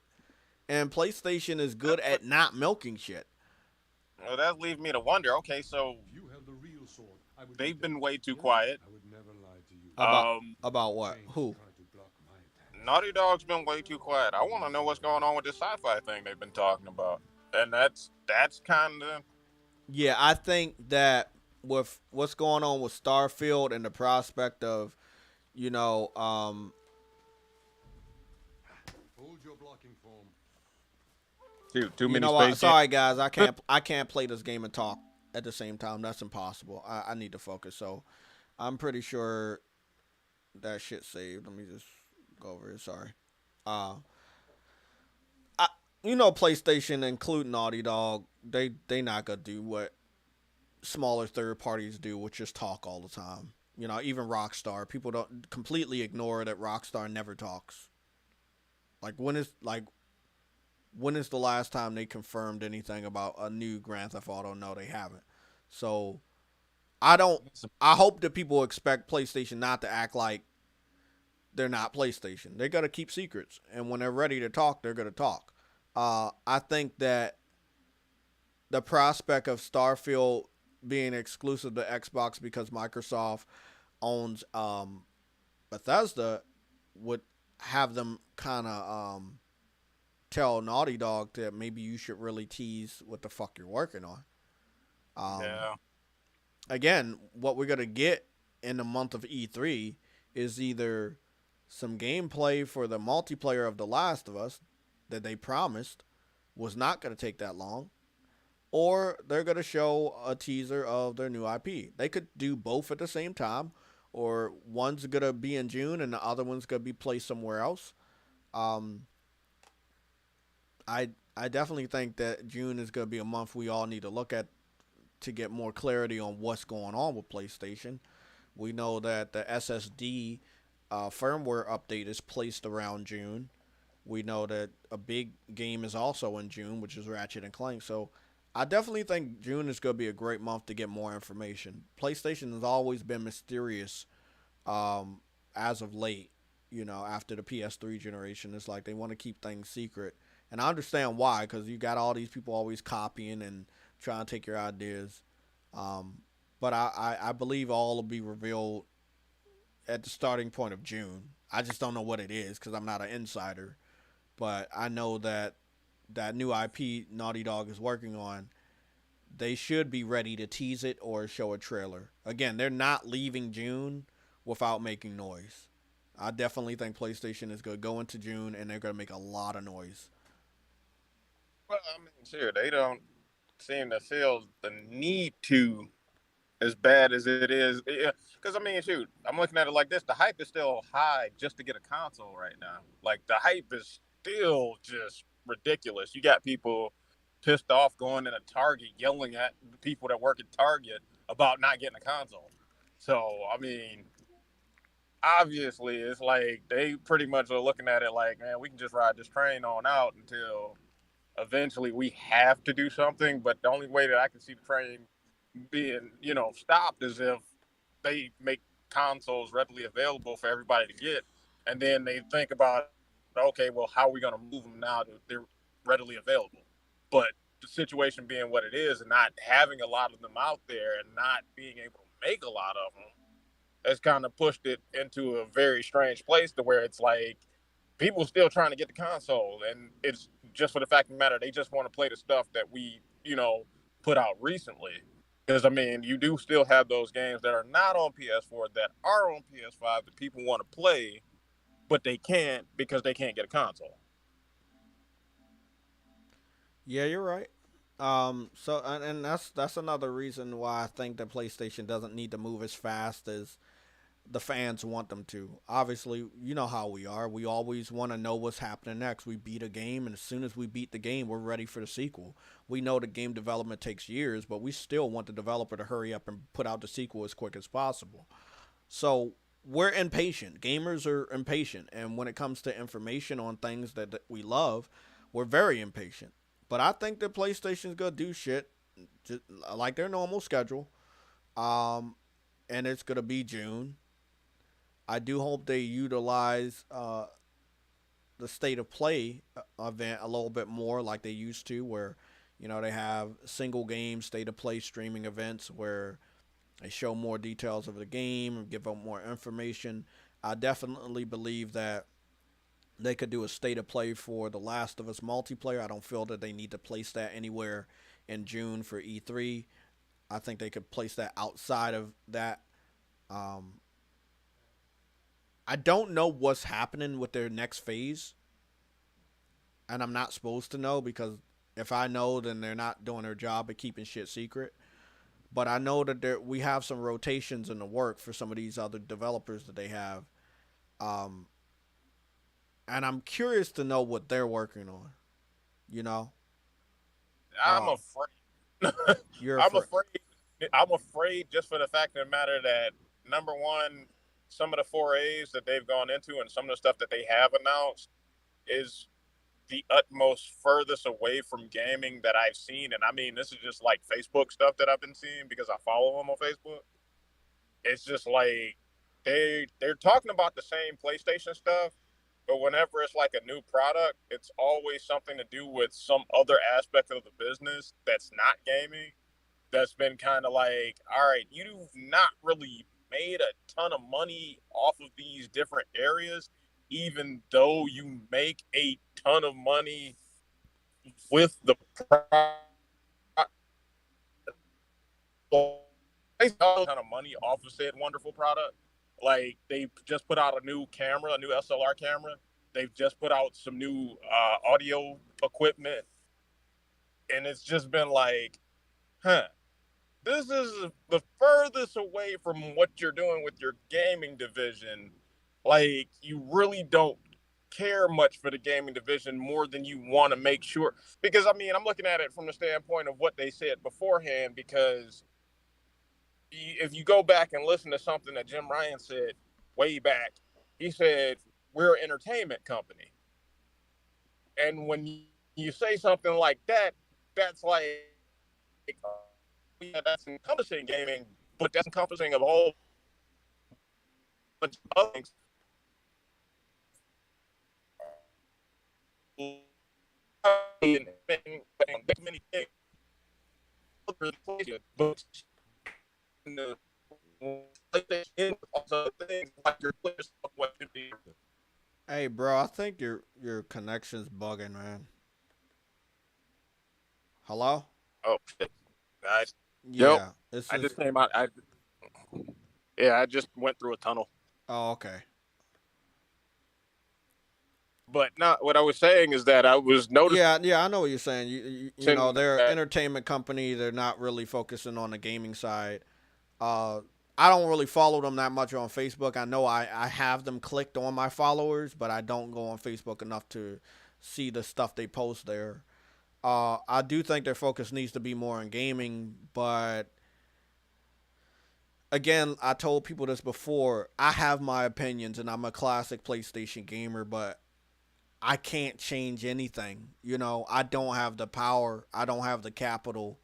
And PlayStation is good That, at not milking shit. well, that leaves me to wonder. Okay, so If you held the real sword, I would be they've been dead. way too Yes, quiet. I would never lie to you. About Um, about what? Change Who? tried to block my attack. Naughty Dog's been way too quiet. I want to know what's going on with this sci-fi thing they've been talking about, and that's kind of Yeah, I think that with what's going on with Starfield and the prospect of, you know, Hold your blocking form. too you many know what? space jam. Sorry guys, I can't play this game and talk at the same time. That's impossible. I need to focus. So I'm pretty sure that shit saved. Let me just go over it. Sorry. Uh, I, PlayStation, including Naughty Dog, they not gonna do what smaller third parties do, which is talk all the time. Even Rockstar, people don't completely ignore that Rockstar never talks. Like when is the last time they confirmed anything about a new Grand Theft Auto? No, they haven't. So I don't. I hope that people expect PlayStation not to act like they're not PlayStation. They gotta keep secrets, and when they're ready to talk, they're gonna talk. I think that the prospect of Starfield being exclusive to Xbox because Microsoft owns Bethesda would have them kind of tell Naughty Dog that maybe you should really tease what the fuck you're working on. Um, Yeah, Again, what we're gonna get in the month of E3 is either some gameplay for the multiplayer of The Last of Us that they promised was not gonna take that long, or they're gonna show a teaser of their new IP. They could do both at the same time, or one's gonna be in June and the other one's gonna be placed somewhere else. Um, I definitely think that June is gonna be a month we all need to look at to get more clarity on what's going on with PlayStation. We know that the SSD firmware update is placed around June. We know that a big game is also in June, which is Ratchet and Clank. So I definitely think June is going to be a great month to get more information. PlayStation has always been mysterious as of late. After the PS3 generation, it's like they want to keep things secret, and I understand why, because you got all these people always copying and trying to take your ideas. Um, but I believe all will be revealed at the starting point of June. I just don't know what it is because I'm not an insider. But I know that that new IP Naughty Dog is working on, they should be ready to tease it or show a trailer. Again, they're not leaving June without making noise. I definitely think PlayStation is going to go into June and they're going to make a lot of noise. well, I mean, sure, they don't seem to feel the need to as bad as it is. Yeah, because I mean, shoot, I'm looking at it like this: the hype is still high just to get a console right now. Like the hype is still just ridiculous. You got people pissed off going in a Target yelling at the people that work at Target about not getting a console. So I mean, obviously, it's like they pretty much are looking at it like, man, we can just ride this train on out until eventually we have to do something. But the only way that I can see the train being, stopped is if they make consoles readily available for everybody to get, and then they think about, okay, well, how are we going to move them now that they're readily available? But the situation being what it is, and not having a lot of them out there, and not being able to make a lot of them, has kind of pushed it into a very strange place to where it's like people still trying to get the console, and it's just for the fact of the matter they just want to play the stuff that we put out recently. Because I mean, you do still have those games that are not on PS4 that are on PS5 that people want to play, but they can't because they can't get a console. Yeah, you're right. So and that's another reason why I think that PlayStation doesn't need to move as fast as the fans want them to. Obviously, you know how we are. We always want to know what's happening next. We beat a game, and as soon as we beat the game, we're ready for the sequel. We know the game development takes years, but we still want the developer to hurry up and put out the sequel as quick as possible. So we're impatient. Gamers are impatient, and when it comes to information on things that we love, we're very impatient. But I think that PlayStation's gonna do shit just like their normal schedule. Um, and it's gonna be June. I do hope they utilize the state of play event a little bit more like they used to, where they have single game state of play streaming events where they show more details of the game and give out more information. I definitely believe that they could do a state of play for The Last of Us multiplayer. I don't feel that they need to place that anywhere in June for E3. I think they could place that outside of that. Um, I don't know what's happening with their next phase, and I'm not supposed to know because if I know, then they're not doing their job of keeping shit secret. But I know that we have some rotations in the work for some of these other developers that they have, um, and I'm curious to know what they're working on. You know, I'm uh, afraid. you're I'm afraid. afraid. I'm afraid just for the fact of the matter that number one, some of the forays that they've gone into and some of the stuff that they have announced is the utmost furthest away from gaming that I've seen. And I mean, this is just like Facebook stuff that I've been seeing because I follow them on Facebook. It's just like they're talking about the same PlayStation stuff, but whenever it's like a new product, it's always something to do with some other aspect of the business that's not gaming. That's been kind of like, all right, you've not really made a ton of money off of these different areas, even though you make a ton of money with the product. They a ton of money off of said wonderful product. Like they just put out a new camera, a new SLR camera. They've just put out some new audio equipment, and it's just been like, huh. This is the furthest away from what you're doing with your gaming division. Like you really don't care much for the gaming division more than you want to make sure. Because I mean, I'm looking at it from the standpoint of what they said beforehand. Because if you go back and listen to something that Jim Ryan said way back, he said we're an entertainment company, and when you say something like that, that's like, yeah, that's encompassing gaming, but that's encompassing of all bunch of other things. Many things, but also things like your players, what could be. Hey, bro, I think your connection's bugging, man. Hello? Oh shit! I, yep, Yeah, it's I just. just came out. Yeah, I just went through a tunnel. Oh, okay. But not what I was saying is that I was noticing Yeah, yeah, I know what you're saying. They're an that entertainment company. They're not really focusing on the gaming side. Uh, I don't really follow them that much on Facebook. I know I have them clicked on my followers, but I don't go on Facebook enough to see the stuff they post there. I do think their focus needs to be more on gaming, but again, I told people this before. I have my opinions, and I'm a classic PlayStation gamer, but I can't change anything. I don't have the power. I don't have the capital.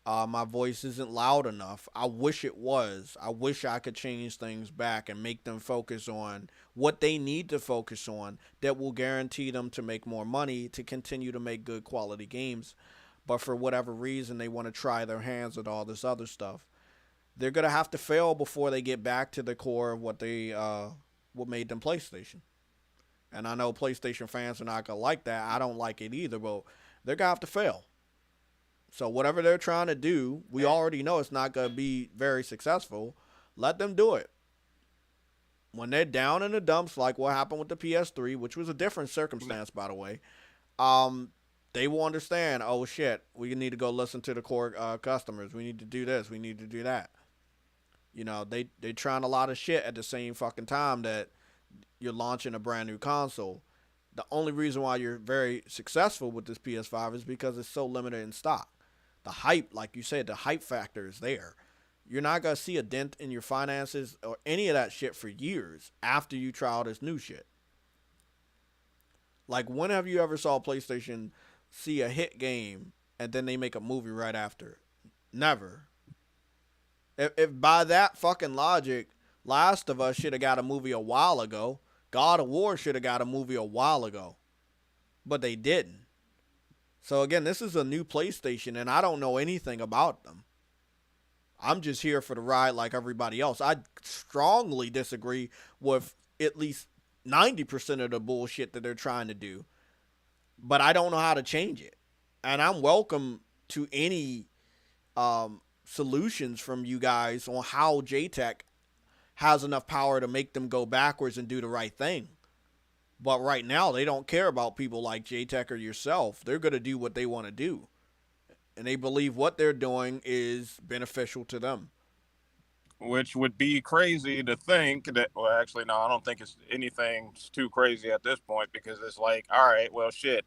My voice isn't loud enough. I wish it was. I wish I could change things back and make them focus on what they need to focus on that will guarantee them to make more money to continue to make good quality games. But for whatever reason, they want to try their hands at all this other stuff. They're gonna have to fail before they get back to the core of what made them PlayStation. And I know PlayStation fans are not gonna like that. I don't like it either, but they're gonna have to fail. So whatever they're trying to do, we already know it's not gonna be very successful. Let them do it. When they're down in the dumps, like what happened with the PS3, which was a different circumstance, by the way, um, they will understand. Oh shit, we need to go listen to the core customers. We need to do this. We need to do that. You know, they trying a lot of shit at the same fucking time that you're launching a brand new console. The only reason why you're very successful with this PS5 is because it's so limited in stock. The hype, like you said, the hype factor is there. You're not gonna see a dent in your finances or any of that shit for years after you try all this new shit. Like, when have you ever saw PlayStation see a hit game and then they make a movie right after? Never. If by that fucking logic, Last of Us should have got a movie a while ago. God of War should have got a movie a while ago. But they didn't. So again, this is a new PlayStation and I don't know anything about them. I'm just here for the ride like everybody else. I strongly disagree with at least 90% of the bullshit that they're trying to do. But I don't know how to change it. And I'm welcome to any solutions from you guys on how JTech has enough power to make them go backwards and do the right thing. But right now, they don't care about people like JTech or yourself. They're going to do what they want to do. And they believe what they're doing is beneficial to them. Which would be crazy to think that, well, actually, no, I don't think it's anything too crazy at this point, because it's like, all right, well, shit.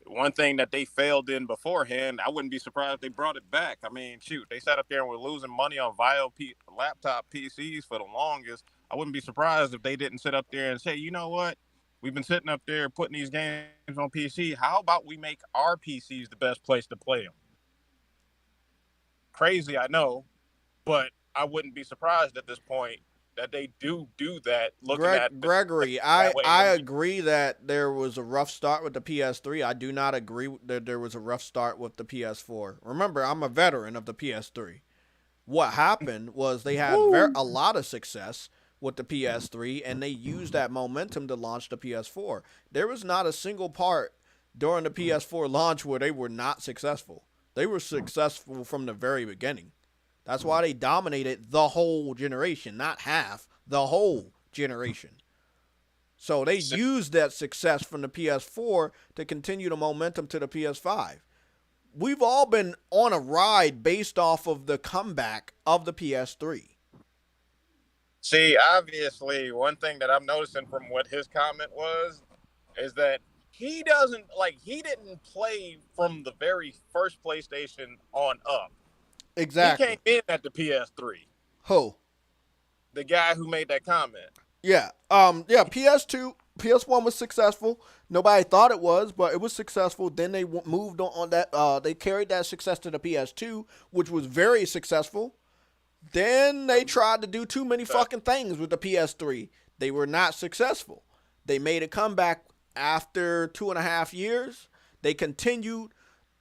One thing that they failed in beforehand, I wouldn't be surprised if they brought it back. I mean, shoot, they sat up there and were losing money on laptop PCs for the longest. I wouldn't be surprised if they didn't sit up there and say, you know what? We've been sitting up there putting these games on PC. How about we make our PCs the best place to play them? Crazy, I know, but I wouldn't be surprised at this point that they do that. Gregory, I agree that there was a rough start with the PS3. I do not agree that there was a rough start with the PS4. Remember, I'm a veteran of the PS3. What happened was they had a lot of success with the PS3, and they used that momentum to launch the PS4. There was not a single part during the PS4 launch where they were not successful. They were successful from the very beginning. That's why they dominated the whole generation, not half, the whole generation. So they used that success from the PS4 to continue the momentum to the PS5. We've all been on a ride based off of the comeback of the PS3. See, obviously, one thing that I'm noticing from what his comment was is that he didn't play from the very first PlayStation on up. Exactly. He came in at the PS3. Who? The guy who made that comment. Yeah. PS2, PS1 was successful. Nobody thought it was, but it was successful. Then they moved on that. They carried that success to the PS2, which was very successful. Then they tried to do too many fucking things with the PS3. They were not successful. They made a comeback after 2.5 years. They continued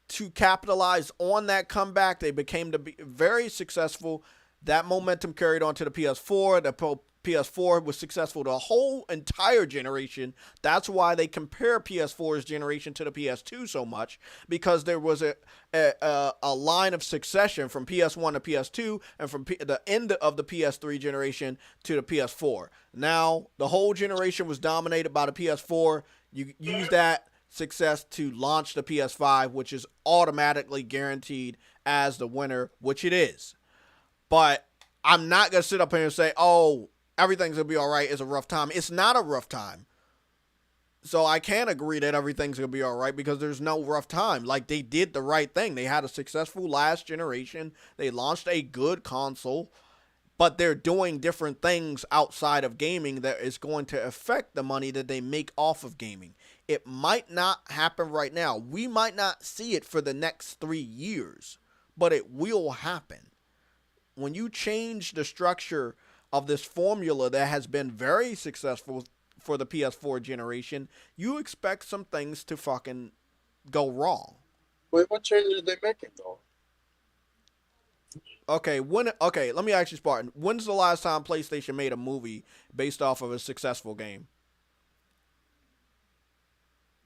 to capitalize on that comeback. They became very successful. That momentum carried on to the PS4. The PS4 was successful the whole entire generation. That's why they compare PS4's generation to the PS2 so much, because there was a line of succession from PS1 to PS2 and from the end of the PS3 generation to the PS4. Now, the whole generation was dominated by the PS4. You use that success to launch the PS5, which is automatically guaranteed as the winner, which it is. But I'm not going to sit up here and say, oh, everything's going to be all right. It's a rough time. It's not a rough time. So I can't agree that everything's going to be all right, because there's no rough time. Like, they did the right thing. They had a successful last generation. They launched a good console, but they're doing different things outside of gaming that is going to affect the money that they make off of gaming. It might not happen right now. We might not see it for the next 3 years, but it will happen. When you change the structure of this formula that has been very successful for the PS4 generation, you expect some things to fucking go wrong. Wait, what changes did they making though? Okay, let me ask you, Spartan. When's the last time PlayStation made a movie based off of a successful game?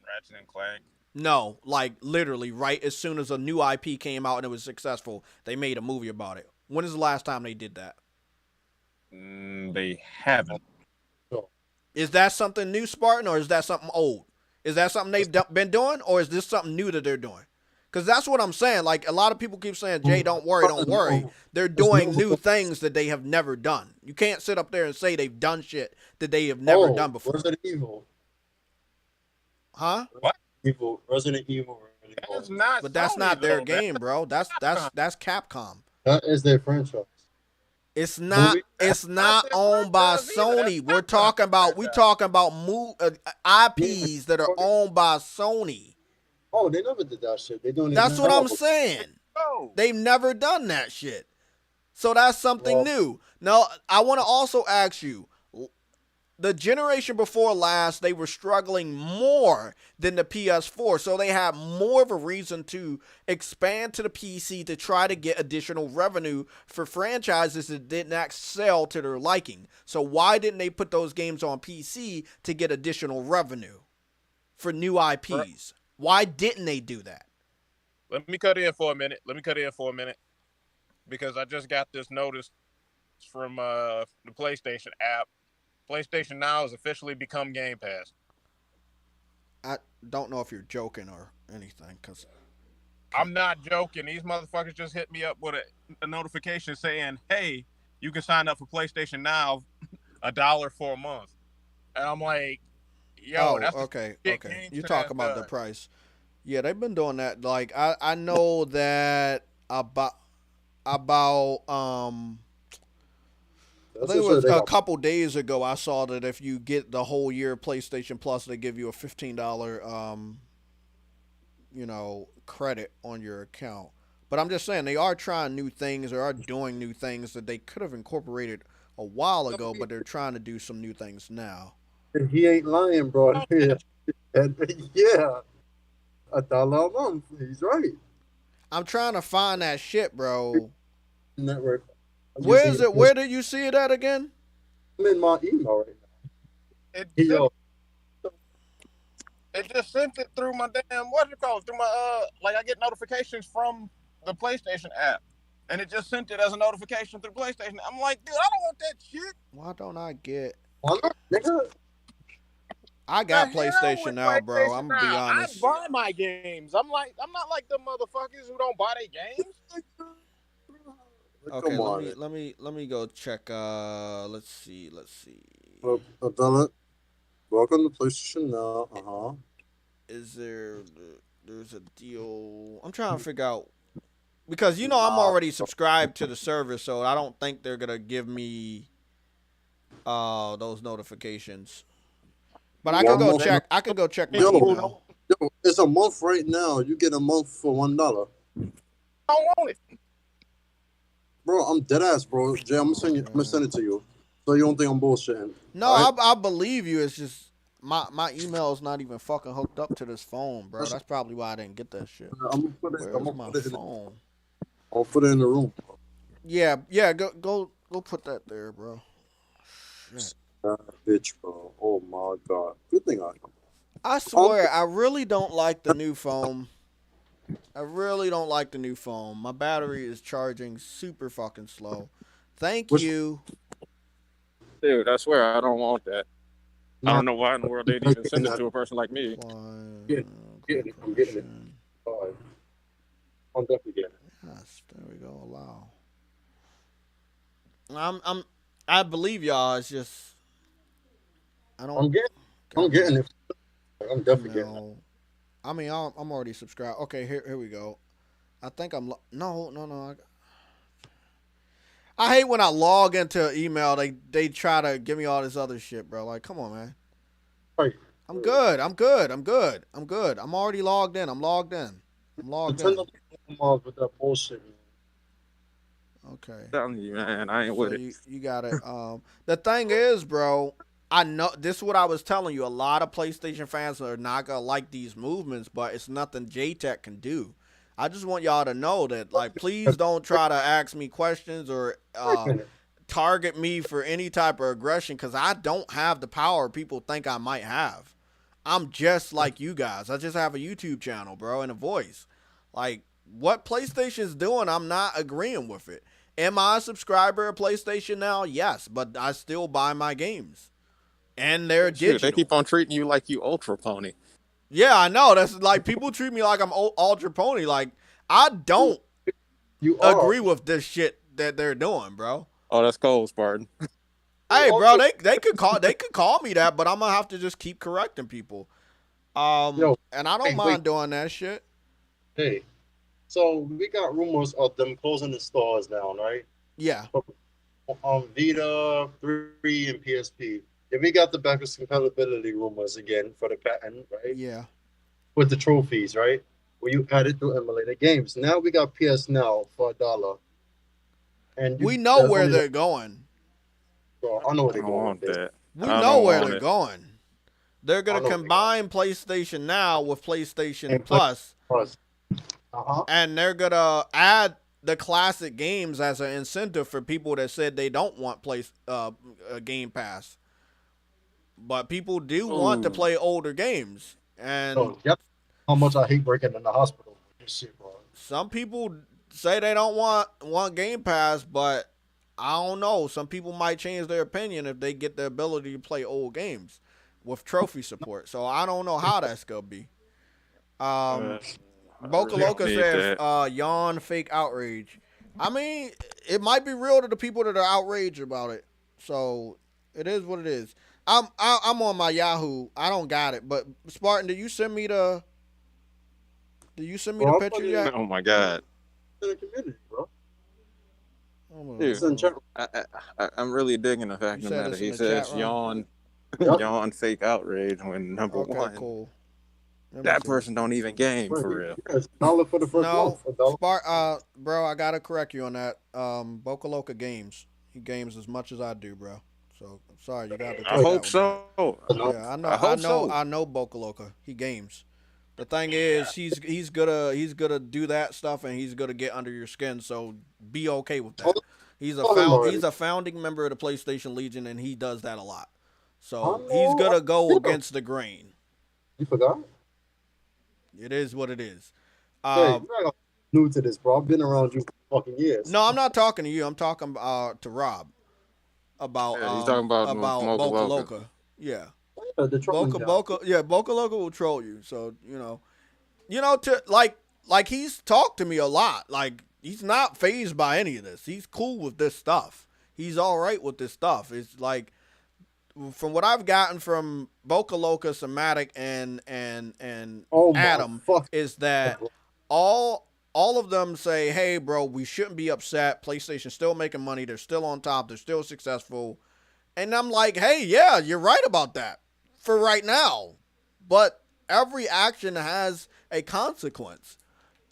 Ratchet and Clank. No, like literally right as soon as a new IP came out and it was successful, they made a movie about it. When is the last time they did that? They haven't. Is that something new, Spartan, or is that something old? Is that something they've been doing, or is this something new that they're doing? Because that's what I'm saying. Like, a lot of people keep saying, Jay, don't worry, don't worry. They're It's doing never new done. things that they have never done. You can't sit up there and say they've done shit that they have never done before. Resident Evil. Huh? Resident Evil. That's not But that's Sony, not their though. game, bro. That's Capcom. That is their franchise. It's not. Movie? It's That's not their owned by franchise either. Sony. That's We're Capcom's talking about. We franchise. talking about IPs that are owned by Sony. Oh, they never did that shit. They doing it That's what now. I'm saying. Oh, They've never done that shit. So that's something Well- new. Now, I want to also ask you, the generation before last, they were struggling more than the PS4. So they had more of a reason to expand to the PC to try to get additional revenue for franchises that did not sell to their liking. So why didn't they put those games on PC to get additional revenue for new IPs? Why didn't they do that? let me cut in for a minute. Because I just got this notice from the PlayStation app. PlayStation Now has officially become Game Pass. I don't know if you're joking or anything, because I'm not joking. These motherfuckers just hit me up with a notification saying, hey, you can sign up for PlayStation Now $1 for a month. And I'm like, yo, that's okay. shit Okay. Game You Pass talk about the does. price. Yeah, they've been doing that. Like, I know that about I That's think it for sure was they a got- couple days ago I saw that if you get the whole year PlayStation Plus, they give you a $15 credit on your account. But I'm just saying, they are trying new things. They are doing new things that they could have incorporated a while ago, but they're trying to do some new things now. He ain't lying, bro. Yeah. Yeah. $1 a month. He's right. I'm trying to find that shit, bro. Network. Where is it? Where did you see it at again? I'm in my email right now. It, Yo, it just sent it through my damn, through my, like I get notifications from the PlayStation app. And it just sent it as a notification through PlayStation. I'm like, dude, I don't want that shit. Why don't I get? why not, nigga? I got The hell PlayStation with now, bro. PlayStation I'm gonna be Now. honest. I buy my games. I'm not like the motherfuckers who don't buy their games. Okay, Come on. let me go check. Let's see. Abdullah, welcome to PlayStation Now. Is there's a deal? I'm trying to figure out because I'm already subscribed to the service, so I don't think they're gonna give me those notifications. But I can go check. I can go check my email. Yo, it's a month right now. You get a month for $1. I don't want it. Bro, I'm dead ass, bro. Jay, I'm gonna send it to you. So you don't think I'm bullshitting. No, Right? I believe you. It's just my email is not even fucking hooked up to this phone, bro. That's probably why I didn't get that shit. I'm gonna put it. Where's I'm gonna my put it in. phone? I'll put it in the room. Yeah. Go put that there, bro. Shit. Bitch, bro. Oh my god. Good thing I swear, I really don't like the new phone. My battery is charging super fucking slow. Thank you. Dude, I swear I don't want that. I don't know why in the world they'd even send it to a person like me. I'm getting it. Oh, I'm definitely getting it. Yes, there we go. Allow. I believe y'all. It's just I don't. I'm getting it. I'm definitely getting it. I mean, I'm already subscribed. Okay, here we go. I think I'm no. I hate when I log into email. They try to give me all this other shit, bro. Like, come on, man. Right. I'm good. I'm already logged in. I'm logged in. Turn the off with that bullshit. Okay. I'm telling you, man, I ain't with it. You got it. The thing is, bro, I know this is what I was telling you. A lot of PlayStation fans are not gonna like these movements, but it's nothing JTech can do. I just want y'all to know that, like, please don't try to ask me questions or target me for any type of aggression, because I don't have the power people think I might have. I'm just like you guys. I just have a YouTube channel, bro, and a voice. Like, what PlayStation's doing, I'm not agreeing with it. Am I a subscriber of PlayStation Now? Yes, but I still buy my games. And they're digital. Shoot, they keep on treating you like you Ultra Pony. Yeah, I know. That's like people treat me like I'm Ultra Pony. Like I don't You are. agree with this shit that they're doing, bro. Oh, that's cold, Spartan. Hey, bro, Ultra. they could call me that, but I'm gonna have to just keep correcting people. Yo, And I don't wait. mind doing that shit. Hey, so we got rumors of them closing the stores now, right? Yeah, On Vita, 3, and PSP. Then we got the backwards compatibility rumors again for the patent, right? yeah. With the trophies, right? Where you add it to emulated games. Now we got PS Now for $1. And We you know that's where only they're going. I know where I they're don't going want with this. that. We I know don't where want they're it. going. They're I gonna know where they're going. combine PlayStation Now with PlayStation And Plus, Plus. Uh-huh. and they're gonna add the classic games as an incentive for people that said they don't want Game Pass. But people do want to Ooh. play older games, and So, yep. How much I hate working in the hospital with this shit, bro. some people say they don't want Game Pass, but I don't know. Some people might change their opinion if they get the ability to play old games with trophy support. So I don't know how that's gonna be. I Boca really Loca need says, that. yawn fake outrage. I mean, it might be real to the people that are outraged about it. So it is what it is. I'm on my Yahoo. I don't got it, but Spartan, did you send me the Bro, I'm picture fucking yet? Oh my god, in the community, bro. dude, It's in chat. I'm really digging the fact You of the said matter. it's in He the chat says room. Yep. yawn fake outrage when number Okay, one, cool. Let me that see. person don't even game for Wait, real. yeah, it's $1 for the first No, month. $1. bro, I gotta correct you on that. Boca Loca games. He games as much as I do, bro. So sorry, you got to I take that hope one back. so. Yeah, I hope so. I know Boca Loca. He games. The thing is, he's gonna do that stuff, and he's gonna get under your skin. So be okay with that. Told him already. He's a founding member of the PlayStation Legion, and he does that a lot. I So he's know. gonna go Yeah. against the grain. You forgot? It is what it is. Hey, you're not new to this, bro. I've been around you for fucking years. No, I'm not talking to you. I'm talking to Rob about Yeah, he's talking about Mocha Boca Loca. Loca. Yeah. The trolling guy. Boca Loca will troll you. So to like he's talked to me a lot. Like he's not phased by any of this. He's cool with this stuff. He's all right with this stuff. It's like from what I've gotten from Boca Loca, Somatic, and Oh my Adam fuck. is that all of them say, hey, bro, we shouldn't be upset. PlayStation's still making money. They're still on top. They're still successful. And I'm like, hey, yeah, you're right about that for right now. But every action has a consequence.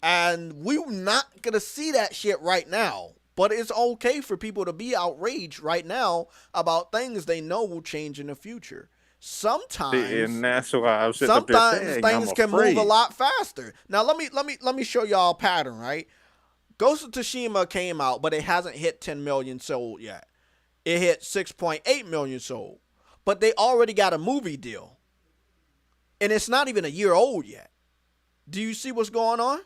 And we're not going to see that shit right now. But it's okay for people to be outraged right now about things they know will change in the future. Sometimes, And that's why I was sitting up there saying, things I'm can afraid. move a lot faster. Now let me show y'all a pattern, right? Ghost of Tsushima came out, but it hasn't hit 10 million sold yet. It hit 6.8 million sold. But they already got a movie deal. And it's not even a year old yet. Do you see what's going on?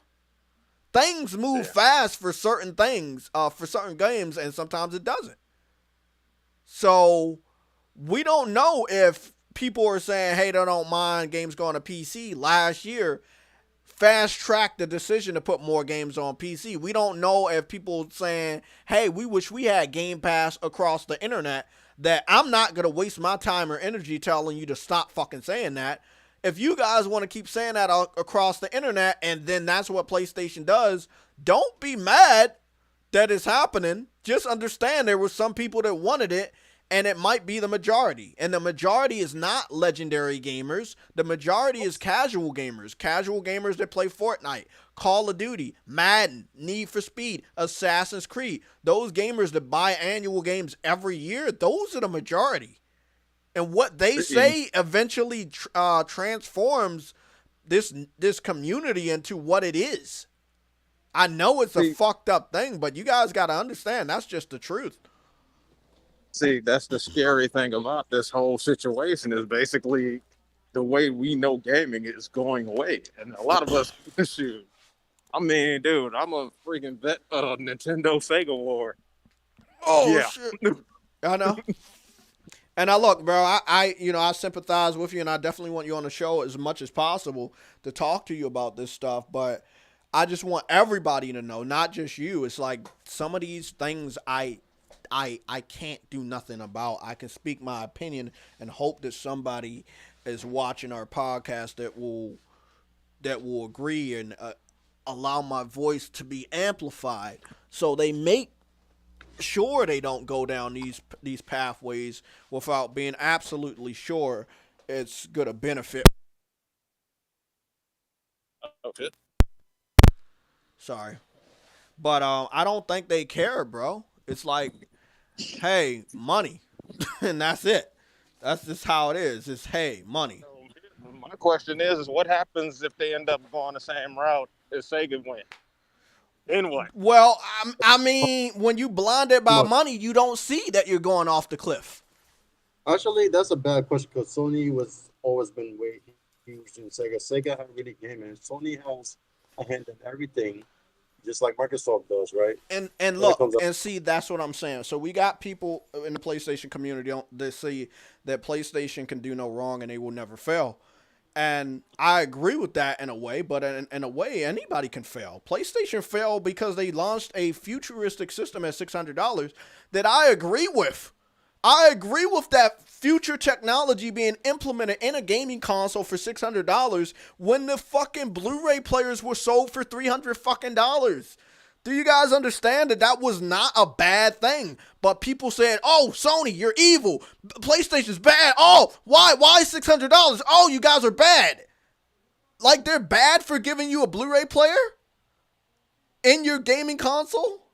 Things move fast for certain things, for certain games, and sometimes it doesn't. So we don't know if people are saying, hey, they don't mind games going to PC. Last year, fast tracked the decision to put more games on PC. We don't know if people saying, hey, we wish we had Game Pass across the internet, that I'm not going to waste my time or energy telling you to stop fucking saying that. If you guys want to keep saying that across the internet and then that's what PlayStation does, don't be mad that it's happening. Just understand there were some people that wanted it, and it might be the majority. And the majority is not legendary gamers. The majority is casual gamers. Casual gamers that play Fortnite, Call of Duty, Madden, Need for Speed, Assassin's Creed. Those gamers that buy annual games every year, those are the majority. And what they say eventually transforms this community into what it is. I know it's a fucked up thing, but you guys got to understand that's just the truth. See, that's the scary thing about this whole situation is basically the way we know gaming is going away. And a lot of us, shoot, I mean, dude, I'm a freaking vet of Nintendo Sega War. Oh, yeah. shit. I know. And I look, bro, I sympathize with you, and I definitely want you on the show as much as possible to talk to you about this stuff. But I just want everybody to know, not just you. It's like some of these things I can't do nothing about. I can speak my opinion and hope that somebody is watching our podcast that will agree and allow my voice to be amplified, so they make sure they don't go down these pathways without being absolutely sure it's gonna benefit. Okay. Sorry, but I don't think they care, bro. It's like, hey, money, and that's it. That's just how it is. It's hey, money. So my question is what happens if they end up going the same route as Sega went? Then what? Well, I mean, when you blinded by Look, money, you don't see that you're going off the cliff. actually, that's a bad question because Sony was always been way huge in Sega. Sega had really game, and Sony has a hand in everything, just like Microsoft does, right? And When it look comes up, and see, that's what I'm saying. So we got people in the PlayStation community that see that PlayStation can do no wrong and they will never fail. And I agree with that in a way, but in a way, anybody can fail. PlayStation failed because they launched a futuristic system at $600 that I agree with. I agree with that future technology being implemented in a gaming console for $600 when the fucking Blu-ray players were sold for $300 fucking dollars. Do you guys understand that that was not a bad thing? But people said, "Oh, Sony, you're evil. PlayStation's bad. Oh, why? Why $600? Oh, you guys are bad." Like they're bad for giving you a Blu-ray player in your gaming console?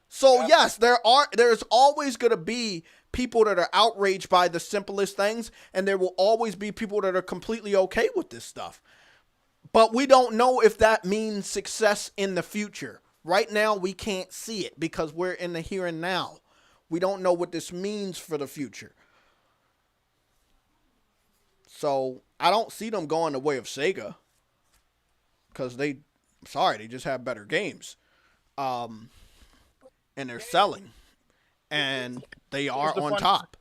So yes, there's always going to be people that are outraged by the simplest things, and there will always be people that are completely okay with this stuff. But we don't know if that means success in the future. Right now, we can't see it because we're in the here and now. We don't know what this means for the future. So I don't see them going the way of Sega because they just have better games. And they're selling. And they are on top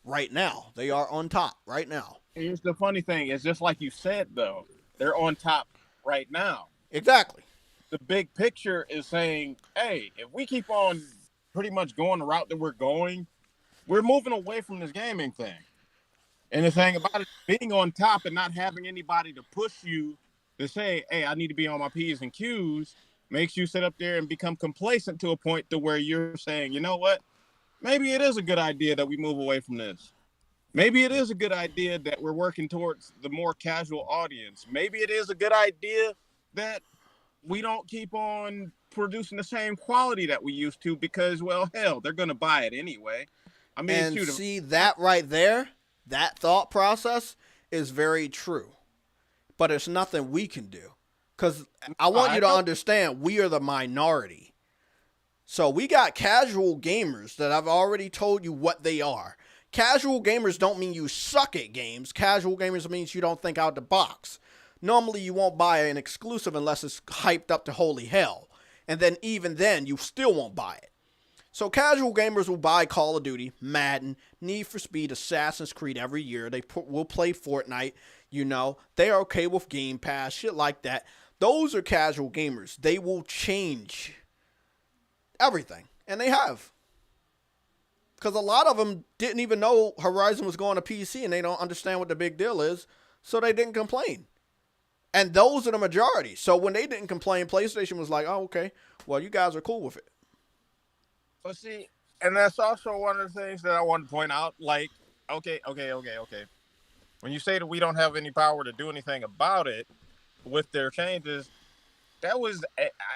right now. They are on top right now. Here's the funny thing. It's just like you said, though. They're on top right now. Exactly. The big picture is saying, hey, if we keep on pretty much going the route that we're going, we're moving away from this gaming thing. And the thing about it, being on top and not having anybody to push you to say, hey, I need to be on my P's and Q's, makes you sit up there and become complacent to a point to where you're saying, you know what? Maybe it is a good idea that we move away from this. Maybe it is a good idea that we're working towards the more casual audience. Maybe it is a good idea that we don't keep on producing the same quality that we used to because, well, hell, they're going to buy it anyway. I mean, and see that right there, that thought process is very true. But it's nothing we can do. Because I want you to understand, we are the minority. So we got casual gamers that I've already told you what they are. Casual gamers don't mean you suck at games. Casual gamers means you don't think out the box. Normally you won't buy an exclusive unless it's hyped up to holy hell. And then even then, you still won't buy it. So casual gamers will buy Call of Duty, Madden, Need for Speed, Assassin's Creed every year. They will play Fortnite, They are okay with Game Pass, shit like that. Those are casual gamers. They will change everything. And they have. Because a lot of them didn't even know Horizon was going to PC and they don't understand what the big deal is. So they didn't complain. And those are the majority. So when they didn't complain, PlayStation was like, oh, okay, well, you guys are cool with it. But see, and that's also one of the things that I want to point out. Like, okay. When you say that we don't have any power to do anything about it with their changes, that was,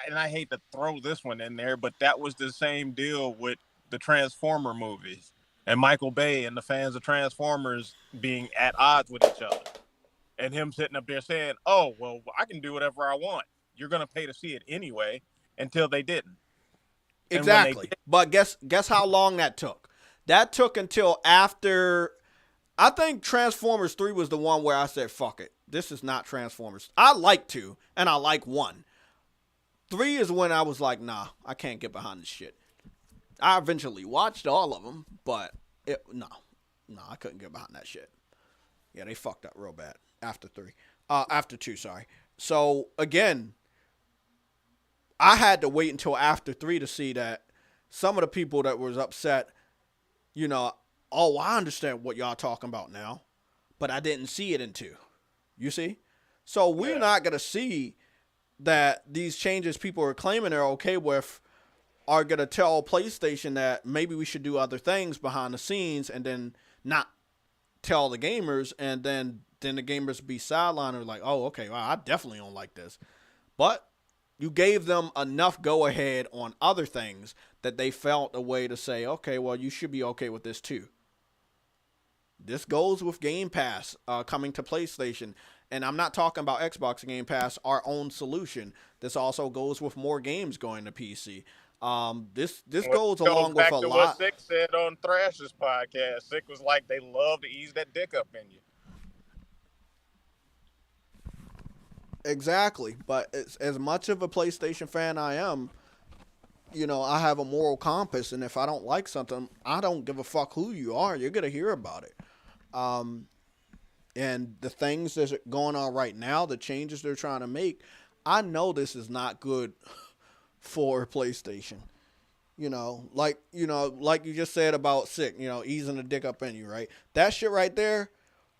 and I hate to throw this one in there, but that was the same deal with the Transformer movies and Michael Bay and the fans of Transformers being at odds with each other. And him sitting up there saying, oh, well, I can do whatever I want. You're going to pay to see it anyway, until they didn't. Exactly. But guess how long that took? That took until after, I think Transformers 3 was the one where I said, fuck it. This is not Transformers. I like 2, and I like 1. 3 is when I was like, nah, I can't get behind this shit. I eventually watched all of them, but no. No, I couldn't get behind that shit. Yeah, they fucked up real bad after 3. After 2, sorry. So, again, I had to wait until after 3 to see that some of the people that was upset, you know, oh, I understand what y'all talking about now, but I didn't see it in 2. You see? So we're not going to see that these changes people are claiming they're okay with are going to tell PlayStation that maybe we should do other things behind the scenes and then not tell the gamers, and then the gamers be sidelined or like, oh, okay, well, I definitely don't like this. But you gave them enough go-ahead on other things that they felt a way to say, okay, well, you should be okay with this too. This goes with Game Pass coming to PlayStation. And I'm not talking about Xbox Game Pass, our own solution. This also goes with more games going to PC. This goes along with a lot. What Sick said on Thrash's podcast. Sick was like, they love to ease that dick up in you. Exactly. But as much of a PlayStation fan I am, you know, I have a moral compass, and if I don't like something, I don't give a fuck who you are. You're going to hear about it. And the things that are going on right now, the changes they're trying to make, I know this is not good for PlayStation. You know, like you just said about Sick, you know, easing the dick up in you, right? That shit right there,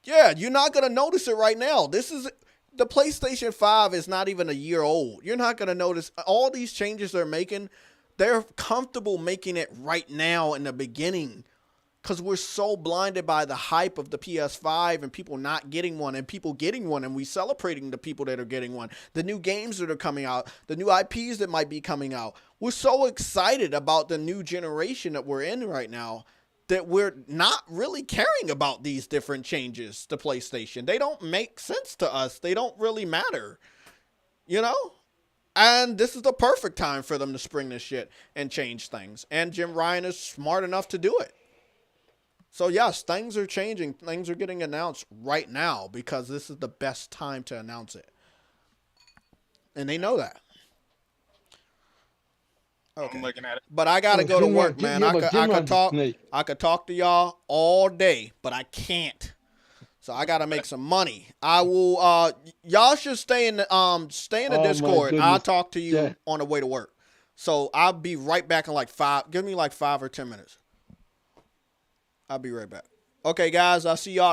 yeah, you're not going to notice it right now. The PlayStation 5 is not even a year old. You're not going to notice all these changes they're making. They're comfortable making it right now in the beginning because we're so blinded by the hype of the PS5 and people not getting one and people getting one, and we celebrating the people that are getting one, the new games that are coming out, the new IPs that might be coming out. We're so excited about the new generation that we're in right now that we're not really caring about these different changes to PlayStation. They don't make sense to us. They don't really matter, you know? And this is the perfect time for them to spring this shit and change things. And Jim Ryan is smart enough to do it. So yes, things are changing. Things are getting announced right now because this is the best time to announce it. And they know that. Okay. I'm looking at it. But I gotta go to work, man. I could talk to y'all all day, but I can't. So I gotta make some money. I will. Y'all should stay in the Discord. I'll talk to you on the way to work. So I'll be right back in like 5. Give me like 5 or 10 minutes. I'll be right back. Okay, guys. I'll see y'all.